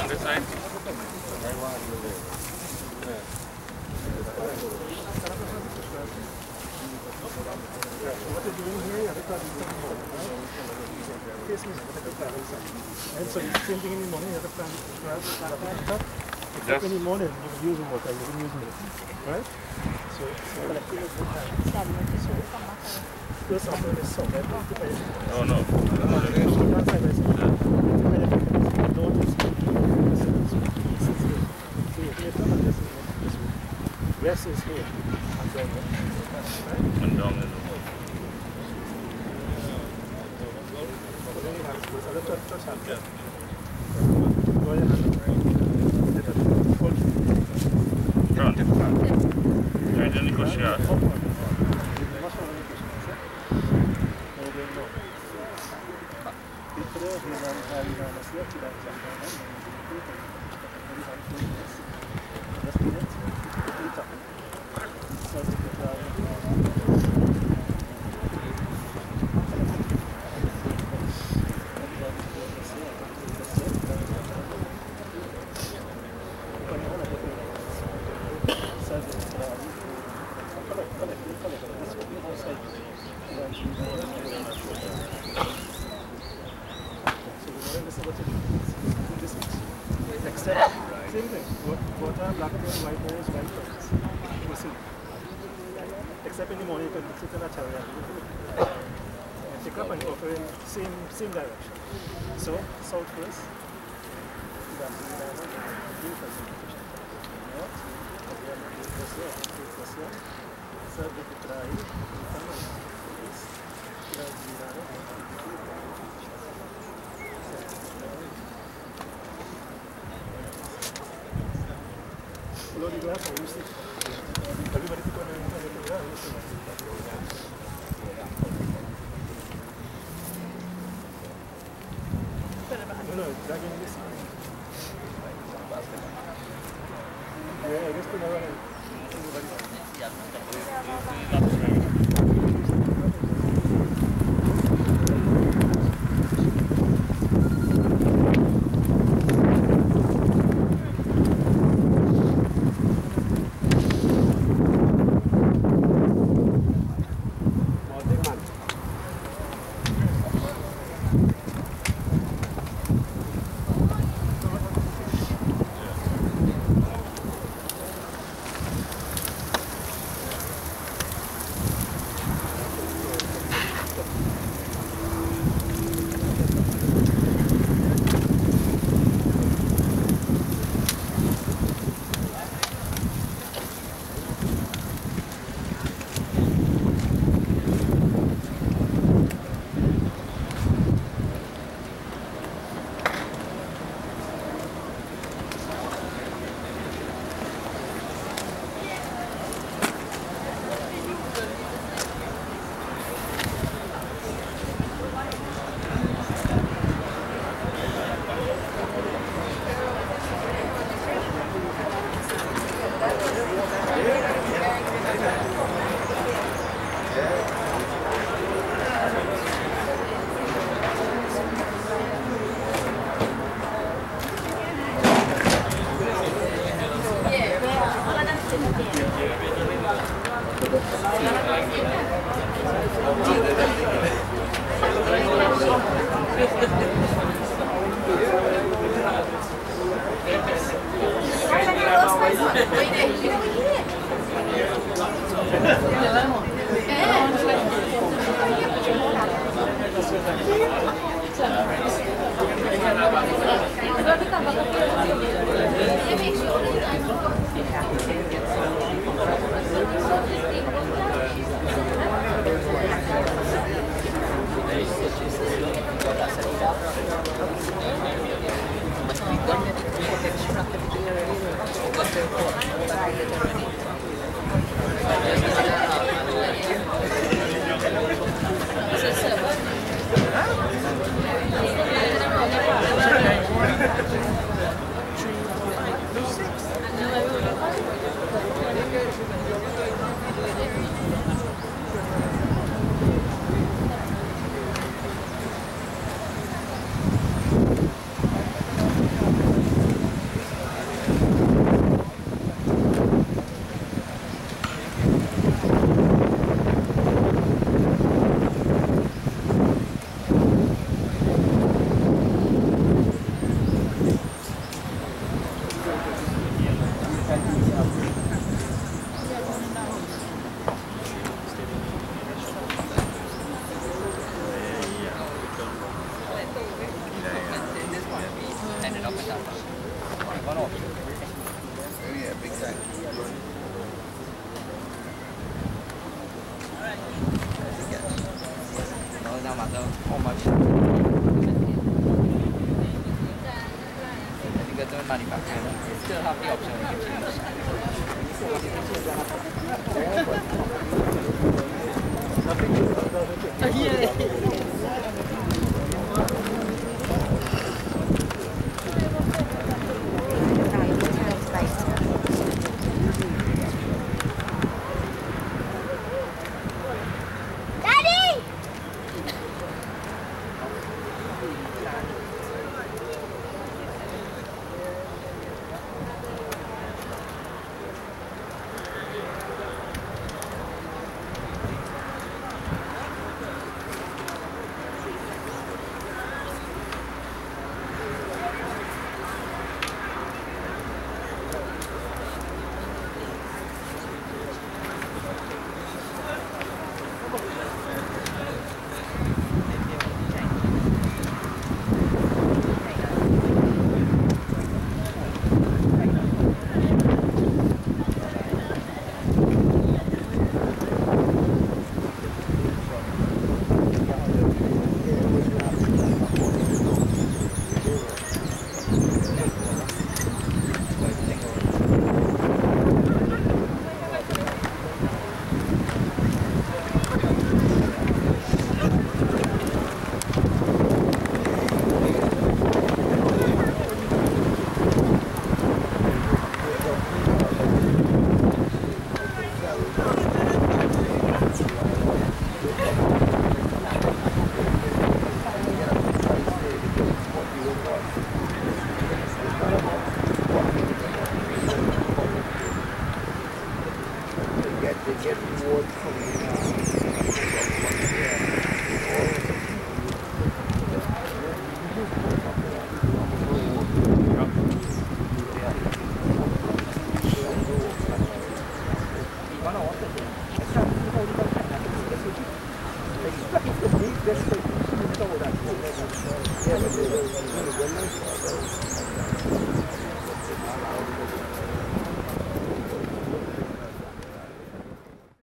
this side. And so the same thing in the morning, you have to plant except in the morning, you use water, you can use milk, right? So first after the sun, Oh no. Yes, is here. And down the Right in the courtyard. said, same thing. Water, black hair, white hair is white hair. You see. Except in the morning, you can sit in a chariot. And pick up and offer in same direction. So, south first. Everybody pick on the no, dragging this. Yeah, I guess tomorrow.